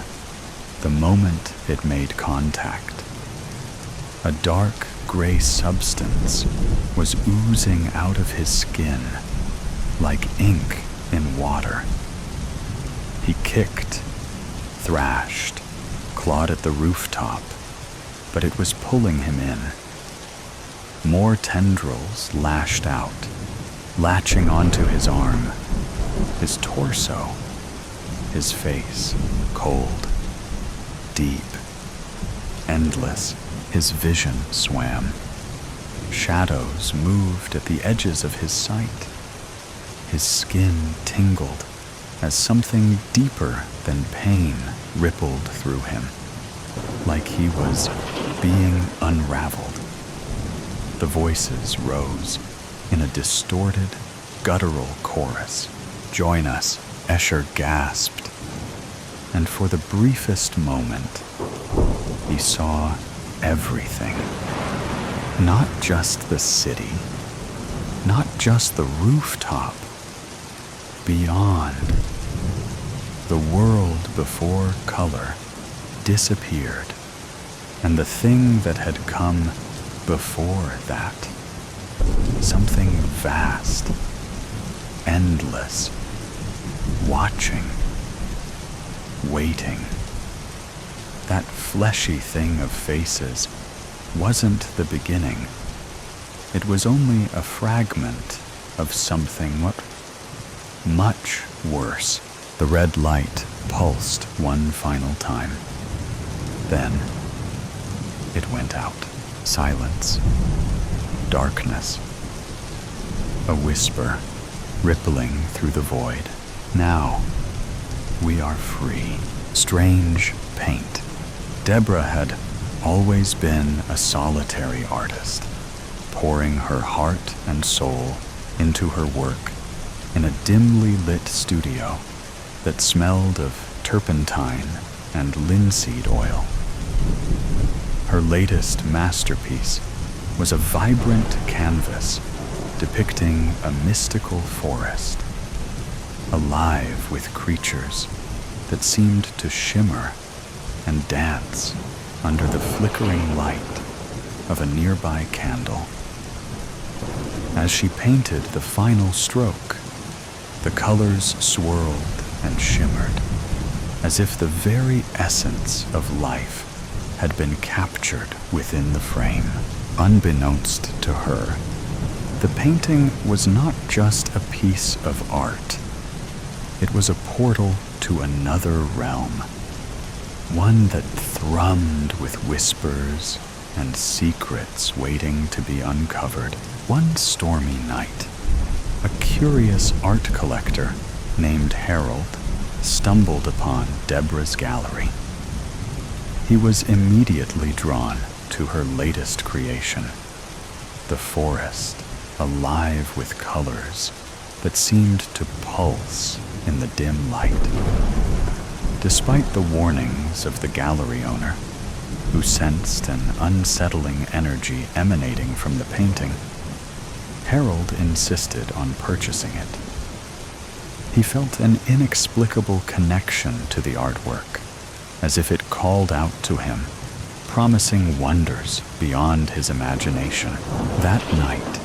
the moment it made contact. A dark gray substance was oozing out of his skin like ink in water. He kicked, thrashed, clawed at the rooftop, but it was pulling him in. More tendrils lashed out, latching onto his arm, his torso, his face, cold, deep, endless. His vision swam. Shadows moved at the edges of his sight. His skin tingled as something deeper than pain rippled through him, like he was being unraveled. The voices rose in a distorted, guttural chorus. "Join us," Escher gasped. And for the briefest moment, he saw everything. Not just the city, not just the rooftop. Beyond, the world before color disappeared, and the thing that had come before that, something vast, endless, watching, waiting. That fleshy thing of faces wasn't the beginning. It was only a fragment of something much worse. The red light pulsed one final time. Then it went out. Silence. Darkness. A whisper rippling through the void. "Now we are free." Strange paint. Deborah had always been a solitary artist, pouring her heart and soul into her work in a dimly lit studio that smelled of turpentine and linseed oil. Her latest masterpiece was a vibrant canvas depicting a mystical forest, alive with creatures that seemed to shimmer and dance under the flickering light of a nearby candle. As she painted the final stroke, the colors swirled and shimmered, as if the very essence of life had been captured within the frame. Unbeknownst to her, the painting was not just a piece of art. It was a portal to another realm, one that thrummed with whispers and secrets waiting to be uncovered. One stormy night, a curious art collector named Harold stumbled upon Deborah's gallery. He was immediately drawn to her latest creation, the forest, alive with colors that seemed to pulse in the dim light. Despite the warnings of the gallery owner, who sensed an unsettling energy emanating from the painting, Harold insisted on purchasing it. He felt an inexplicable connection to the artwork, as if it called out to him, promising wonders beyond his imagination. That night,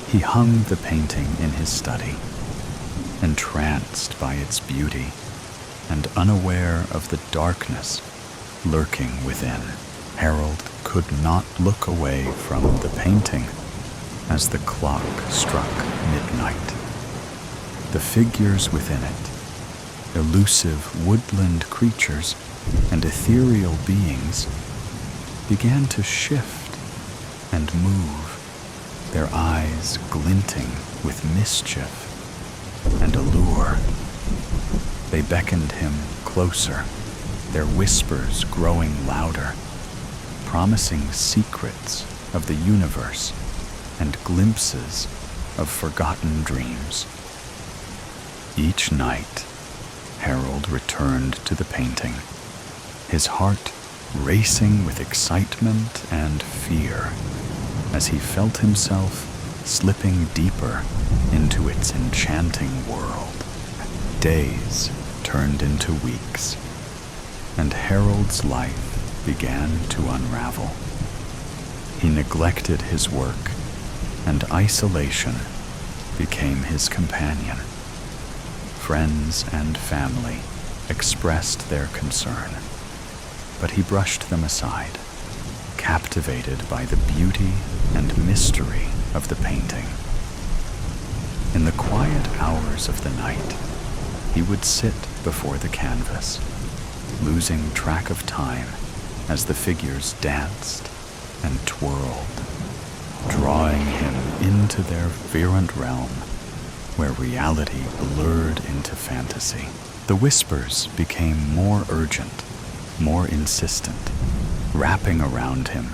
he hung the painting in his study, entranced by its beauty and unaware of the darkness lurking within. Harold could not look away from the painting as the clock struck midnight. The figures within it, elusive woodland creatures and ethereal beings, began to shift and move, their eyes glinting with mischief and allure. They beckoned him closer, their whispers growing louder, promising secrets of the universe and glimpses of forgotten dreams. Each night, Harold returned to the painting, his heart racing with excitement and fear as he felt himself slipping deeper into its enchanting world. Days turned into weeks, and Harold's life began to unravel. He neglected his work, and isolation became his companion. Friends and family expressed their concern, but he brushed them aside, captivated by the beauty and mystery of the painting. In the quiet hours of the night, he would sit before the canvas, losing track of time as the figures danced and twirled, drawing him into their virulent realm where reality blurred into fantasy. The whispers became more urgent, more insistent, wrapping around him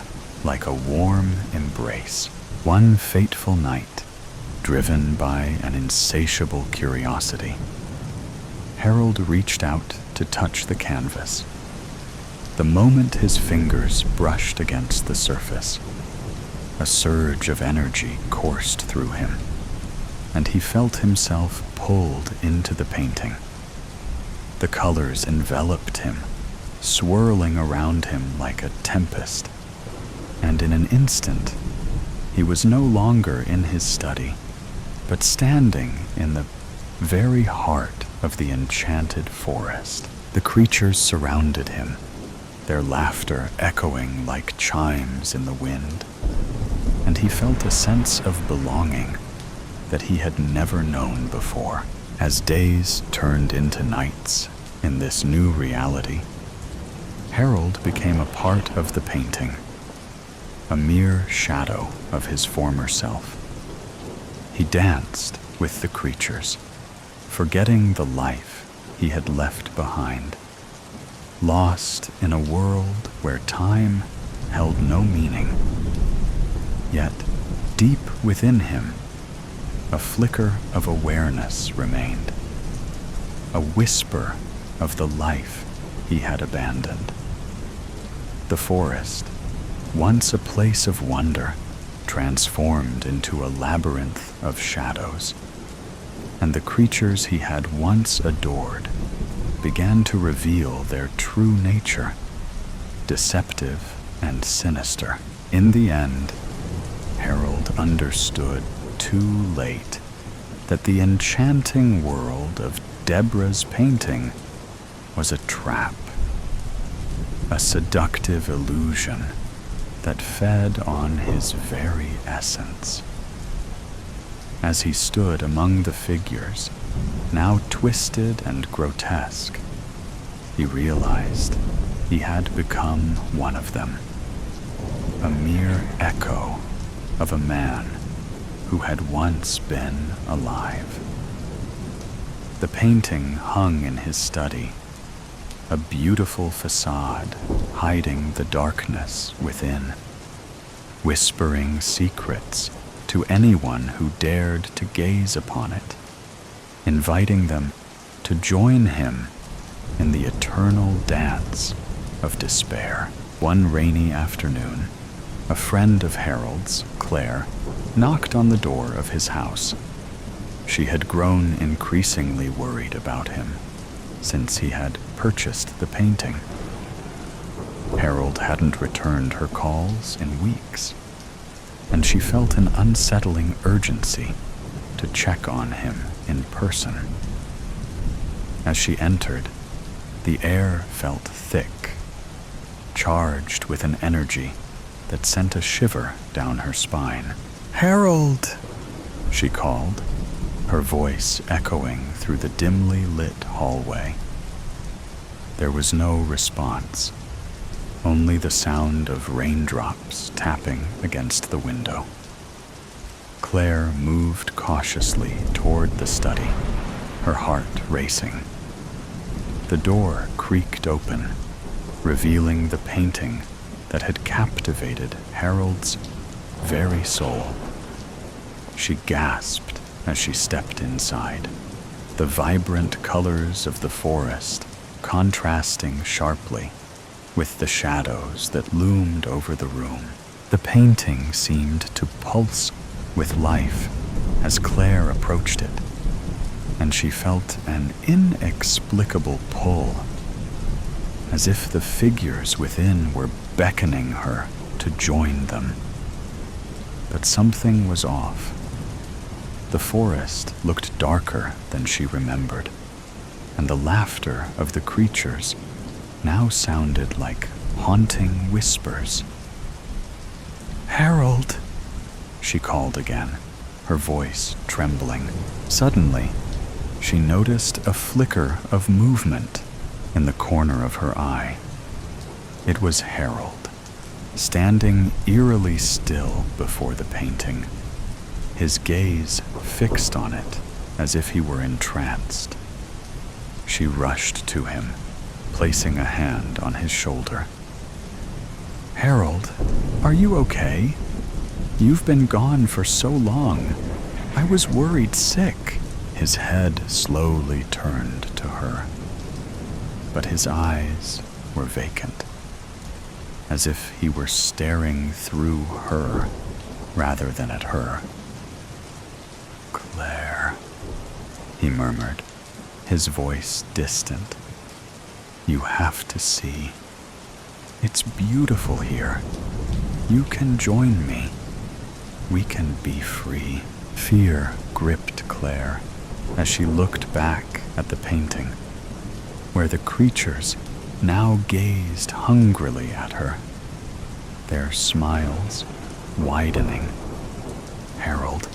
like a warm embrace. One fateful night, driven by an insatiable curiosity, Harold reached out to touch the canvas. The moment his fingers brushed against the surface, a surge of energy coursed through him, and he felt himself pulled into the painting. The colors enveloped him, swirling around him like a tempest, and in an instant, he was no longer in his study, but standing in the very heart of the enchanted forest. The creatures surrounded him, their laughter echoing like chimes in the wind, and he felt a sense of belonging that he had never known before. As days turned into nights in this new reality, Harold became a part of the painting, a mere shadow of his former self. He danced with the creatures, forgetting the life he had left behind, lost in a world where time held no meaning. Yet, deep within him, a flicker of awareness remained, a whisper of the life he had abandoned. The forest, once a place of wonder, transformed into a labyrinth of shadows, and the creatures he had once adored began to reveal their true nature, deceptive and sinister. In the end, Harold understood too late that the enchanting world of Deborah's painting was a trap, a seductive illusion that fed on his very essence. As he stood among the figures, now twisted and grotesque, he realized he had become one of them, a mere echo of a man who had once been alive. The painting hung in his study, a beautiful facade hiding the darkness within, whispering secrets to anyone who dared to gaze upon it, inviting them to join him in the eternal dance of despair. One rainy afternoon, a friend of Harold's, Claire, knocked on the door of his house. She had grown increasingly worried about him since he had purchased the painting. Harold hadn't returned her calls in weeks, and she felt an unsettling urgency to check on him in person. As she entered, the air felt thick charged with an energy that sent a shiver down her spine. "Harold!" she called, her voice echoing through the dimly lit hallway. There was no response, only the sound of raindrops tapping against the window. Claire moved cautiously toward the study, her heart racing. The door creaked open, revealing the painting that had captivated Harold's very soul. She gasped as she stepped inside, the vibrant colors of the forest contrasting sharply with the shadows that loomed over the room. The painting seemed to pulse with life as Claire approached it, and she felt an inexplicable pull, as if the figures within were beckoning her to join them. But something was off. The forest looked darker than she remembered, and the laughter of the creatures now sounded like haunting whispers. "Harold!" she called again, her voice trembling. Suddenly, she noticed a flicker of movement in the corner of her eye. It was Harold, standing eerily still before the painting, his gaze fixed on it as if he were entranced. She rushed to him, placing a hand on his shoulder. "Harold, are you okay? You've been gone for so long. I was worried sick." His head slowly turned to her, but his eyes were vacant, as if he were staring through her rather than at her. "Claire," he murmured, his voice distant. "You have to see. It's beautiful here. You can join me. We can be free." Fear gripped Claire as she looked back at the painting, where the creatures now gazed hungrily at her, their smiles widening. "Harold,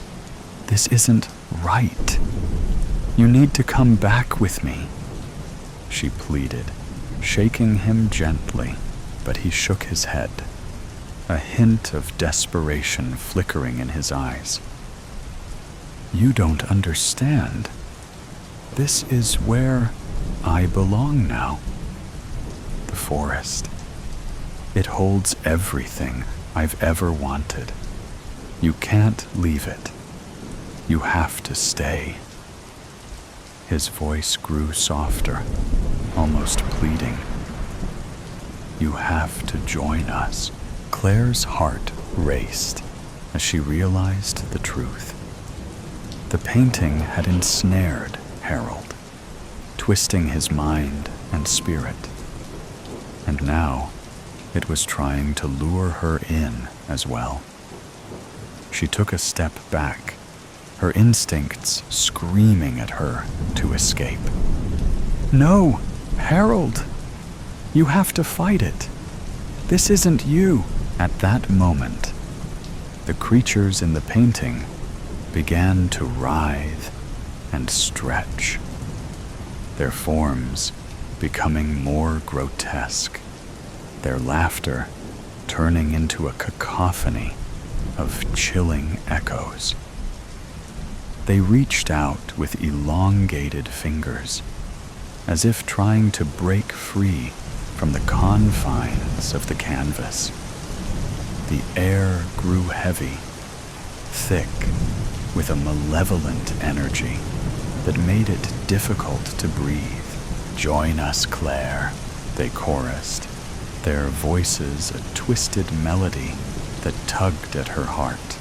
this isn't right. You need to come back with me," she pleaded, shaking him gently, but he shook his head, a hint of desperation flickering in his eyes. "You don't understand. This is where I belong now. The forest. It holds everything I've ever wanted. You can't leave it. You have to stay." His voice grew softer, almost pleading. "You have to join us." Claire's heart raced as she realized the truth. The painting had ensnared Harold, twisting his mind and spirit, and now it was trying to lure her in as well. She took a step back, her instincts screaming at her to escape. "No, Harold! You have to fight it. This isn't you." At that moment, the creatures in the painting began to writhe and stretch, their forms becoming more grotesque, their laughter turning into a cacophony of chilling echoes. They reached out with elongated fingers, as if trying to break free from the confines of the canvas. The air grew heavy, thick, with a malevolent energy that made it difficult to breathe. "Join us, Claire," they chorused, their voices a twisted melody that tugged at her heart.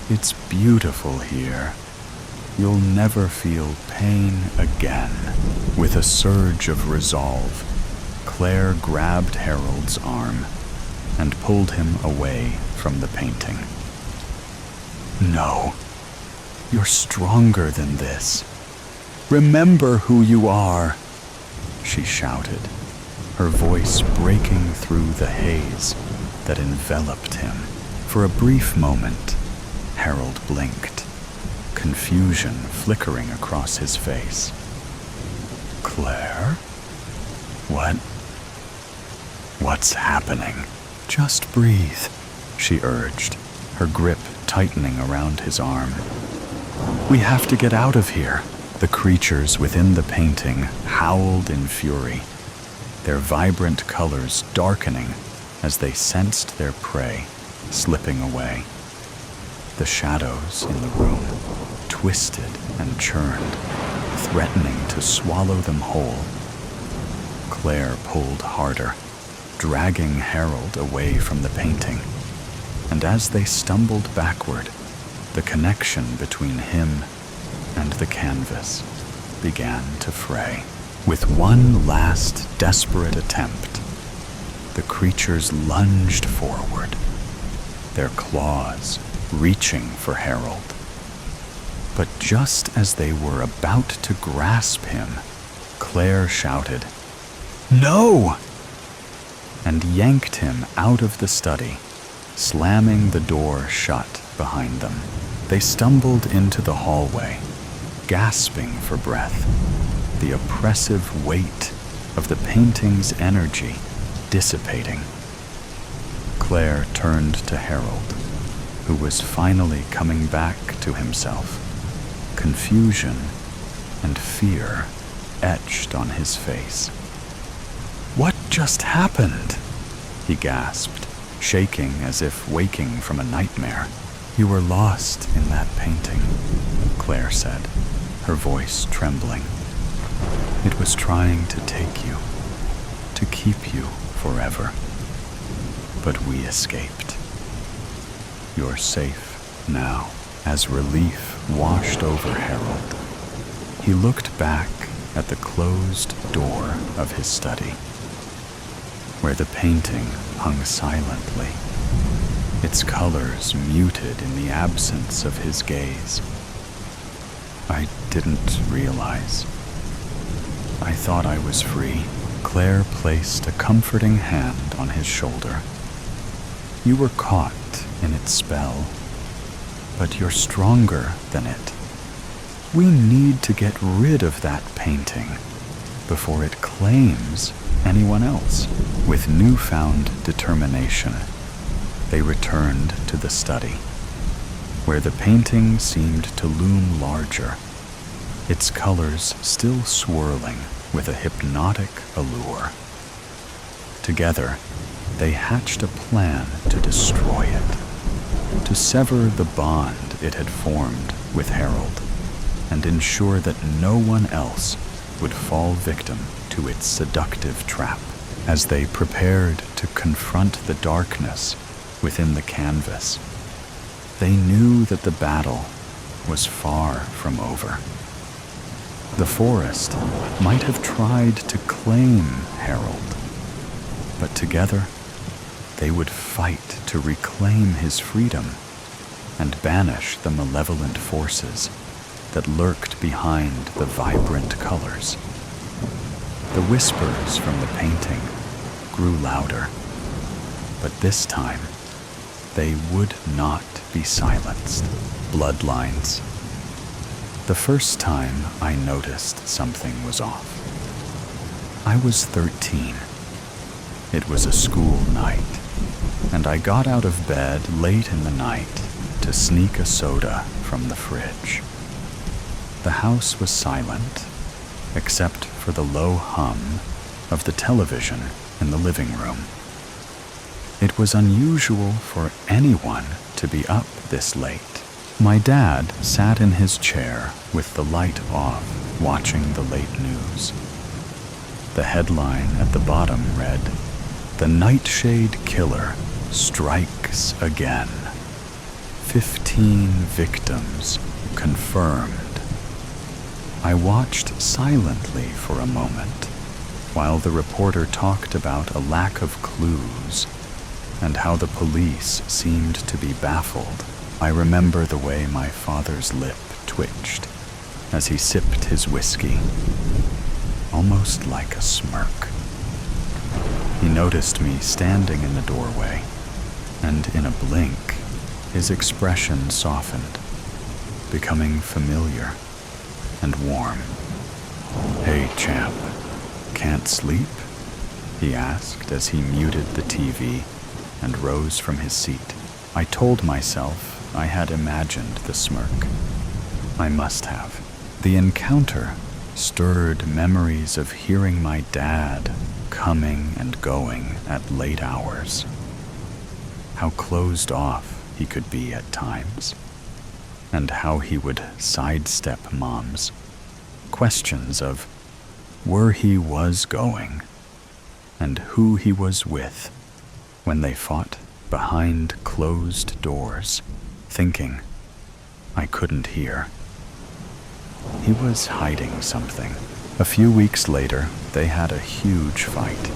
"It's beautiful here. You'll never feel pain again." With a surge of resolve, Claire grabbed Harold's arm and pulled him away from the painting. "No, you're stronger than this. Remember who you are," she shouted, her voice breaking through the haze that enveloped him. For a brief moment, Harold blinked, confusion flickering across his face. Claire? What's happening? Just breathe, she urged, her grip tightening around his arm. We have to get out of here. The creatures within the painting howled in fury, their vibrant colors darkening as they sensed their prey slipping away. The shadows in the room twisted and churned, threatening to swallow them whole. Claire pulled harder, dragging Harold away from the painting, and as they stumbled backward, the connection between him and the canvas began to fray. With one last desperate attempt, the creatures lunged forward, their claws reaching for Harold. But just as they were about to grasp him, Claire shouted, "No!" and yanked him out of the study, slamming the door shut behind them. They stumbled into the hallway, gasping for breath, the oppressive weight of the painting's energy dissipating. Claire turned to Harold, who was finally coming back to himself, confusion and fear etched on his face. "What just happened?" he gasped, shaking as if waking from a nightmare. "You were lost in that painting," Claire said, her voice trembling. "It was trying to take you, to keep you forever. But we escaped. You're safe now." As relief washed over Harold, he looked back at the closed door of his study, where the painting hung silently, its colors muted in the absence of his gaze. "I didn't realize. I thought I was free." Claire placed a comforting hand on his shoulder. "You were caught in its spell, but you're stronger than it. We need to get rid of that painting before it claims anyone else." With newfound determination, they returned to the study, where the painting seemed to loom larger, its colors still swirling with a hypnotic allure. Together, they hatched a plan to destroy it, to sever the bond it had formed with Harold, and ensure that no one else would fall victim to its seductive trap. As they prepared to confront the darkness within the canvas, they knew that the battle was far from over. The forest might have tried to claim Harold, but together they would fight to reclaim his freedom and banish the malevolent forces that lurked behind the vibrant colors. The whispers from the painting grew louder, but this time they would not be silenced. Bloodlines. The first time I noticed something was off, I was 13. It was a school night, and I got out of bed late in the night to sneak a soda from the fridge. The house was silent, except for the low hum of the television in the living room. It was unusual for anyone to be up this late. My dad sat in his chair with the light off, watching the late news. The headline at the bottom read, "The Nightshade Killer Strikes Again. 15 victims confirmed." I watched silently for a moment while the reporter talked about a lack of clues and how the police seemed to be baffled. I remember the way my father's lip twitched as he sipped his whiskey, almost like a smirk. He noticed me standing in the doorway, and in a blink, his expression softened, becoming familiar and warm. "Hey, champ, can't sleep?" he asked as he muted the TV and rose from his seat. I told myself I had imagined the smirk. I must have. The encounter stirred memories of hearing my dad coming and going at late hours. How closed off he could be at times, and how he would sidestep Mom's questions of where he was going and who he was with when they fought behind closed doors, thinking I couldn't hear. He was hiding something. A few weeks later, they had a huge fight.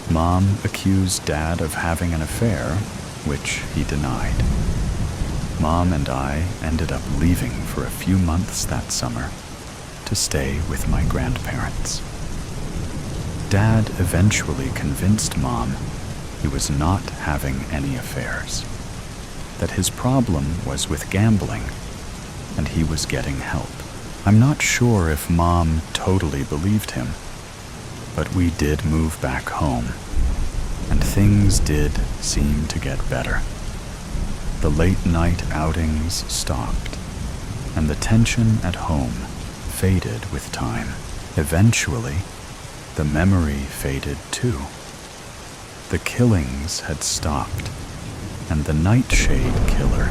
Mom accused Dad of having an affair, which he denied. Mom and I ended up leaving for a few months that summer to stay with my grandparents. Dad eventually convinced Mom he was not having any affairs, that his problem was with gambling, and he was getting help. I'm not sure if Mom totally believed him, but we did move back home, and things did seem to get better. The late-night outings stopped, and the tension at home faded with time. Eventually, the memory faded too. The killings had stopped, and the Nightshade Killer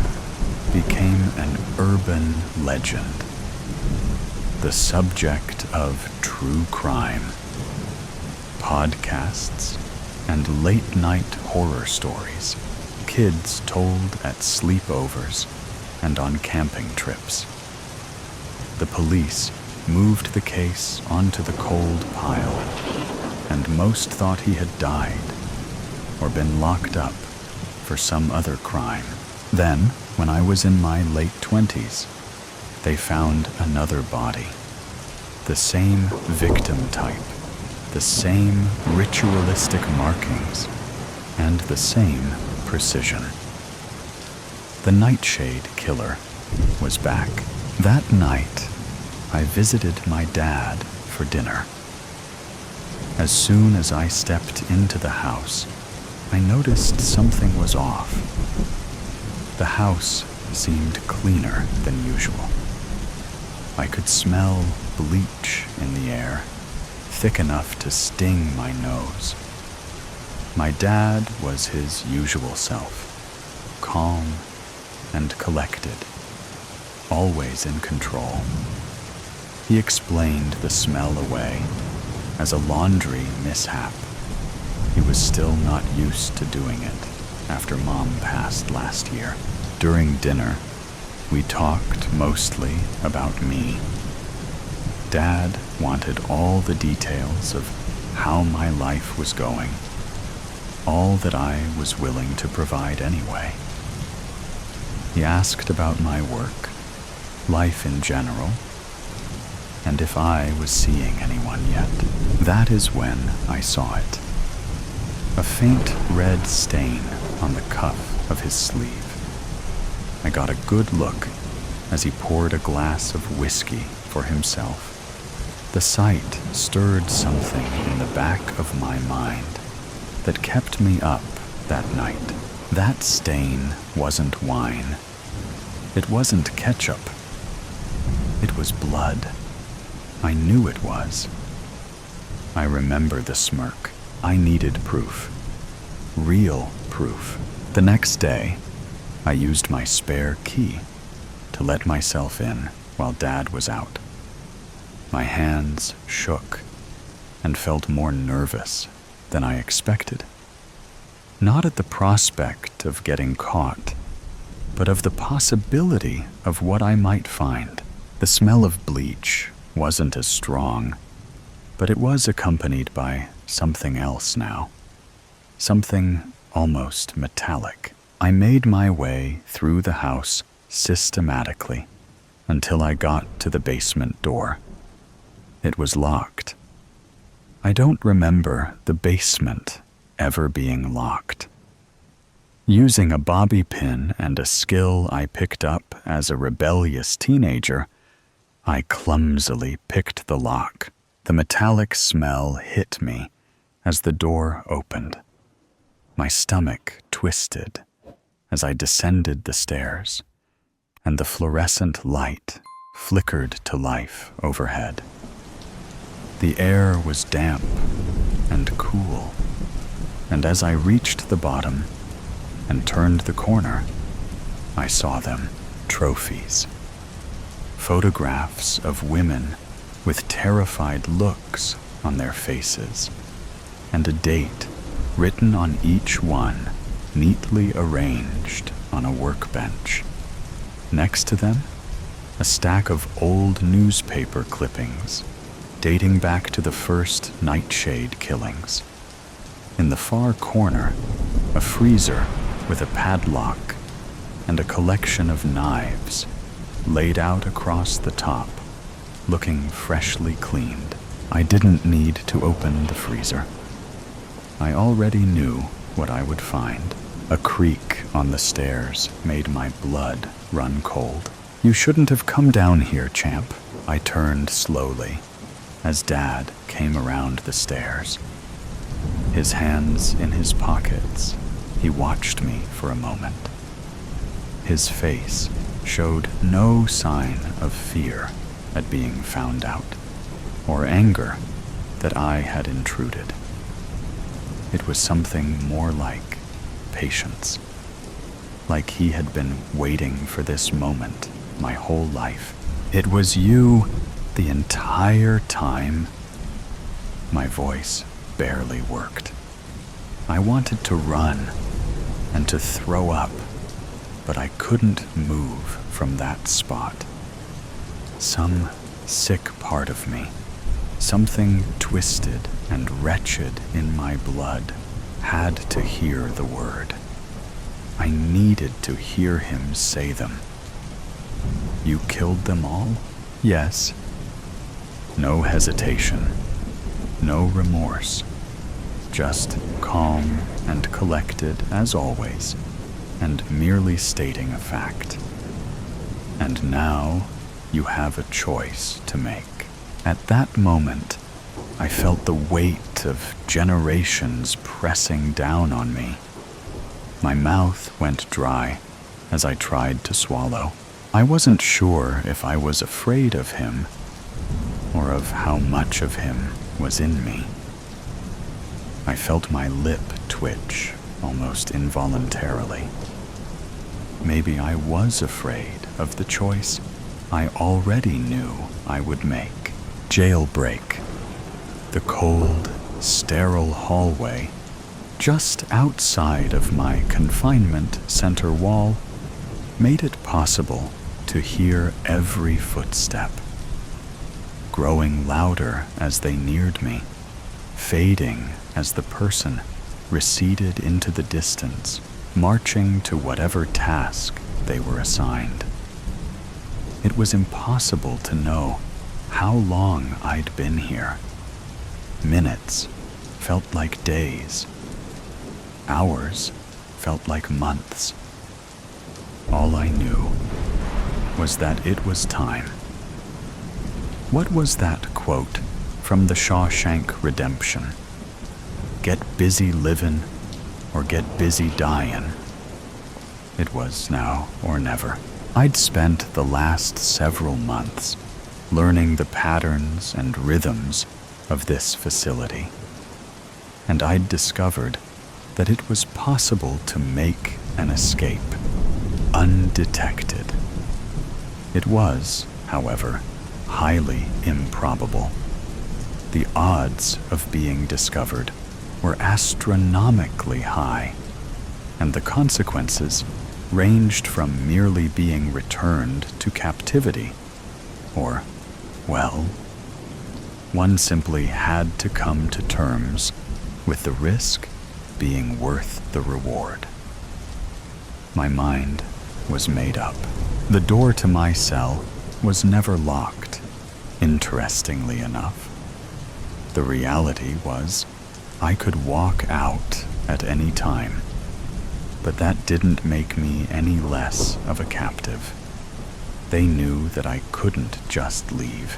became an urban legend, the subject of true crime, podcasts, and late-night horror stories kids told at sleepovers and on camping trips. The police moved the case onto the cold pile, and most thought he had died or been locked up for some other crime. Then, when I was in my late 20s, they found another body. The same victim type, the same ritualistic markings, and the same precision. The Nightshade Killer was back. That night, I visited my dad for dinner. As soon as I stepped into the house, I noticed something was off. The house seemed cleaner than usual. I could smell bleach in the air, thick enough to sting my nose. My dad was his usual self, calm and collected, always in control. He explained the smell away as a laundry mishap. He was still not used to doing it after Mom passed last year. During dinner, we talked mostly about me. Dad wanted all the details of how my life was going, all that I was willing to provide anyway. He asked about my work, life in general, and if I was seeing anyone yet. That is when I saw it. A faint red stain on the cuff of his sleeve. I got a good look as he poured a glass of whiskey for himself. The sight stirred something in the back of my mind that kept me up that night. That stain wasn't wine. It wasn't ketchup. It was blood. I knew it was. I remember the smirk. I needed proof. Real proof. The next day, I used my spare key to let myself in while Dad was out. My hands shook and felt more nervous than I expected. Not at the prospect of getting caught, but of the possibility of what I might find. The smell of bleach wasn't as strong, but it was accompanied by something else now. Something almost metallic. I made my way through the house systematically until I got to the basement door. It was locked. I don't remember the basement ever being locked. Using a bobby pin and a skill I picked up as a rebellious teenager, I clumsily picked the lock. The metallic smell hit me as the door opened. My stomach twisted as I descended the stairs, and the fluorescent light flickered to life overhead. The air was damp and cool, and as I reached the bottom and turned the corner, I saw them, trophies. Photographs of women with terrified looks on their faces, and a date written on each one, neatly arranged on a workbench. Next to them, a stack of old newspaper clippings dating back to the first nightshade killings. In the far corner, a freezer with a padlock and a collection of knives laid out across the top, looking freshly cleaned. I didn't need to open the freezer. I already knew what I would find. A creak on the stairs made my blood run cold. "You shouldn't have come down here, champ." I turned slowly as Dad came around the stairs. His hands in his pockets, he watched me for a moment. His face showed no sign of fear at being found out, or anger that I had intruded. It was something more like patience, like he had been waiting for this moment my whole life. "It was you the entire time." My voice barely worked. I wanted to run and to throw up, but I couldn't move from that spot. Some sick part of me, something twisted and wretched in my blood, had to hear the word. I needed to hear him say them. "You killed them all?" "Yes." No hesitation, no remorse, just calm and collected as always, and merely stating a fact. "And now you have a choice to make." At that moment, I felt the weight of generations pressing down on me. My mouth went dry as I tried to swallow. I wasn't sure if I was afraid of him or of how much of him was in me. I felt my lip twitch almost involuntarily. Maybe I was afraid of the choice I already knew I would make. Jailbreak. The cold, sterile hallway just outside of my confinement center wall made it possible to hear every footstep, growing louder as they neared me, fading as the person receded into the distance, marching to whatever task they were assigned. It was impossible to know how long I'd been here. Minutes felt like days. Hours felt like months. All I knew was that it was time. What was that quote from The Shawshank Redemption? "Get busy livin' or get busy dyin'." It was now or never. I'd spent the last several months learning the patterns and rhythms of this facility, and I'd discovered that it was possible to make an escape undetected. It was, however, highly improbable. The odds of being discovered were astronomically high, and the consequences ranged from merely being returned to captivity, or, well, one simply had to come to terms with the risk being worth the reward. My mind was made up. The door to my cell was never locked, interestingly enough. The reality was, I could walk out at any time, but that didn't make me any less of a captive. They knew that I couldn't just leave,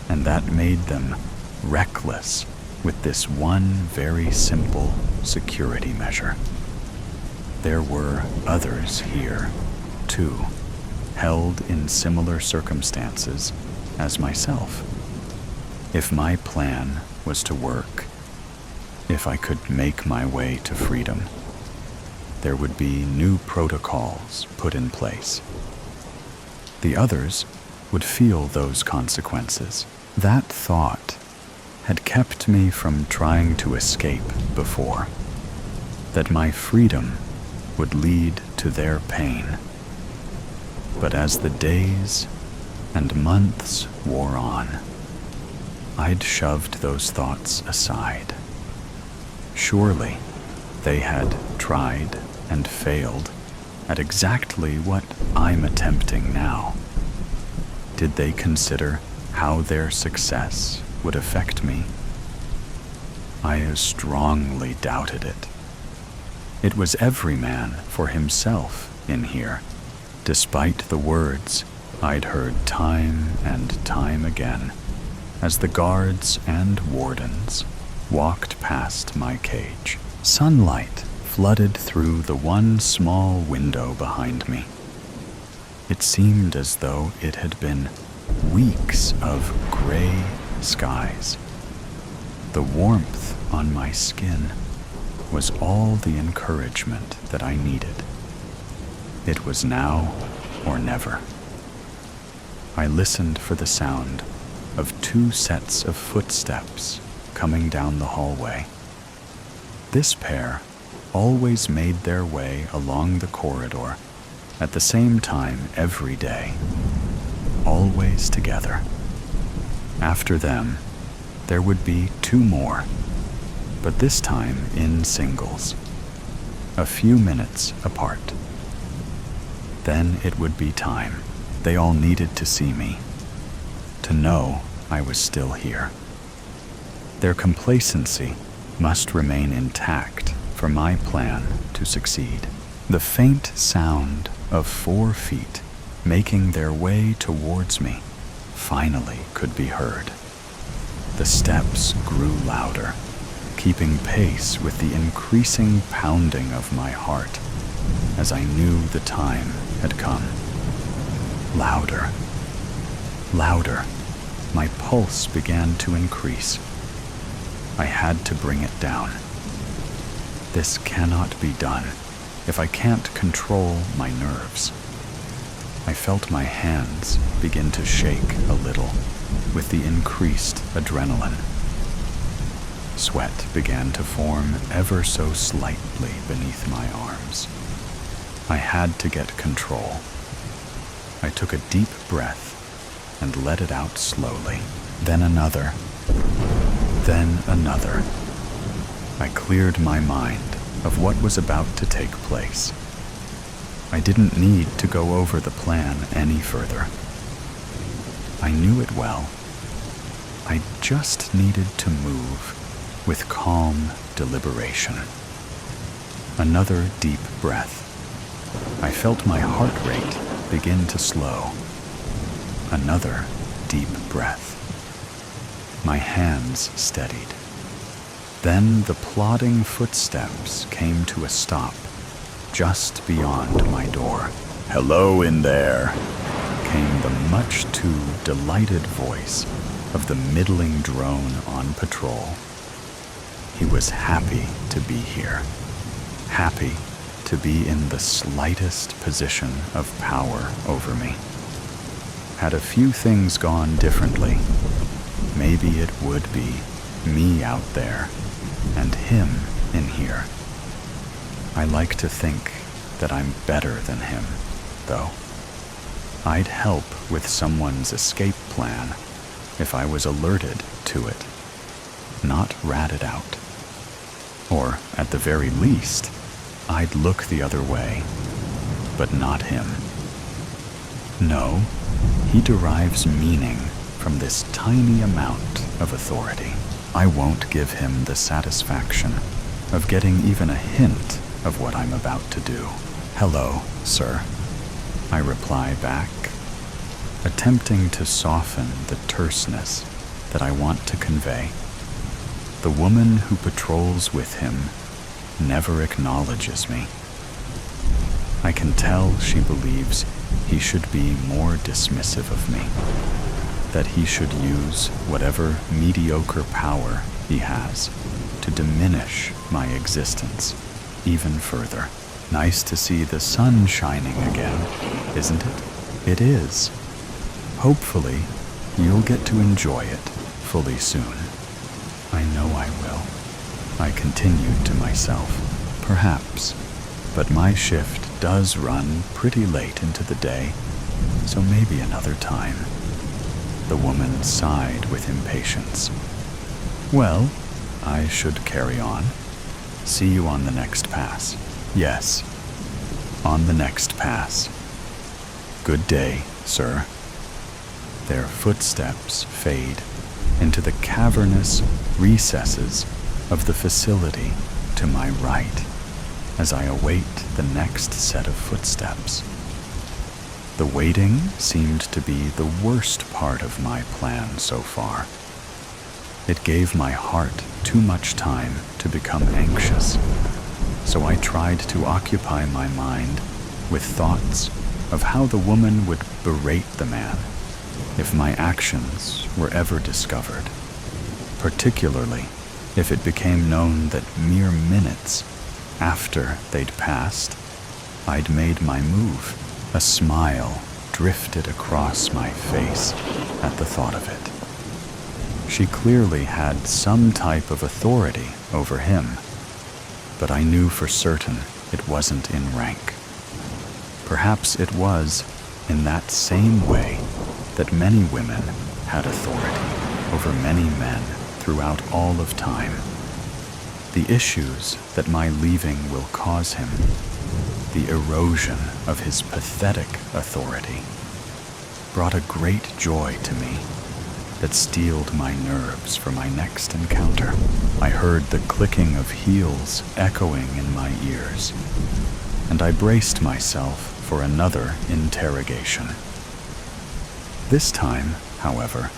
and that made them reckless with this one very simple security measure. There were others here, too, held in similar circumstances as myself. If my plan was to work, if I could make my way to freedom, there would be new protocols put in place. The others would feel those consequences. That thought had kept me from trying to escape before, that my freedom would lead to their pain. But as the days and months wore on, I'd shoved those thoughts aside. Surely they had tried and failed at exactly what I'm attempting now. Did they consider how their success would affect me? I strongly doubted it. It was every man for himself in here, despite the words I'd heard time and time again as the guards and wardens walked past my cage. Sunlight flooded through the one small window behind me. It seemed as though it had been weeks of gray skies. The warmth on my skin was all the encouragement that I needed. It was now or never. I listened for the sound of 2 sets of footsteps coming down the hallway. This pair always made their way along the corridor at the same time every day, always together. After them, there would be 2 more, but this time in singles, a few minutes apart. Then it would be time. They all needed to see me, to know I was still here. Their complacency must remain intact for my plan to succeed. The faint sound of 4 feet making their way towards me finally could be heard. The steps grew louder, keeping pace with the increasing pounding of my heart as I knew the time had come. Louder, louder. My pulse began to increase. I had to bring it down. This cannot be done if I can't control my nerves. I felt my hands begin to shake a little with the increased adrenaline. Sweat began to form ever so slightly beneath my arms. I had to get control. I took a deep breath and let it out slowly. Then another. Then another. I cleared my mind of what was about to take place. I didn't need to go over the plan any further. I knew it well. I just needed to move with calm deliberation. Another deep breath. I felt my heart rate begin to slow. Another deep breath. My hands steadied. Then the plodding footsteps came to a stop just beyond my door. "Hello in there," came the much too delighted voice of the middling drone on patrol. He was happy to be here, happy to be in the slightest position of power over me. Had a few things gone differently, maybe it would be me out there and him in here. I like to think that I'm better than him, though. I'd help with someone's escape plan if I was alerted to it, not ratted out. Or, at the very least, I'd look the other way, but not him. No, he derives meaning from this tiny amount of authority. I won't give him the satisfaction of getting even a hint of what I'm about to do. "Hello, sir," I reply back, attempting to soften the terseness that I want to convey. The woman who patrols with him never acknowledges me. I can tell she believes he should be more dismissive of me, that he should use whatever mediocre power he has to diminish my existence even further. Nice to see the sun shining again, isn't it? It is. Hopefully, you'll get to enjoy it fully soon. I know I will. I continued to myself. Perhaps, but my shift does run pretty late into the day, so maybe another time. The woman sighed with impatience. Well, I should carry on. See you on the next pass. Yes, on the next pass. Good day, sir. Their footsteps fade into the cavernous recesses of the facility to my right as I await the next set of footsteps. The waiting seemed to be the worst part of my plan so far. It gave my heart too much time to become anxious, so I tried to occupy my mind with thoughts of how the woman would berate the man if my actions were ever discovered, particularly if it became known that mere minutes after they'd passed, I'd made my move. A smile drifted across my face at the thought of it. She clearly had some type of authority over him, but I knew for certain it wasn't in rank. Perhaps it was in that same way that many women had authority over many men throughout all of time. The issues that my leaving will cause him, the erosion of his pathetic authority, brought a great joy to me that steeled my nerves for my next encounter. I heard the clicking of heels echoing in my ears, and I braced myself for another interrogation. This time, however,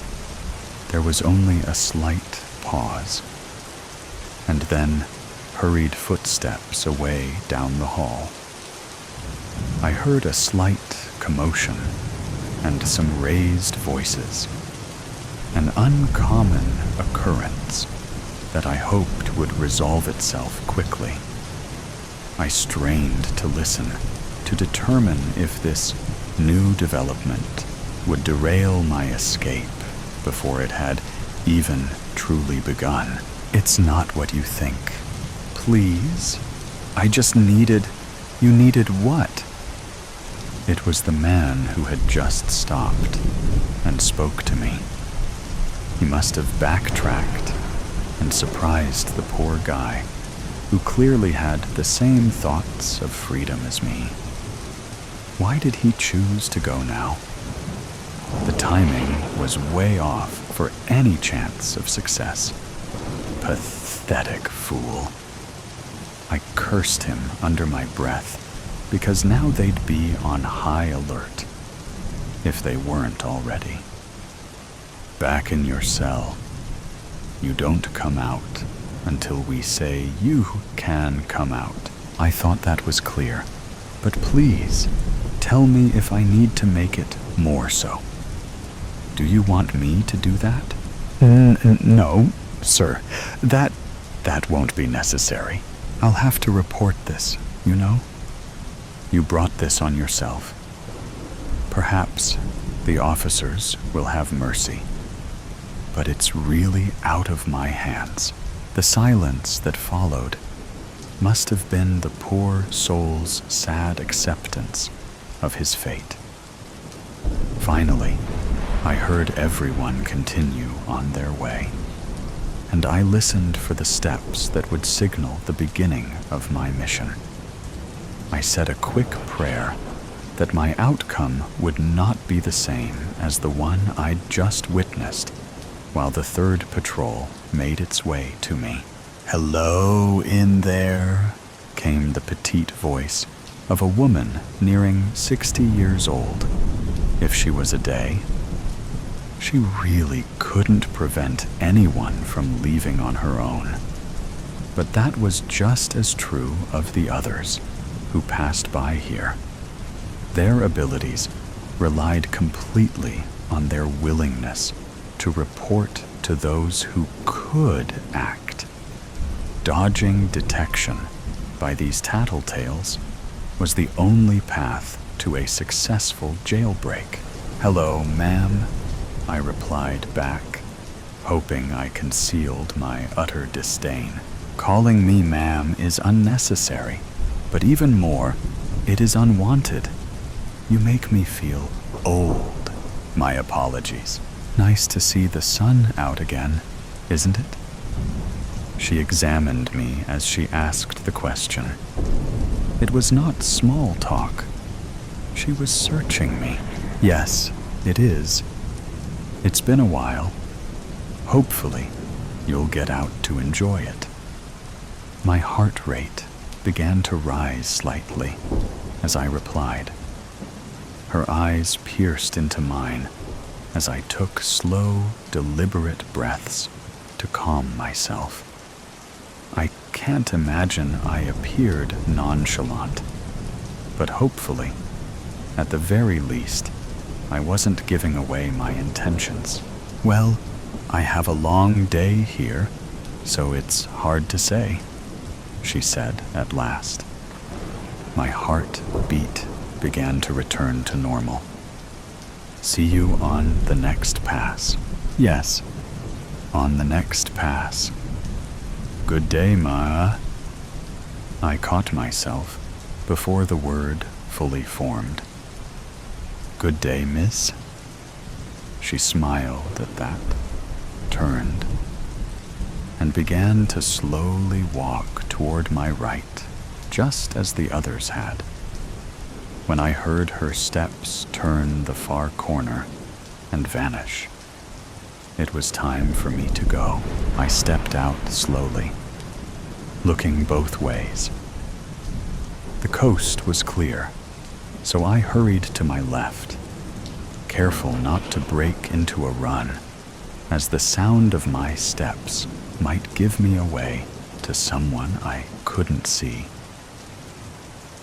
there was only a slight pause, and then hurried footsteps away down the hall. I heard a slight commotion and some raised voices, an uncommon occurrence that I hoped would resolve itself quickly. I strained to listen, to determine if this new development would derail my escape before it had even truly begun. "It's not what you think. Please. I just needed..." "You needed what?" It was the man who had just stopped and spoke to me. He must have backtracked and surprised the poor guy, who clearly had the same thoughts of freedom as me. Why did he choose to go now? The timing was way off for any chance of success. Pathetic fool. I cursed him under my breath, because now they'd be on high alert, if they weren't already. Back in your cell. You don't come out until we say you can come out. I thought that was clear, but please, tell me if I need to make it more so. Do you want me to do that? No, sir. That won't be necessary. I'll have to report this, you know? You brought this on yourself. Perhaps the officers will have mercy. But it's really out of my hands. The silence that followed must have been the poor soul's sad acceptance of his fate. Finally, I heard everyone continue on their way, and I listened for the steps that would signal the beginning of my mission. I said a quick prayer that my outcome would not be the same as the one I'd just witnessed while the third patrol made its way to me. "Hello in there," came the petite voice of a woman nearing 60 years old, if she was a day. She really couldn't prevent anyone from leaving on her own. But that was just as true of the others who passed by here. Their abilities relied completely on their willingness to report to those who could act. Dodging detection by these tattletales was the only path to a successful jailbreak. "Hello, ma'am," I replied back, hoping I concealed my utter disdain. "Calling me ma'am is unnecessary, but even more, it is unwanted. You make me feel old." "My apologies. Nice to see the sun out again, isn't it?" She examined me as she asked the question. It was not small talk. She was searching me. "Yes, it is. It's been a while. Hopefully, you'll get out to enjoy it." My heart rate began to rise slightly as I replied. Her eyes pierced into mine as I took slow, deliberate breaths to calm myself. I can't imagine I appeared nonchalant, but hopefully, at the very least, I wasn't giving away my intentions. "Well, I have a long day here, so it's hard to say," she said at last. My heart beat began to return to normal. "See you on the next pass." "Yes, on the next pass." "Good day, ma." I caught myself before the word fully formed. "Good day, miss." She smiled at that, turned, and began to slowly walk toward my right, just as the others had. When I heard her steps turn the far corner and vanish, it was time for me to go. I stepped out slowly, looking both ways. The coast was clear, so I hurried to my left, careful not to break into a run, as the sound of my steps might give me away to someone I couldn't see.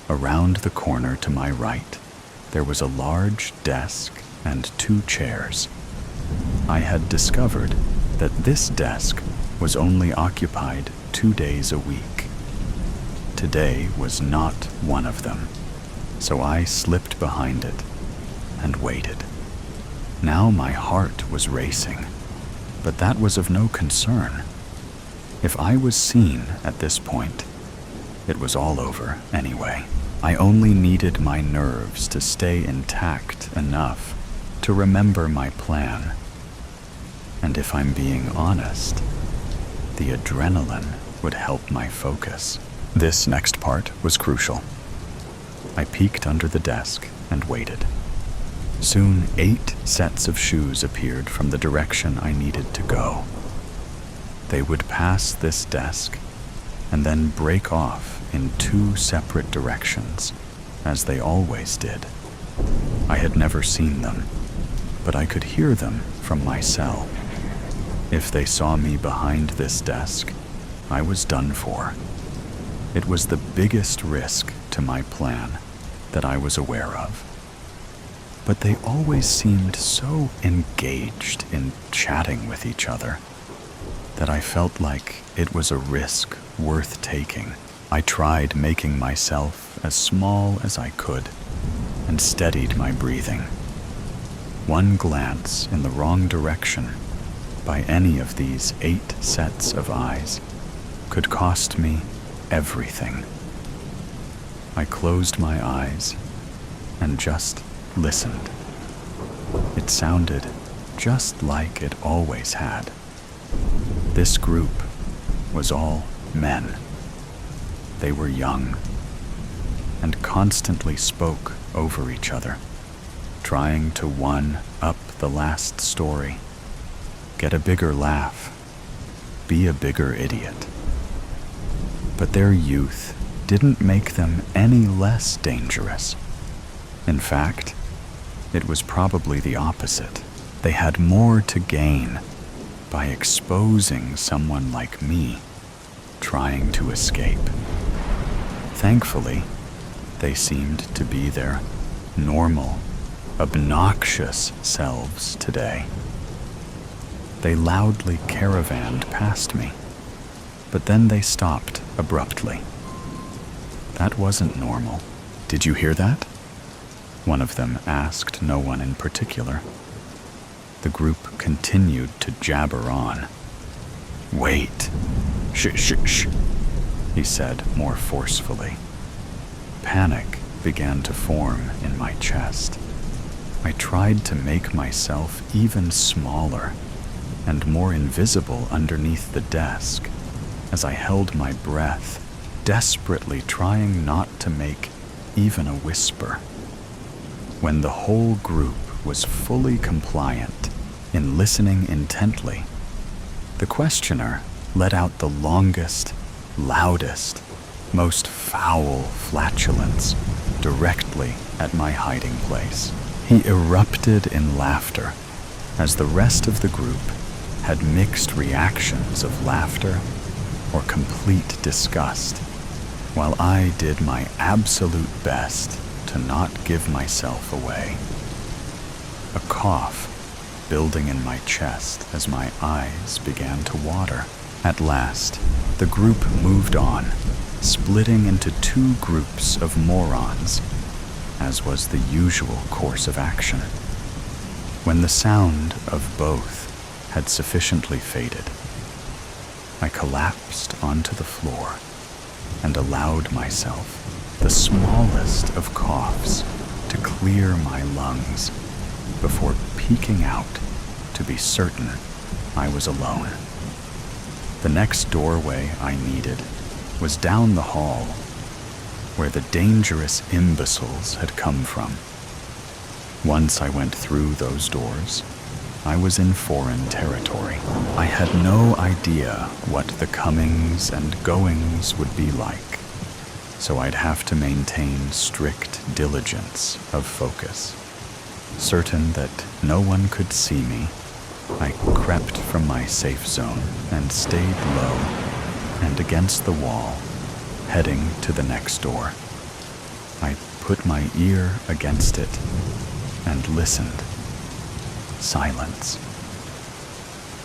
Around the corner to my right, there was a large desk and 2 chairs. I had discovered that this desk was only occupied 2 days a week. Today was not one of them, so I slipped behind it and waited. Now my heart was racing, but that was of no concern. If I was seen at this point, it was all over anyway. I only needed my nerves to stay intact enough to remember my plan. And if I'm being honest, the adrenaline would help my focus. This next part was crucial. I peeked under the desk and waited. Soon 8 sets of shoes appeared from the direction I needed to go. They would pass this desk and then break off in 2 separate directions, as they always did. I had never seen them, but I could hear them from my cell. If they saw me behind this desk, I was done for. It was the biggest risk to my plan that I was aware of. But they always seemed so engaged in chatting with each other that I felt like it was a risk worth taking. I tried making myself as small as I could and steadied my breathing. One glance in the wrong direction by any of these 8 sets of eyes could cost me everything. I closed my eyes and just listened. It sounded just like it always had. This group was all men. They were young and constantly spoke over each other, trying to one up the last story, get a bigger laugh, be a bigger idiot. But their youth didn't make them any less dangerous. In fact, it was probably the opposite. They had more to gain by exposing someone like me trying to escape. Thankfully, they seemed to be their normal, obnoxious selves today. They loudly caravanned past me, but then they stopped abruptly. That wasn't normal. Did you hear that? One of them asked no one in particular. The group continued to jabber on. Wait. Shh, he said more forcefully. Panic began to form in my chest. I tried to make myself even smaller and more invisible underneath the desk as I held my breath, desperately trying not to make even a whisper. When the whole group was fully compliant in listening intently, the questioner let out the longest, loudest, most foul flatulence directly at my hiding place. He erupted in laughter as the rest of the group had mixed reactions of laughter or complete disgust, while I did my absolute best to not give myself away. A cough building in my chest as my eyes began to water. At last, the group moved on, splitting into two groups of morons, as was the usual course of action. When the sound of both had sufficiently faded, I collapsed onto the floor and allowed myself the smallest of coughs to clear my lungs before peeking out to be certain I was alone. The next doorway I needed was down the hall, where the dangerous imbeciles had come from. Once I went through those doors, I was in foreign territory. I had no idea what the comings and goings would be like, so I'd have to maintain strict diligence of focus. Certain that no one could see me, I crept from my safe zone and stayed low and against the wall, heading to the next door. I put my ear against it and listened. Silence.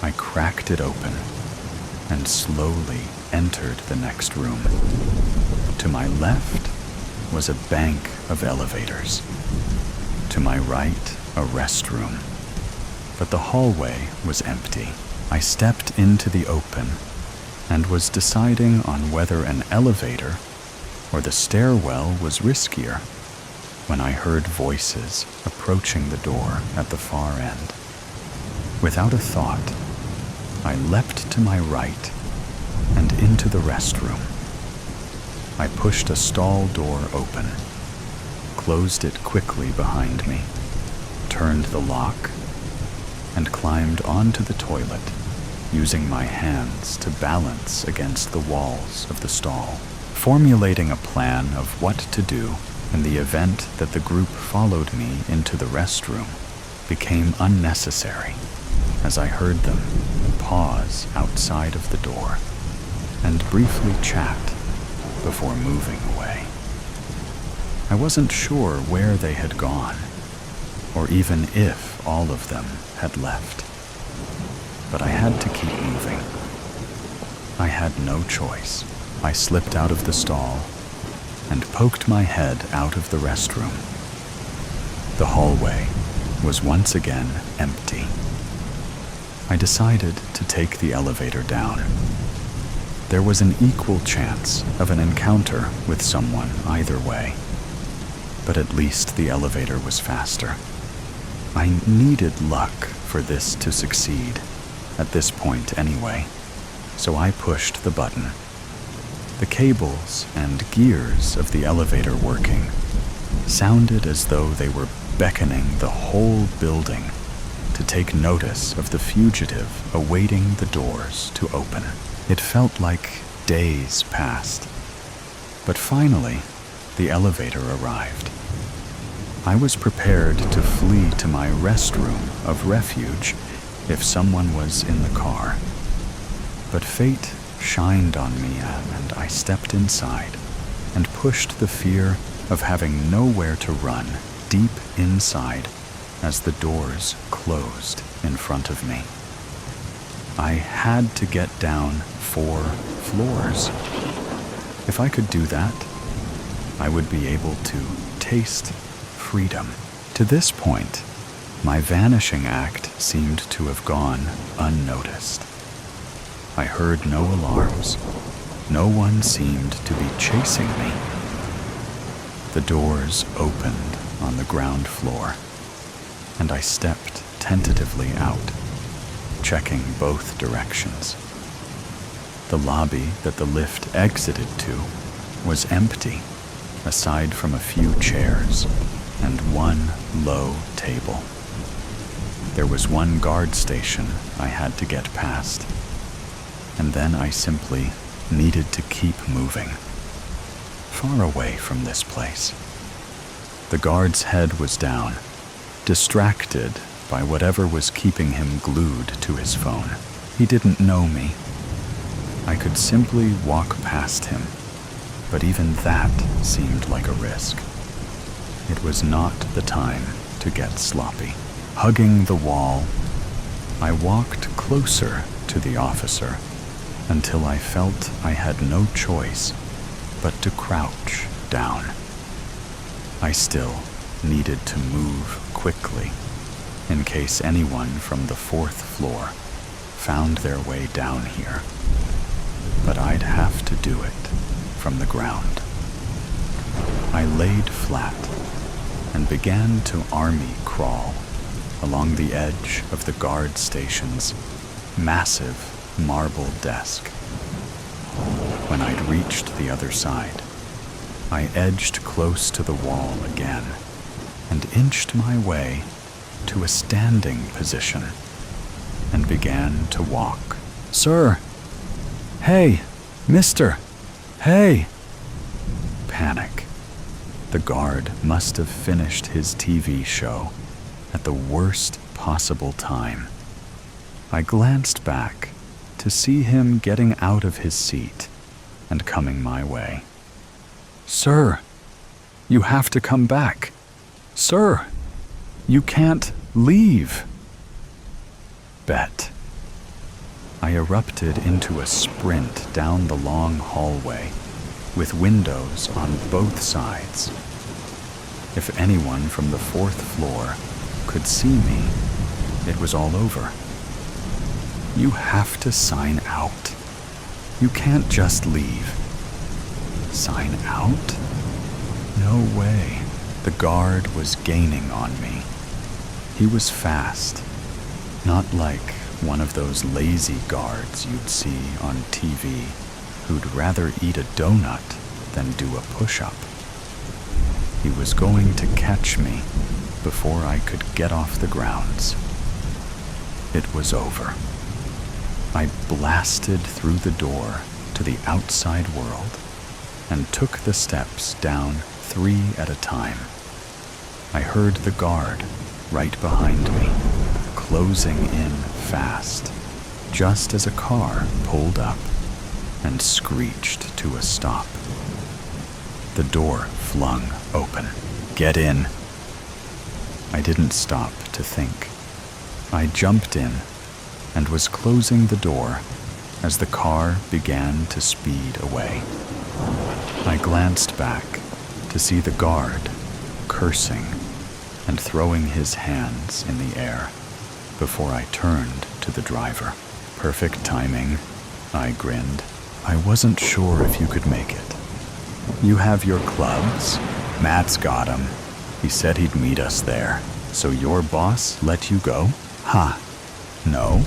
I cracked it open and slowly entered the next room. To my left was a bank of elevators. To my right, a restroom. But the hallway was empty. I stepped into the open and was deciding on whether an elevator or the stairwell was riskier when I heard voices approaching the door at the far end. Without a thought, I leapt to my right and into the restroom. I pushed a stall door open, closed it quickly behind me, turned the lock, and climbed onto the toilet, using my hands to balance against the walls of the stall, formulating a plan of what to do in the event that the group followed me into the restroom became unnecessary, as I heard them pause outside of the door and briefly chat before moving away. I wasn't sure where they had gone, or even if all of them had left, but I had to keep moving. I had no choice. I slipped out of the stall and poked my head out of the restroom. The hallway was once again empty. I decided to take the elevator down. There was an equal chance of an encounter with someone either way, but at least the elevator was faster. I needed luck for this to succeed, at this point anyway, so I pushed the button. The cables and gears of the elevator working sounded as though they were beckoning the whole building to to take notice of the fugitive awaiting the doors to open. It felt like days passed. But finally, the elevator arrived. I was prepared to flee to my restroom of refuge if someone was in the car. But fate shined on me and I stepped inside and pushed the fear of having nowhere to run deep inside as the doors closed in front of me. I had to get down 4 floors. If I could do that, I would be able to taste freedom. To this point, my vanishing act seemed to have gone unnoticed. I heard no alarms. No one seemed to be chasing me. The doors opened on the ground floor, and I stepped tentatively out, checking both directions. The lobby that the lift exited to was empty, aside from a few chairs and one low table. There was one guard station I had to get past, and then I simply needed to keep moving, far away from this place. The guard's head was down, distracted by whatever was keeping him glued to his phone. He didn't know me. I could simply walk past him, but even that seemed like a risk. It was not the time to get sloppy. Hugging the wall, I walked closer to the officer until I felt I had no choice but to crouch down. I still needed to move quickly in case anyone from the 4th floor found their way down here. But I'd have to do it from the ground. I laid flat and began to army crawl along the edge of the guard station's massive marble desk. When I'd reached the other side, I edged close to the wall again and inched my way to a standing position and began to walk. "Sir! Hey! Mister! Hey!" Panic. The guard must have finished his TV show at the worst possible time. I glanced back to see him getting out of his seat and coming my way. "Sir, you have to come back. Sir, you can't leave." Bet. I erupted into a sprint down the long hallway with windows on both sides. If anyone from the 4th floor could see me, it was all over. You have to sign out. You can't just leave. Sign out? No way. The guard was gaining on me. He was fast, not like one of those lazy guards you'd see on TV who'd rather eat a donut than do a push-up. He was going to catch me before I could get off the grounds. It was over. I blasted through the door to the outside world and took the steps down 3 at a time. I heard the guard right behind me, closing in fast, just as a car pulled up and screeched to a stop. The door flung open. "Get in." I didn't stop to think. I jumped in and was closing the door as the car began to speed away. I glanced back to see the guard cursing and throwing his hands in the air before I turned to the driver. "Perfect timing," I grinned. "I wasn't sure if you could make it. You have your clubs? Matt's got 'em. He said he'd meet us there. So your boss let you go?" "Ha, no.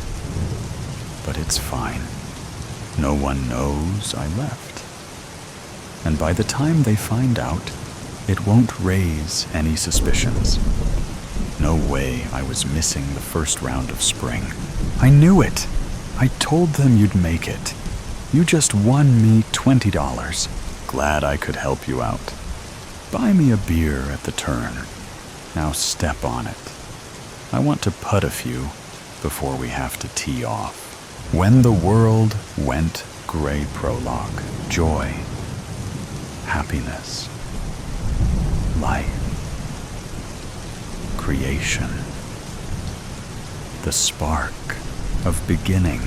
But it's fine. No one knows I left. And by the time they find out, it won't raise any suspicions. no way I was missing the first round of spring. I knew it. I told them you'd make it. You just won me $20. Glad I could help you out. Buy me a beer at the turn. Now step on it. I want to putt a few before we have to tee off. When the world went gray. Prologue. Joy. Happiness. Life. Creation. The spark of beginning.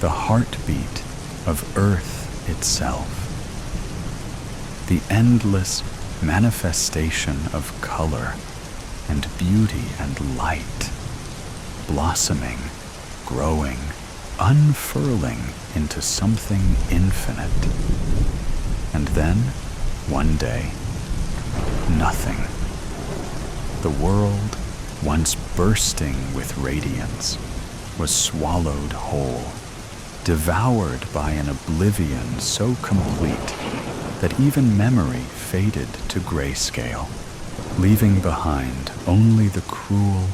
The heartbeat of Earth itself. The endless manifestation of color and beauty and light, blossoming, growing, unfurling into something infinite. And then, one day, nothing. The world, once bursting with radiance, was swallowed whole, devoured by an oblivion so complete that even memory faded to grayscale, leaving behind only the cruel,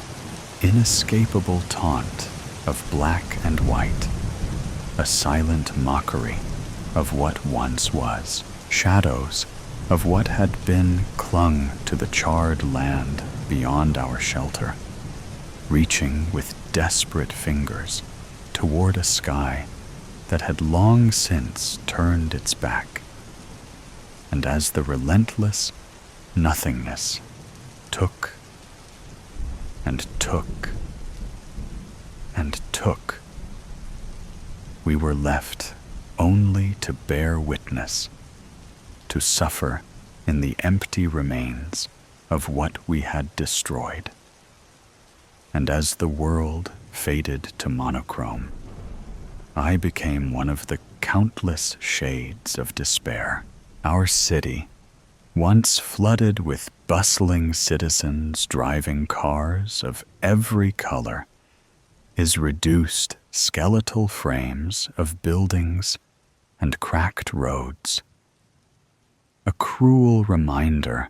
inescapable taunt of black and white, a silent mockery of what once was. Shadows of what had been clung to the charred land beyond our shelter, reaching with desperate fingers toward a sky that had long since turned its back. And as the relentless nothingness took and took and took, we were left only to bear witness, to suffer in the empty remains of what we had destroyed. And as the world faded to monochrome, I became one of the countless shades of despair. Our city, once flooded with bustling citizens driving cars of every color, is reduced skeletal frames of buildings and cracked roads. A cruel reminder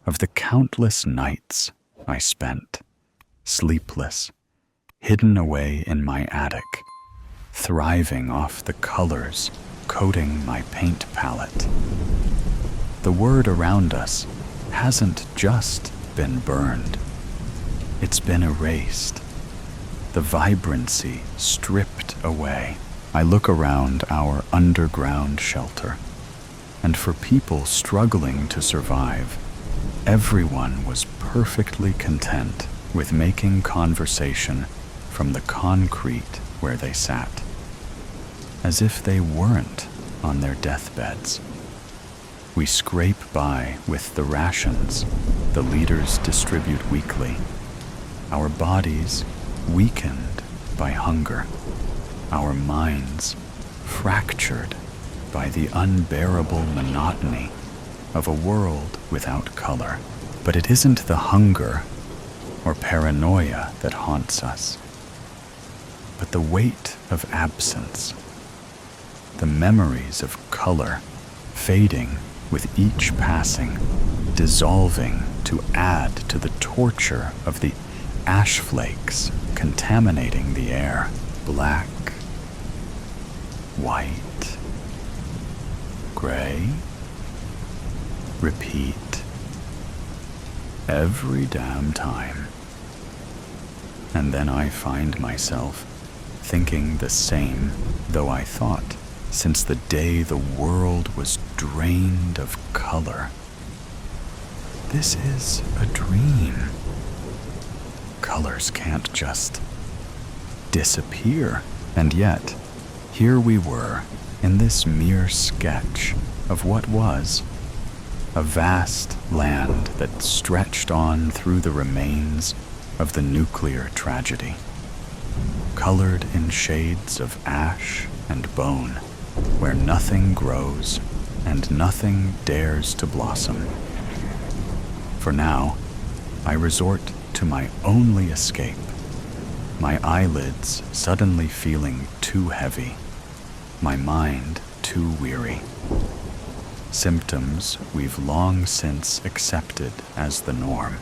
of the countless nights I spent, sleepless, hidden away in my attic, thriving off the colors coating my paint palette. The word around us hasn't just been burned, it's been erased, the vibrancy stripped away. I look around our underground shelter, and for people struggling to survive, everyone was perfectly content with making conversation from the concrete where they sat, as if they weren't on their deathbeds. We scrape by with the rations the leaders distribute weekly, our bodies weakened by hunger, our minds fractured by the unbearable monotony of a world without color. But it isn't the hunger or paranoia that haunts us, but the weight of absence, the memories of color fading with each passing, dissolving to add to the torture of the ash flakes contaminating the air. Black, white, gray, repeat, every damn time. And then I find myself thinking the same, though I thought, since the day the world was drained of color. This is a dream. Colors can't just disappear. And yet, here we were in this mere sketch of what was a vast land that stretched on through the remains of the nuclear tragedy, colored in shades of ash and bone, where nothing grows and nothing dares to blossom. For now, I resort to my only escape, my eyelids suddenly feeling too heavy, my mind too weary. Symptoms we've long since accepted as the norm.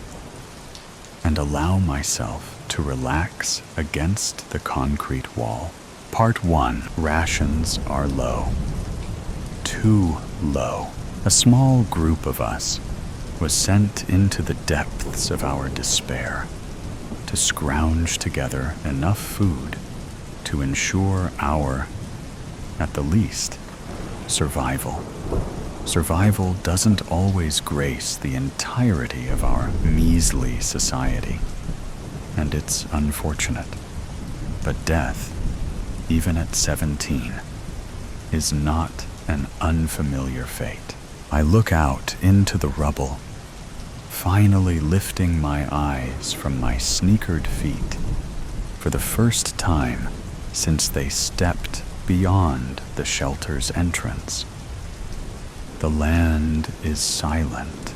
and allow myself to relax against the concrete wall. Part 1. Rations are low. Too low. A small group of us was sent into the depths of our despair to scrounge together enough food to ensure our, at the least, survival. Survival doesn't always grace the entirety of our measly society, and it's unfortunate. But death, even at 17, is not an unfamiliar fate. I look out into the rubble, finally lifting my eyes from my sneakered feet for the first time since they stepped beyond the shelter's entrance. The land is silent.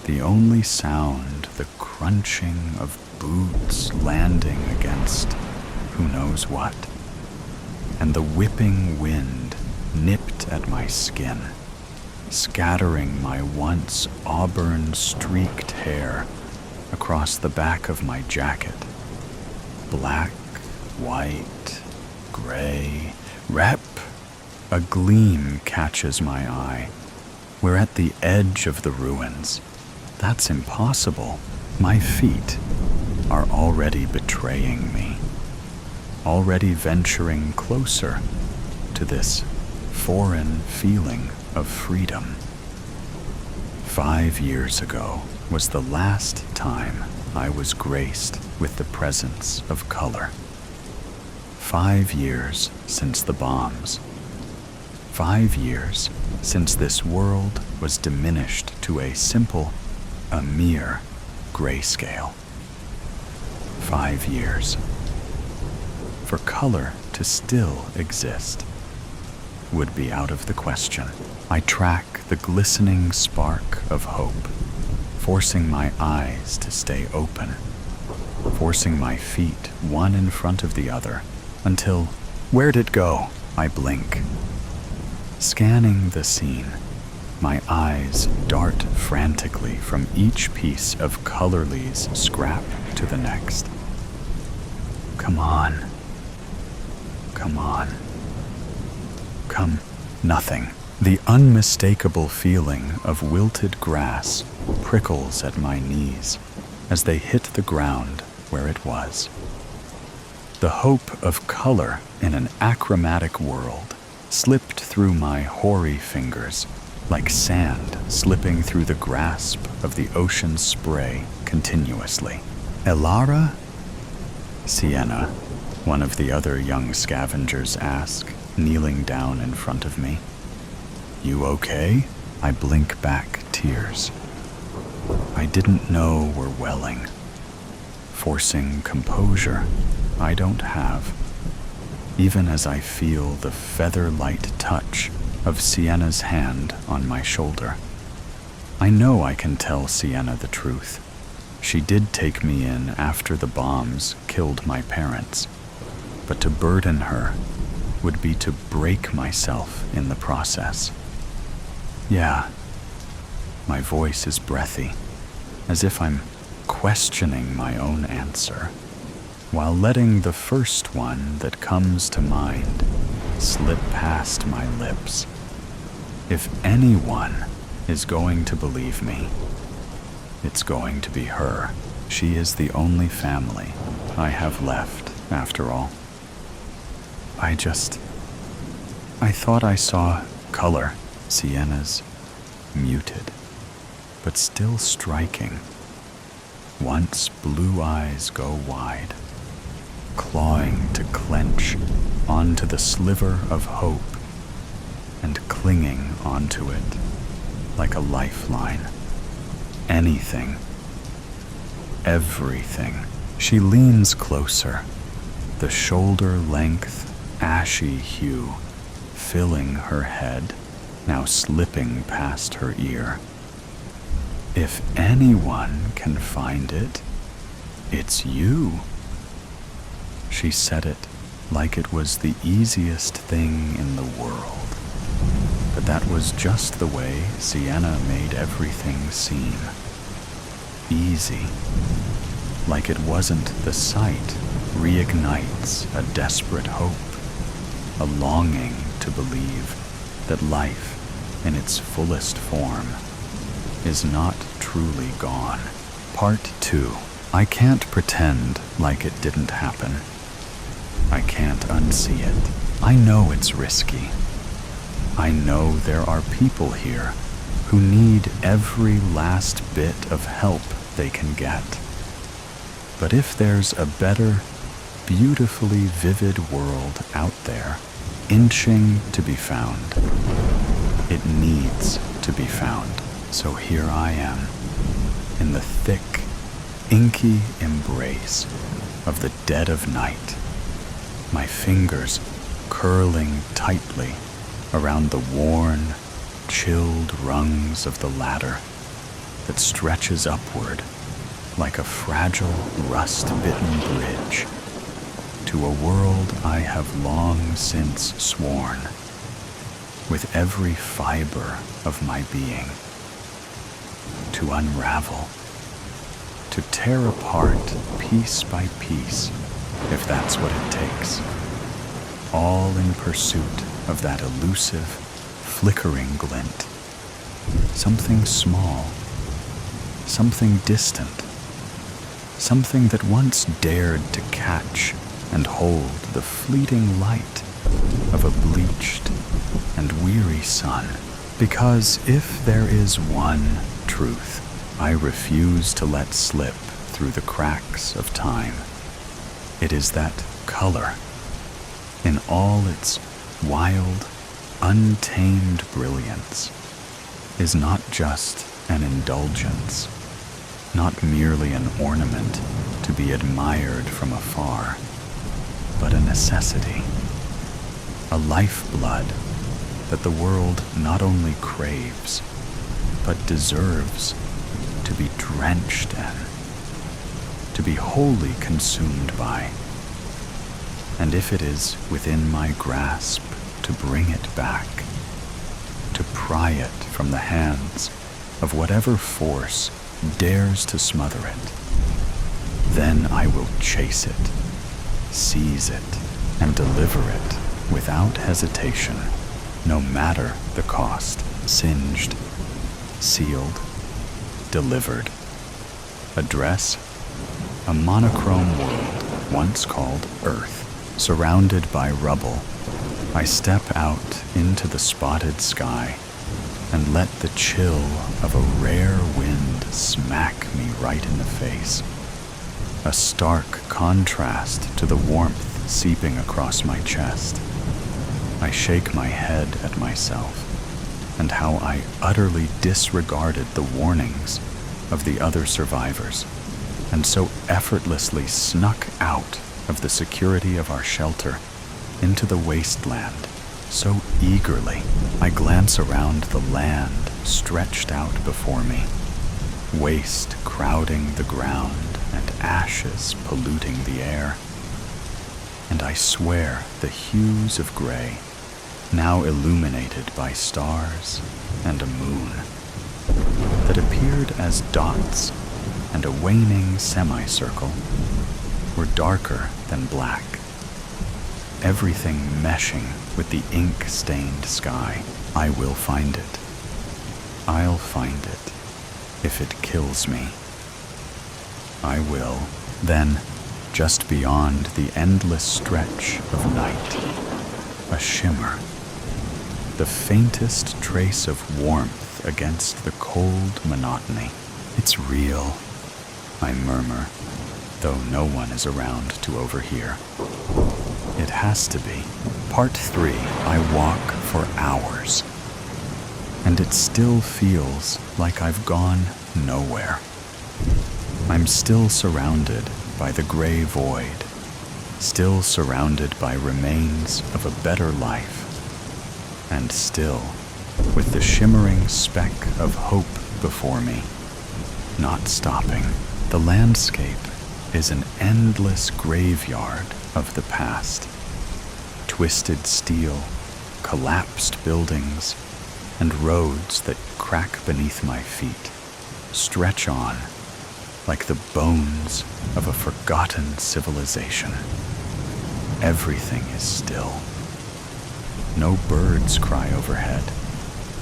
The only sound, the crunching of boots landing against who knows what, and the whipping wind nipped at my skin, scattering my once auburn-streaked hair across the back of my jacket. Black, white, gray, rep. A gleam catches my eye. We're at the edge of the ruins. That's impossible. My feet are already betraying me, already venturing closer to this foreign feeling of freedom. 5 years ago was the last time I was graced with the presence of color. 5 years since the bombs. 5 years since this world was diminished to a mere grayscale. 5 years. For color to still exist would be out of the question. I track the glistening spark of hope, forcing my eyes to stay open, forcing my feet one in front of the other until, where'd it go? I blink. Scanning the scene, my eyes dart frantically from each piece of Colorly's scrap to the next. Come on. Come on. Come. Nothing. The unmistakable feeling of wilted grass prickles at my knees as they hit the ground where it was. The hope of color in an achromatic world slipped through my hoary fingers like sand slipping through the grasp of the ocean's spray continuously. Elara? Sienna, one of the other young scavengers asked, kneeling down in front of me. You okay? I blink back tears I didn't know were welling, forcing composure I don't have, even as I feel the feather-light touch of Sienna's hand on my shoulder. I know I can tell Sienna the truth. She did take me in after the bombs killed my parents, but to burden her would be to break myself in the process. Yeah, my voice is breathy, as if I'm questioning my own answer, while letting the first one that comes to mind slip past my lips. If anyone is going to believe me, it's going to be her. She is the only family I have left, after all. I thought I saw color. Sienna's muted, but still striking. Once blue eyes go wide, clawing to clench onto the sliver of hope and clinging onto it like a lifeline. Anything, everything. She leans closer, the shoulder-length, ashy hue filling her head, now slipping past her ear. If anyone can find it, it's you. She said it like it was the easiest thing in the world, but that was just the way Sienna made everything seem. Easy. like it wasn't the sight, reignites a desperate hope, a longing to believe that life, in its fullest form, is not truly gone. Part 2. I can't pretend like it didn't happen. I can't unsee it. I know it's risky. I know there are people here who need every last bit of help they can get. But if there's a better, beautifully vivid world out there, inching to be found, it needs to be found. So here I am, in the thick, inky embrace of the dead of night, my fingers curling tightly around the worn, chilled rungs of the ladder that stretches upward like a fragile, rust-bitten bridge to a world I have long since sworn, with every fiber of my being, to unravel, to tear apart piece by piece, if that's what it takes, all in pursuit of that elusive, flickering glint, something small, something distant, something that once dared to catch and hold the fleeting light of a bleached and weary sun. Because if there is one truth I refuse to let slip through the cracks of time, it is that color, in all its wild, untamed brilliance, is not just an indulgence, not merely an ornament to be admired from afar, but a necessity, a lifeblood that the world not only craves, but deserves to be drenched in, to be wholly consumed by. And if it is within my grasp to bring it back, to pry it from the hands of whatever force dares to smother it, then I will chase it, seize it, and deliver it without hesitation, no matter the cost. Singed, sealed, delivered. Address: a monochrome world once called Earth. Surrounded by rubble, I step out into the spotted sky and let the chill of a rare wind smack me right in the face. A stark contrast to the warmth seeping across my chest. I shake my head at myself and how I utterly disregarded the warnings of the other survivors, and so effortlessly snuck out of the security of our shelter into the wasteland. So eagerly, I glance around the land stretched out before me, waste crowding the ground and ashes polluting the air. And I swear the hues of gray, now illuminated by stars and a moon, that appeared as dots and a waning semicircle, were darker than black, everything meshing with the ink-stained sky. I will find it. I'll find it, if it kills me. I will. Then, just beyond the endless stretch of night, a shimmer, the faintest trace of warmth against the cold monotony. It's real, I murmur, though no one is around to overhear. It has to be. Part 3. I walk for hours, and it still feels like I've gone nowhere. I'm still surrounded by the gray void, still surrounded by remains of a better life, and still with the shimmering speck of hope before me, not stopping. The landscape is an endless graveyard of the past. Twisted steel, collapsed buildings, and roads that crack beneath my feet stretch on, like the bones of a forgotten civilization. Everything is still. No birds cry overhead.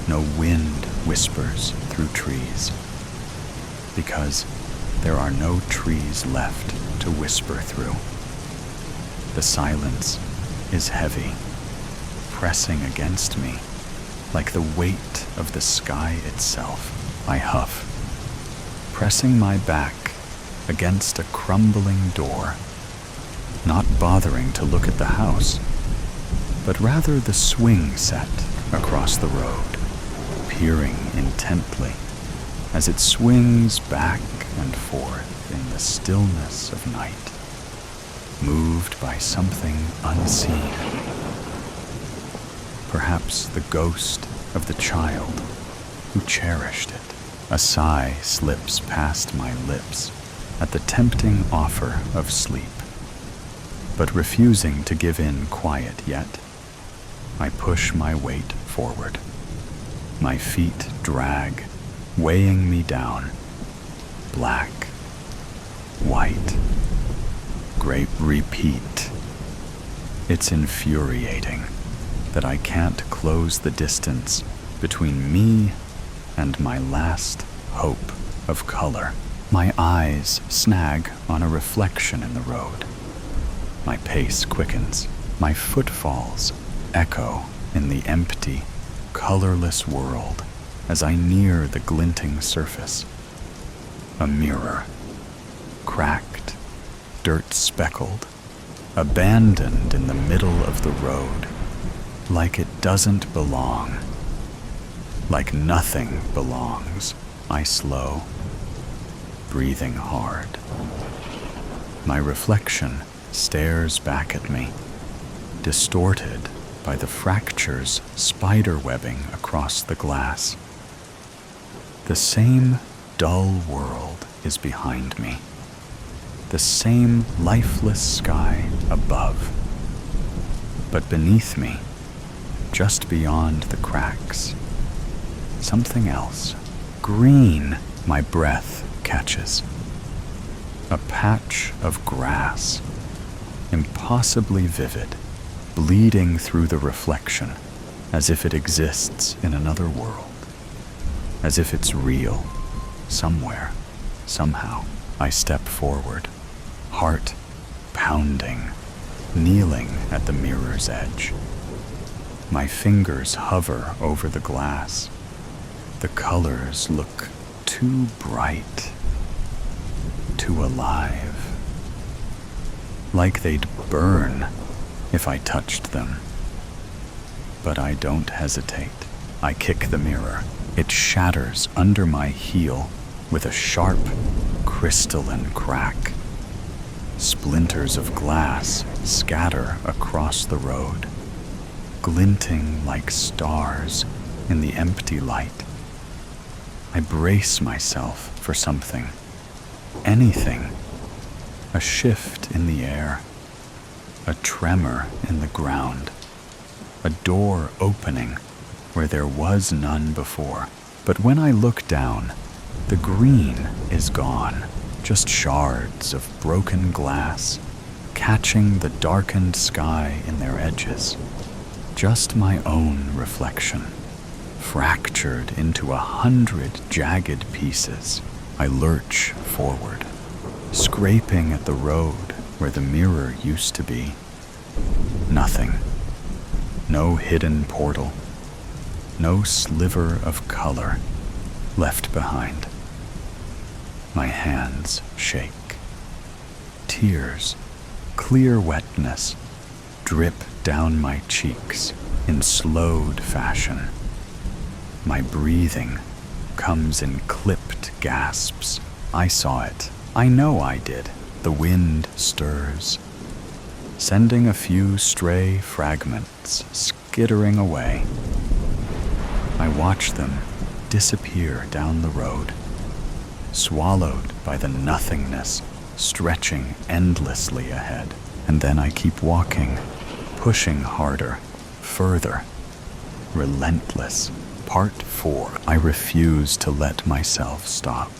No wind whispers through trees. Because there are no trees left to whisper through. The silence is heavy, pressing against me like the weight of the sky itself. I huff, pressing my back against a crumbling door, not bothering to look at the house, but rather the swing set across the road, peering intently as it swings back and forth in the stillness of night, moved by something unseen. Perhaps the ghost of the child who cherished it. A sigh slips past my lips at the tempting offer of sleep, but refusing to give in quiet yet, I push my weight forward. My feet drag, weighing me down. Black, white, great repeat. It's infuriating that I can't close the distance between me and my last hope of color. My eyes snag on a reflection in the road. My pace quickens. My footfalls echo in the empty, colorless world as I near the glinting surface. A mirror, cracked, dirt-speckled, abandoned in the middle of the road, like it doesn't belong. Like nothing belongs, I slow, breathing hard. My reflection stares back at me, distorted by the fractures spider-webbing across the glass. The same dull world is behind me, the same lifeless sky above. But beneath me, just beyond the cracks, something else. Green, my breath catches. A patch of grass, impossibly vivid, bleeding through the reflection, as if it exists in another world, as if it's real, somewhere, somehow. I step forward, heart pounding, kneeling at the mirror's edge. My fingers hover over the glass. The colors look too bright, too alive, like they'd burn if I touched them. But I don't hesitate. I kick the mirror. It shatters under my heel with a sharp, crystalline crack. Splinters of glass scatter across the road, glinting like stars in the empty light. I brace myself for something, anything. A shift in the air, a tremor in the ground, a door opening where there was none before. But when I look down, the green is gone, just shards of broken glass, catching the darkened sky in their edges. Just my own reflection, fractured into 100 jagged pieces. I lurch forward, scraping at the road where the mirror used to be. Nothing. No hidden portal. No sliver of color left behind. My hands shake. Tears, clear wetness, drip down my cheeks in slowed fashion. My breathing comes in clipped gasps. I saw it. I know I did. The wind stirs, sending a few stray fragments skittering away. I watch them disappear down the road, swallowed by the nothingness stretching endlessly ahead. And then I keep walking, pushing harder, further, relentless. Part 4. I refuse to let myself stop.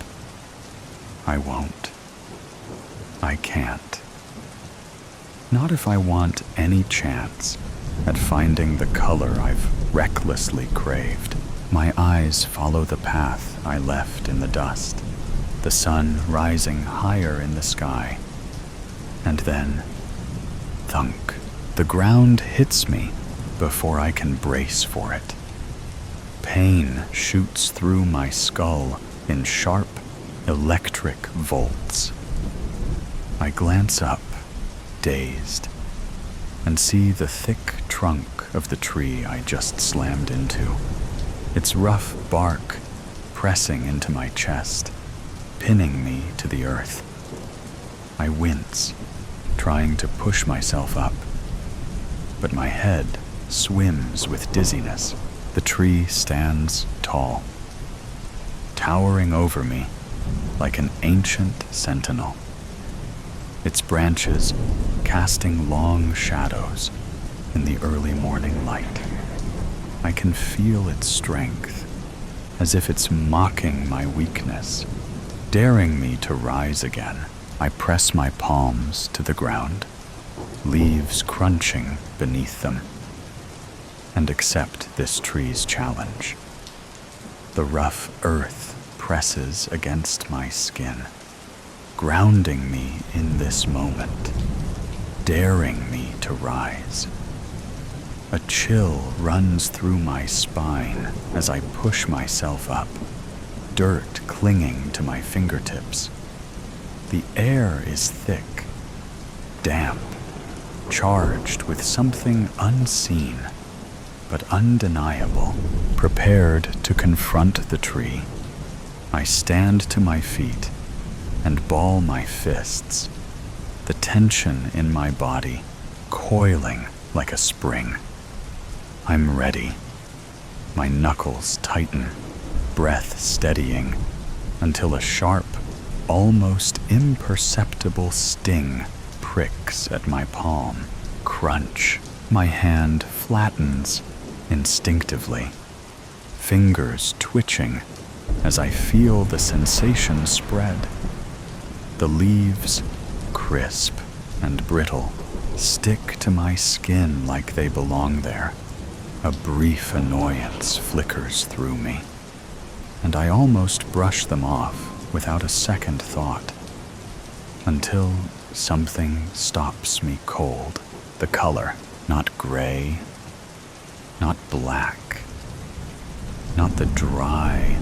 I won't. I can't. Not if I want any chance at finding the color I've recklessly craved. My eyes follow the path I left in the dust, the sun rising higher in the sky. And then, thunk, the ground hits me before I can brace for it. Pain shoots through my skull in sharp, electric volts. I glance up, dazed, and see the thick trunk of the tree I just slammed into, its rough bark pressing into my chest, pinning me to the earth. I wince, trying to push myself up, but my head swims with dizziness. The tree stands tall, towering over me like an ancient sentinel, its branches casting long shadows in the early morning light. I can feel its strength, as if it's mocking my weakness, daring me to rise again. I press my palms to the ground, leaves crunching beneath them, and accept this tree's challenge. The rough earth presses against my skin, grounding me in this moment, daring me to rise. A chill runs through my spine as I push myself up, dirt clinging to my fingertips. The air is thick, damp, charged with something unseen but undeniable. Prepared to confront the tree, I stand to my feet and ball my fists, the tension in my body coiling like a spring. I'm ready. My knuckles tighten, breath steadying, until a sharp, almost imperceptible sting pricks at my palm. Crunch. My hand flattens instinctively, fingers twitching as I feel the sensation spread. The leaves, crisp and brittle, stick to my skin like they belong there. A brief annoyance flickers through me, and I almost brush them off without a second thought, until something stops me cold. The color, not gray, not black, not the dry,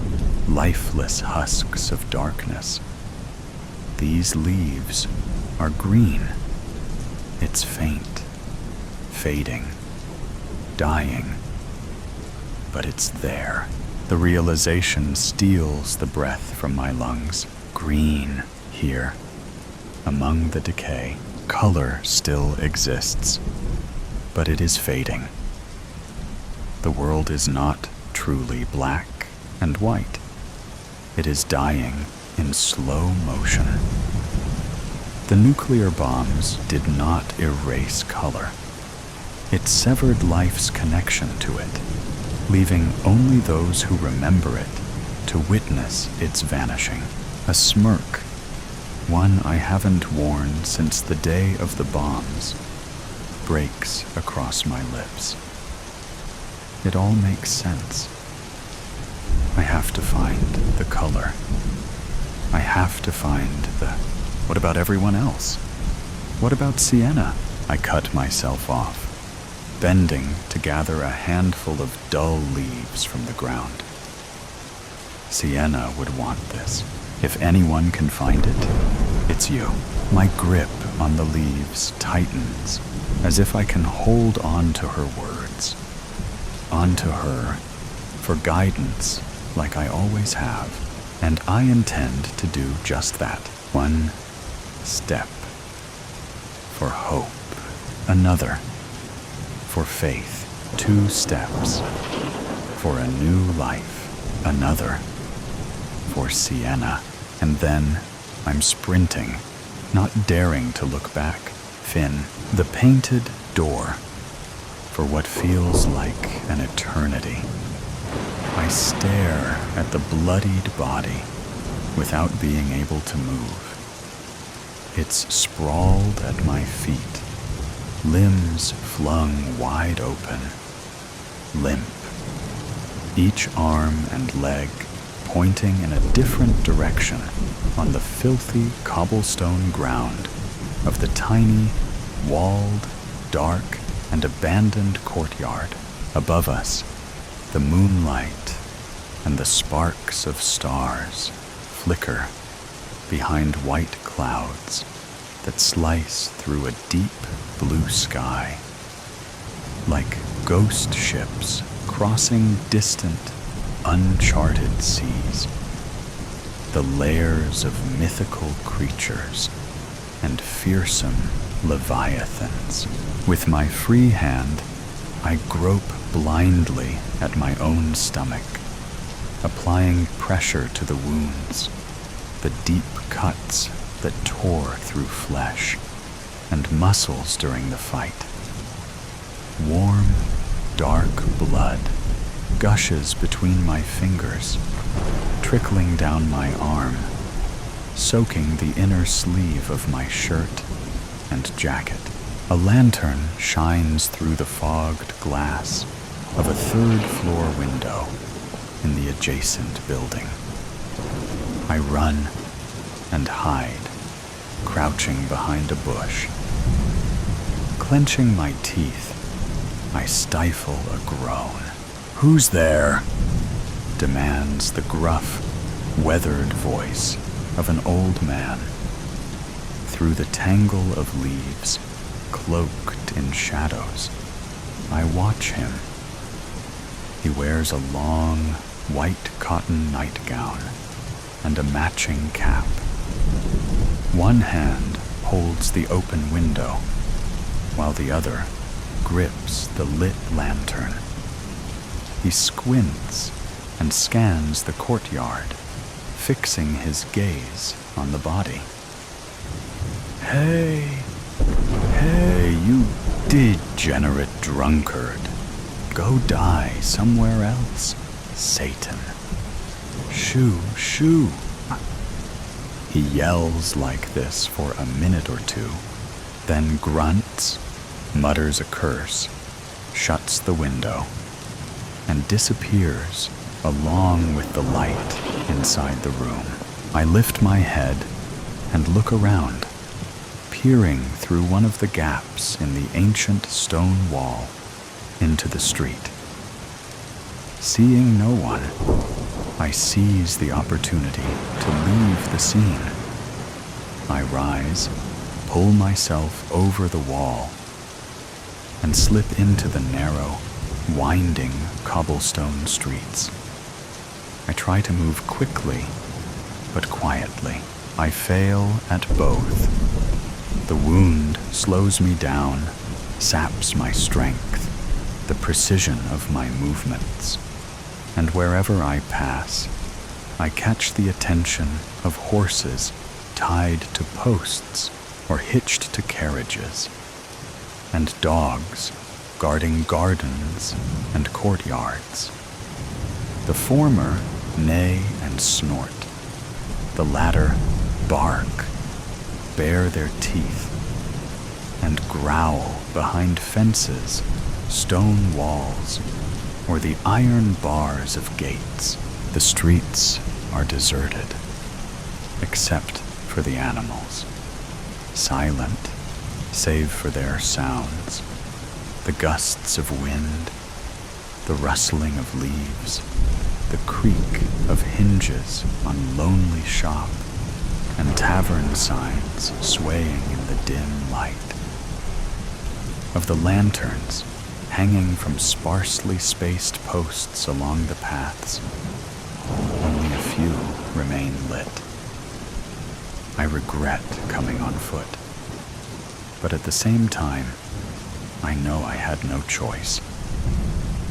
lifeless husks of darkness. These leaves are green. It's faint, fading, dying, but it's there. The realization steals the breath from my lungs. Green here, among the decay. Color still exists, but it is fading. The world is not truly black and white. It is dying in slow motion. The nuclear bombs did not erase color. It severed life's connection to it, leaving only those who remember it to witness its vanishing. A smirk, one I haven't worn since the day of the bombs, breaks across my lips. It all makes sense. I have to find the color. I have to find the... What about everyone else? What about Sienna? I cut myself off, bending to gather a handful of dull leaves from the ground. Sienna would want this. If anyone can find it, it's you. My grip on the leaves tightens, as if I can hold on to her words. Onto her for guidance like I always have, and I intend to do just that. One step for hope, another for faith, 2 steps for a new life, another for Sienna, and then I'm sprinting, not daring to look back. Finn, the painted door, for what feels like an eternity. I stare at the bloodied body, without being able to move. It's sprawled at my feet, limbs flung wide open, limp, each arm and leg pointing in a different direction on the filthy cobblestone ground of the tiny, walled, dark, and abandoned courtyard. Above us, the moonlight and the sparks of stars flicker behind white clouds that slice through a deep blue sky, like ghost ships crossing distant, uncharted seas, the lairs of mythical creatures and fearsome leviathans. With my free hand, I grope blindly at my own stomach, applying pressure to the wounds, the deep cuts that tore through flesh and muscles during the fight. Warm, dark blood gushes between my fingers, trickling down my arm, soaking the inner sleeve of my shirt and jacket. A lantern shines through the fogged glass of a third-floor window in the adjacent building. I run and hide, crouching behind a bush. Clenching my teeth, I stifle a groan. "Who's there?" demands the gruff, weathered voice of an old man. Through the tangle of leaves, cloaked in shadows, I watch him. He wears a long, white cotton nightgown and a matching cap. One hand holds the open window, while the other grips the lit lantern. He squints and scans the courtyard, fixing his gaze on the body. Hey, you degenerate drunkard. Go die somewhere else, Satan. Shoo, shoo. He yells like this for a minute or two, then grunts, mutters a curse, shuts the window, and disappears along with the light inside the room. I lift my head and look around, peering through one of the gaps in the ancient stone wall into the street. Seeing no one, I seize the opportunity to leave the scene. I rise, pull myself over the wall, and slip into the narrow, winding cobblestone streets. I try to move quickly, but quietly. I fail at both. The wound slows me down, saps my strength, the precision of my movements, and wherever I pass, I catch the attention of horses tied to posts or hitched to carriages, and dogs guarding gardens and courtyards. The former neigh and snort, the latter bark, bare their teeth, and growl behind fences, stone walls, or the iron bars of gates. The streets are deserted, except for the animals, silent save for their sounds, the gusts of wind, the rustling of leaves, the creak of hinges on lonely shop, and tavern signs swaying in the dim light. Of the lanterns hanging from sparsely spaced posts along the paths, only a few remain lit. I regret coming on foot, but at the same time, I know I had no choice.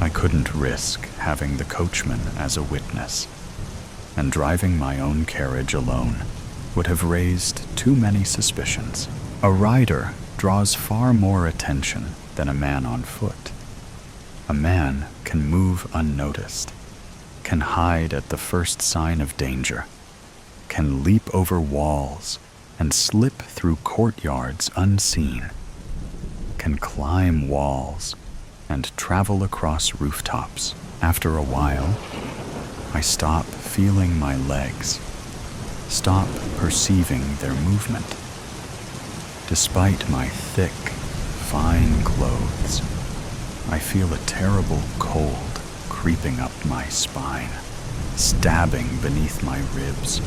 I couldn't risk having the coachman as a witness, and driving my own carriage alone would have raised too many suspicions. A rider draws far more attention than a man on foot. A man can move unnoticed, can hide at the first sign of danger, can leap over walls and slip through courtyards unseen, can climb walls and travel across rooftops. After a while, I stop feeling my legs, stop perceiving their movement. Despite my thick, fine clothes, I feel a terrible cold creeping up my spine, stabbing beneath my ribs,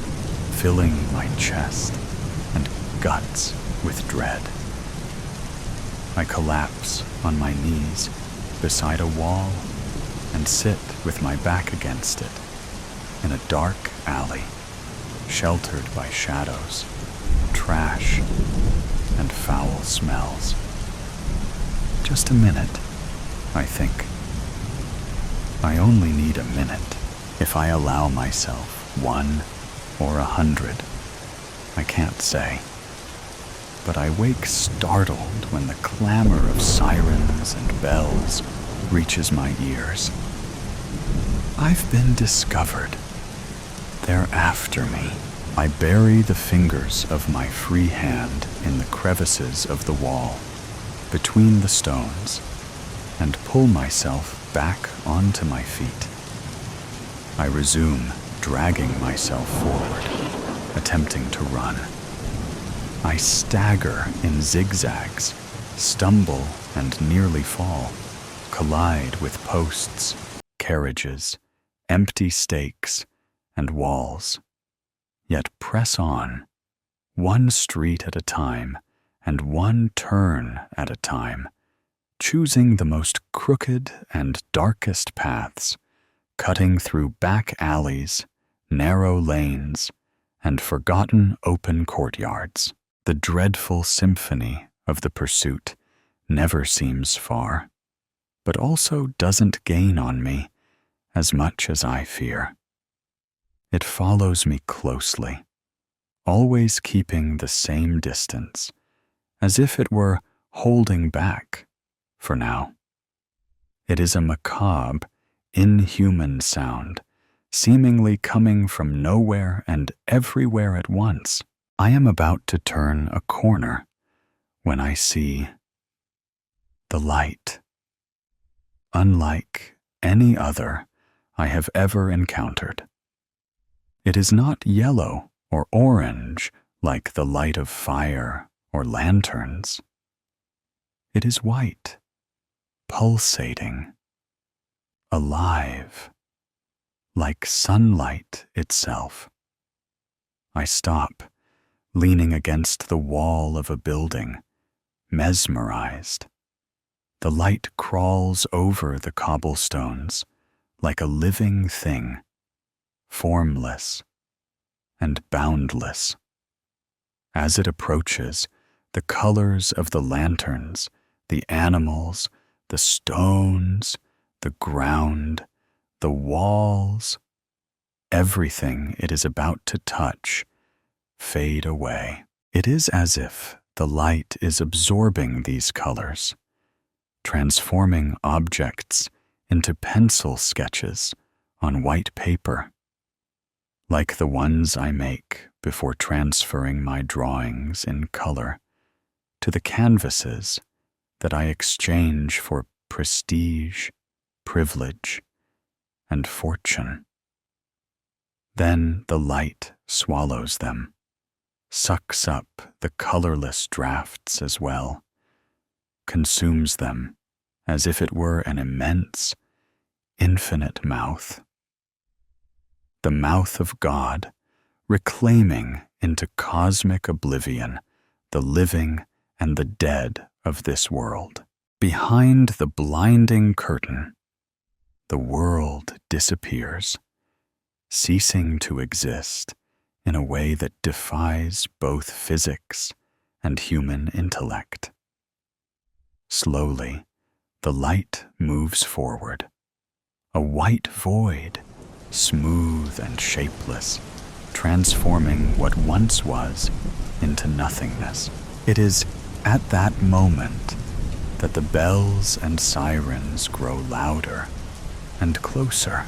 filling my chest and guts with dread. I collapse on my knees beside a wall and sit with my back against it in a dark alley, sheltered by shadows, trash, and foul smells. Just a minute, I think. I only need a minute if I allow myself 1 or 100. I can't say. But I wake startled when the clamor of sirens and bells reaches my ears. I've been discovered. They're after me. I bury the fingers of my free hand in the crevices of the wall, between the stones, and pull myself back onto my feet. I resume dragging myself forward, attempting to run. I stagger in zigzags, stumble and nearly fall, collide with posts, carriages, empty stakes, and walls, yet press on, one street at a time and one turn at a time, choosing the most crooked and darkest paths, cutting through back alleys, narrow lanes, and forgotten open courtyards. The dreadful symphony of the pursuit never seems far, but also doesn't gain on me as much as I fear. It follows me closely, always keeping the same distance, as if it were holding back for now. It is a macabre, inhuman sound, seemingly coming from nowhere and everywhere at once. I am about to turn a corner when I see the light. Unlike any other I have ever encountered. It is not yellow or orange like the light of fire or lanterns. It is white, pulsating, alive, like sunlight itself. I stop, leaning against the wall of a building, mesmerized. The light crawls over the cobblestones like a living thing, formless and boundless. As it approaches, the colors of the lanterns, the animals, the stones, the ground, the walls, everything it is about to touch, fade away. It is as if the light is absorbing these colors, transforming objects into pencil sketches on white paper, like the ones I make before transferring my drawings in color to the canvases that I exchange for prestige, privilege, and fortune. Then the light swallows them, sucks up the colorless drafts as well, consumes them as if it were an immense, infinite mouth. The mouth of God, reclaiming into cosmic oblivion the living and the dead of this world. Behind the blinding curtain, the world disappears, ceasing to exist in a way that defies both physics and human intellect. Slowly, the light moves forward, a white void, smooth and shapeless, transforming what once was into nothingness. It is at that moment that the bells and sirens grow louder and closer,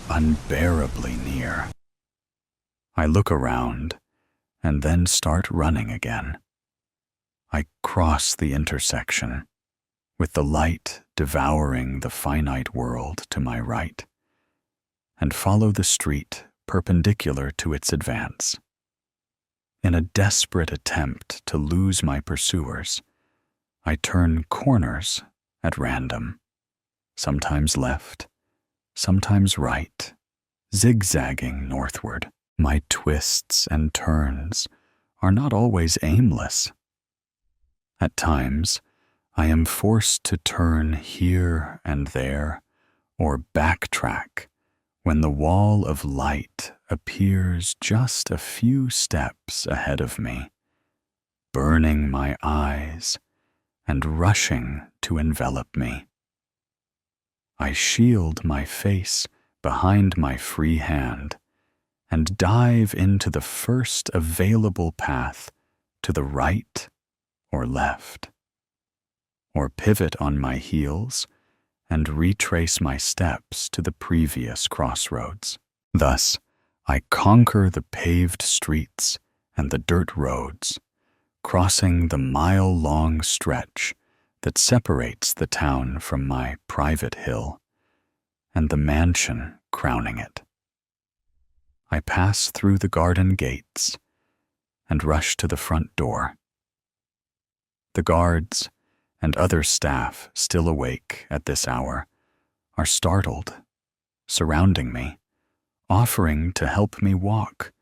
unbearably near. I look around and then start running again. I cross the intersection, with the light devouring the finite world to my right, and follow the street perpendicular to its advance. In a desperate attempt to lose my pursuers, I turn corners at random, sometimes left, sometimes right, zigzagging northward. My twists and turns are not always aimless. At times, I am forced to turn here and there or backtrack when the wall of light appears just a few steps ahead of me, burning my eyes and rushing to envelop me. I shield my face behind my free hand and dive into the first available path to the right or left, or pivot on my heels and retrace my steps to the previous crossroads. Thus, I conquer the paved streets and the dirt roads, crossing the mile-long stretch that separates the town from my private hill and the mansion crowning it. I pass through the garden gates and rush to the front door. The guards and other staff still awake at this hour are startled, surrounding me, offering to help me walk,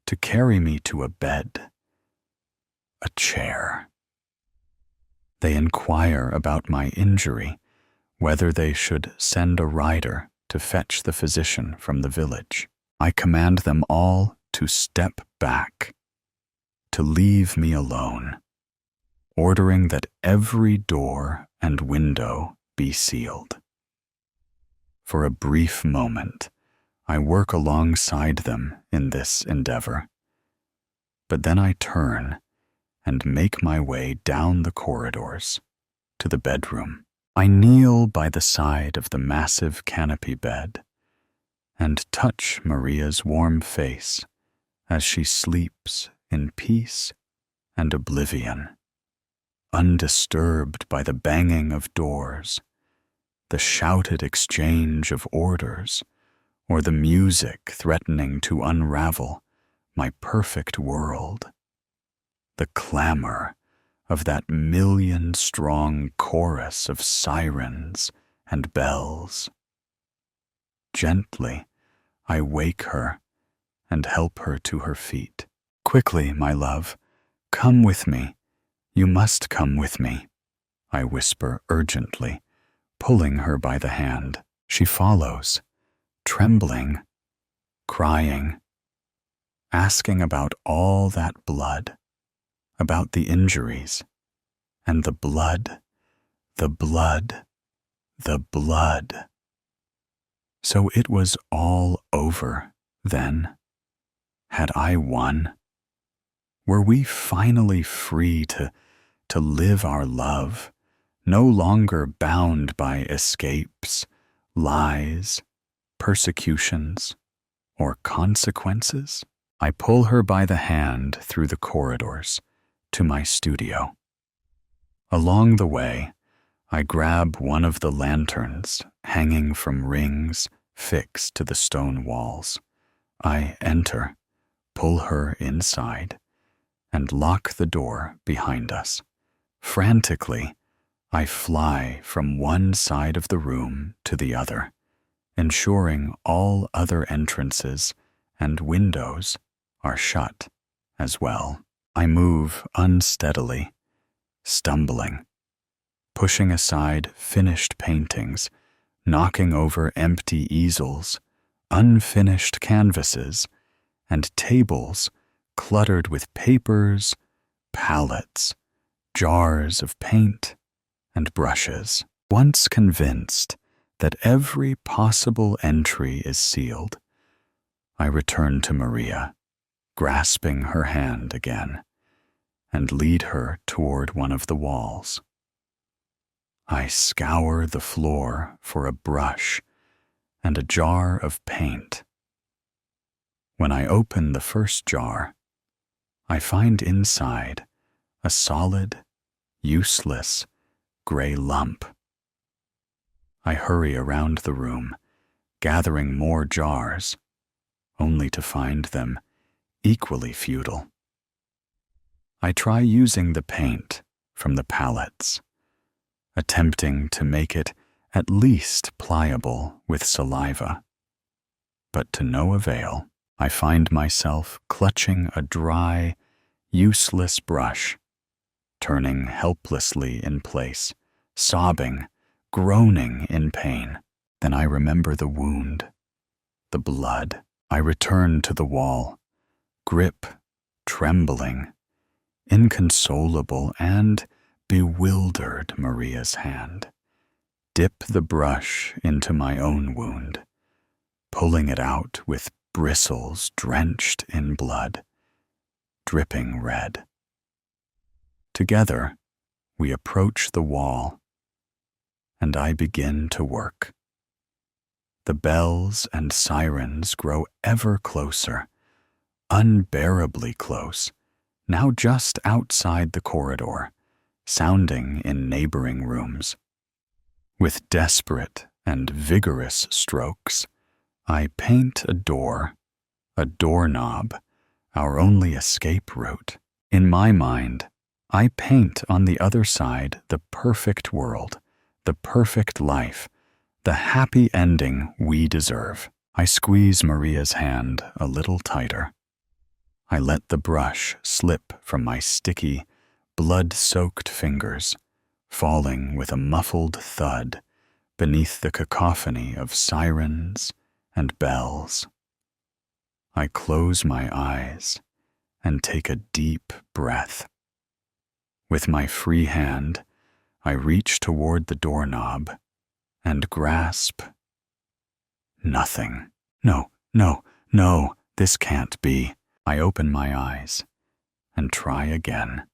to carry me to a bed, a chair. They inquire about my injury, whether they should send a rider to fetch the physician from the village. I command them all to step back, to leave me alone, ordering that every door and window be sealed. For a brief moment, I work alongside them in this endeavor, but then I turn and make my way down the corridors to the bedroom. I kneel by the side of the massive canopy bed and touch Maria's warm face as she sleeps in peace and oblivion, undisturbed by the banging of doors, the shouted exchange of orders, or the music threatening to unravel my perfect world, the clamor of that million-strong chorus of sirens and bells. Gently, I wake her and help her to her feet. Quickly, my love, come with me. You must come with me, I whisper urgently, pulling her by the hand. She follows, trembling, crying, asking about all that blood, about the injuries, and the blood, the blood, the blood. So it was all over, then. Had I won? Were we finally free to live our love, no longer bound by escapes, lies, persecutions, or consequences? I pull her by the hand through the corridors to my studio. Along the way, I grab one of the lanterns hanging from rings fixed to the stone walls. I enter, pull her inside, and lock the door behind us. Frantically, I fly from one side of the room to the other, ensuring all other entrances and windows are shut as well. I move unsteadily, stumbling, pushing aside finished paintings, knocking over empty easels, unfinished canvases, and tables cluttered with papers, palettes, jars of paint, and brushes. Once convinced that every possible entry is sealed, I return to Maria, grasping her hand again, and lead her toward one of the walls. I scour the floor for a brush and a jar of paint. When I open the first jar, I find inside a solid, useless, gray lump. I hurry around the room, gathering more jars, only to find them equally futile. I try using the paint from the palettes, attempting to make it at least pliable with saliva. But to no avail. I find myself clutching a dry, useless brush, turning helplessly in place, sobbing, groaning in pain. Then I remember the wound, the blood. I return to the wall, grip, trembling, inconsolable and bewildered Maria's hand. Dip the brush into my own wound, pulling it out with bristles drenched in blood, dripping red. Together, we approach the wall, and I begin to work. The bells and sirens grow ever closer, unbearably close, now just outside the corridor, sounding in neighboring rooms. With desperate and vigorous strokes, I paint a doorknob, our only escape route. In my mind, I paint on the other side the perfect world, the perfect life, the happy ending we deserve. I squeeze Maria's hand a little tighter. I let the brush slip from my sticky, blood-soaked fingers, falling with a muffled thud beneath the cacophony of sirens and bells. I close my eyes and take a deep breath. With my free hand, I reach toward the doorknob and grasp nothing. No, this can't be. I open my eyes and try again,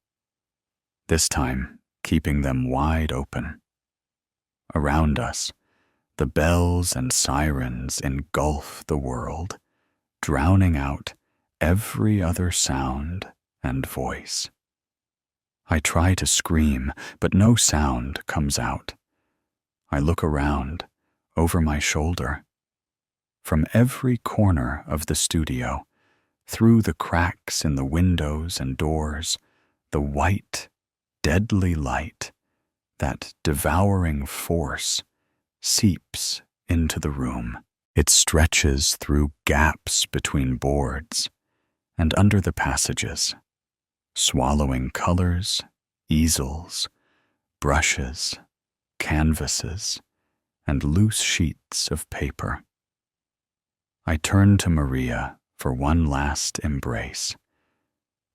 this time keeping them wide open. Around us, the bells and sirens engulf the world, drowning out every other sound and voice. I try to scream, but no sound comes out. I look around, over my shoulder. From every corner of the studio, through the cracks in the windows and doors, the white, deadly light, that devouring force, seeps into the room. It stretches through gaps between boards and under the passages, swallowing colors, easels, brushes, canvases, and loose sheets of paper. I turn to Maria for one last embrace,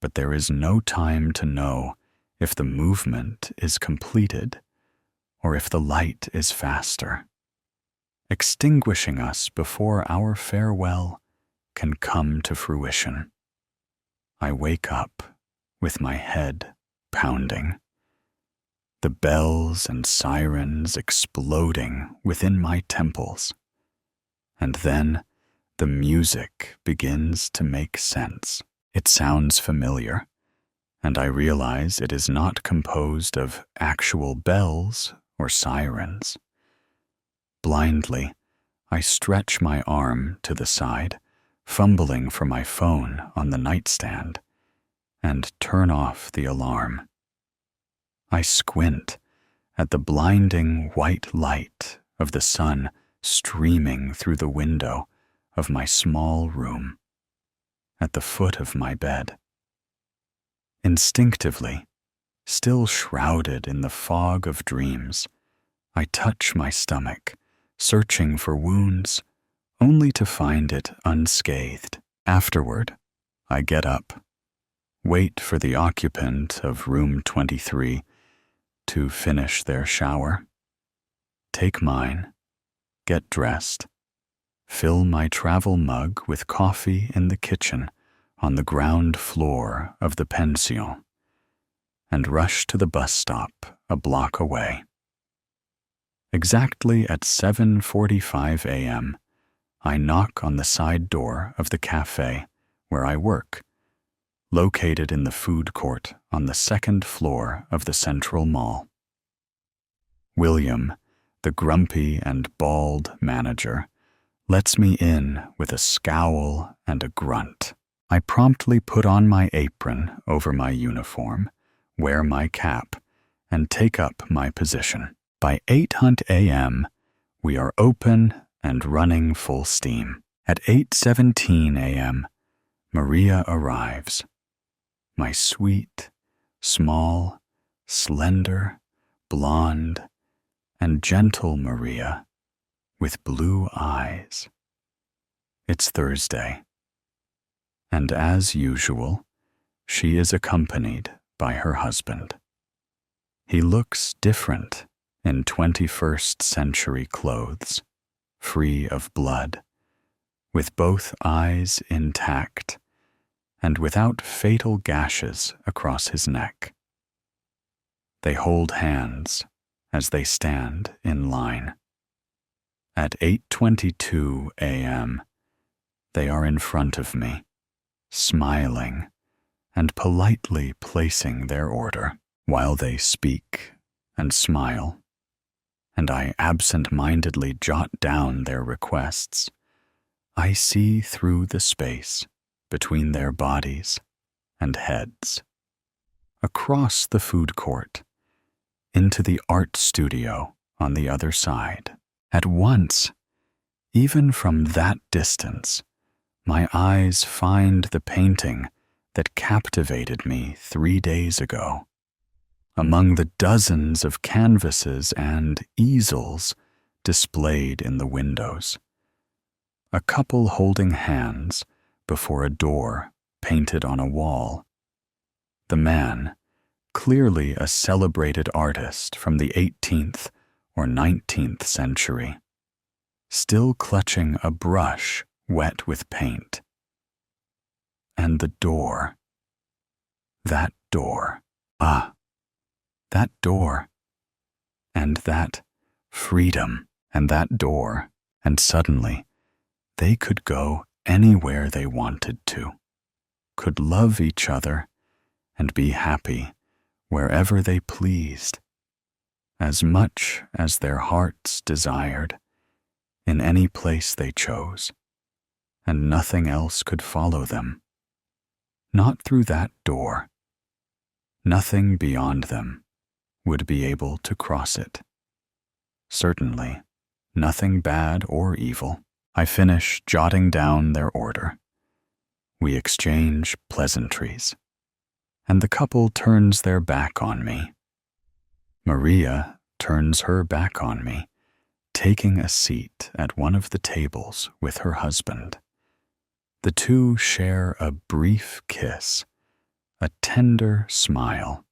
but there is no time to know if the movement is completed or if the light is faster, extinguishing us before our farewell can come to fruition. I wake up with my head pounding, the bells and sirens exploding within my temples, and then the music begins to make sense. It sounds familiar, and I realize it is not composed of actual bells or sirens. Blindly, I stretch my arm to the side, fumbling for my phone on the nightstand, and turn off the alarm. I squint at the blinding white light of the sun streaming through the window of my small room, at the foot of my bed. Instinctively, still shrouded in the fog of dreams, I touch my stomach, searching for wounds, only to find it unscathed. Afterward, I get up, wait for the occupant of room 23 to finish their shower, take mine, get dressed, fill my travel mug with coffee in the kitchen on the ground floor of the pension, and rush to the bus stop a block away. Exactly at 7:45 a.m., I knock on the side door of the cafe where I work, located in the food court on the second floor of the Central Mall. William, the grumpy and bald manager, lets me in with a scowl and a grunt. I promptly put on my apron over my uniform, wear my cap, and take up my position. By 8:00 a.m., we are open and running full steam. At 8:17 a.m., Maria arrives. My sweet, small, slender, blonde, and gentle Maria with blue eyes. It's Thursday, and as usual, she is accompanied by her husband. He looks different in 21st century clothes, free of blood, with both eyes intact and without fatal gashes across his neck. They hold hands as they stand in line. At 8:22 a.m., they are in front of me, smiling and politely placing their order while they speak and smile, and I absent-mindedly jot down their requests. I see through the space between their bodies and heads, across the food court, into the art studio on the other side. At once, even from that distance, my eyes find the painting that captivated me 3 days ago. Among the dozens of canvases and easels displayed in the windows, a couple holding hands before a door painted on a wall. The man, clearly a celebrated artist from the 18th or 19th century, still clutching a brush wet with paint. And the door. That door. Ah, that door. And that freedom. And that door. And suddenly, they could go anywhere they wanted to, could love each other and be happy wherever they pleased, as much as their hearts desired, in any place they chose, and nothing else could follow them. Not through that door. Nothing beyond them would be able to cross it. Certainly, nothing bad or evil. I finish jotting down their order. We exchange pleasantries, and the couple turns their back on me. Maria turns her back on me, taking a seat at one of the tables with her husband. The two share a brief kiss, a tender smile.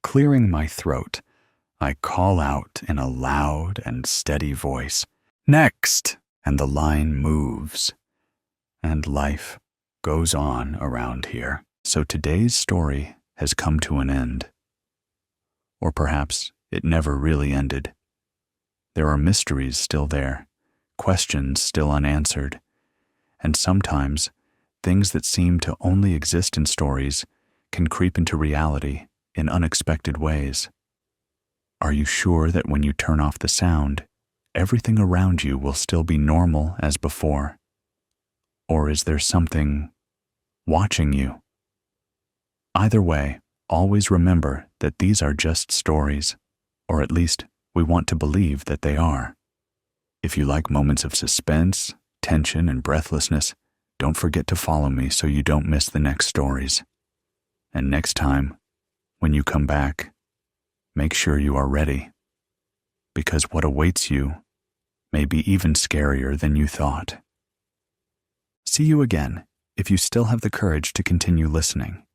Clearing my throat, I call out in a loud and steady voice, "Next!" And the line moves, and life goes on around here. So today's story has come to an end. Or perhaps it never really ended. There are mysteries still there, questions still unanswered, and sometimes things that seem to only exist in stories can creep into reality in unexpected ways. Are you sure that when you turn off the sound, everything around you will still be normal as before? Or is there something watching you? Either way, always remember that these are just stories, or at least we want to believe that they are. If you like moments of suspense, tension, and breathlessness, don't forget to follow me so you don't miss the next stories. And next time, when you come back, make sure you are ready, because what awaits you may be even scarier than you thought. See you again if you still have the courage to continue listening.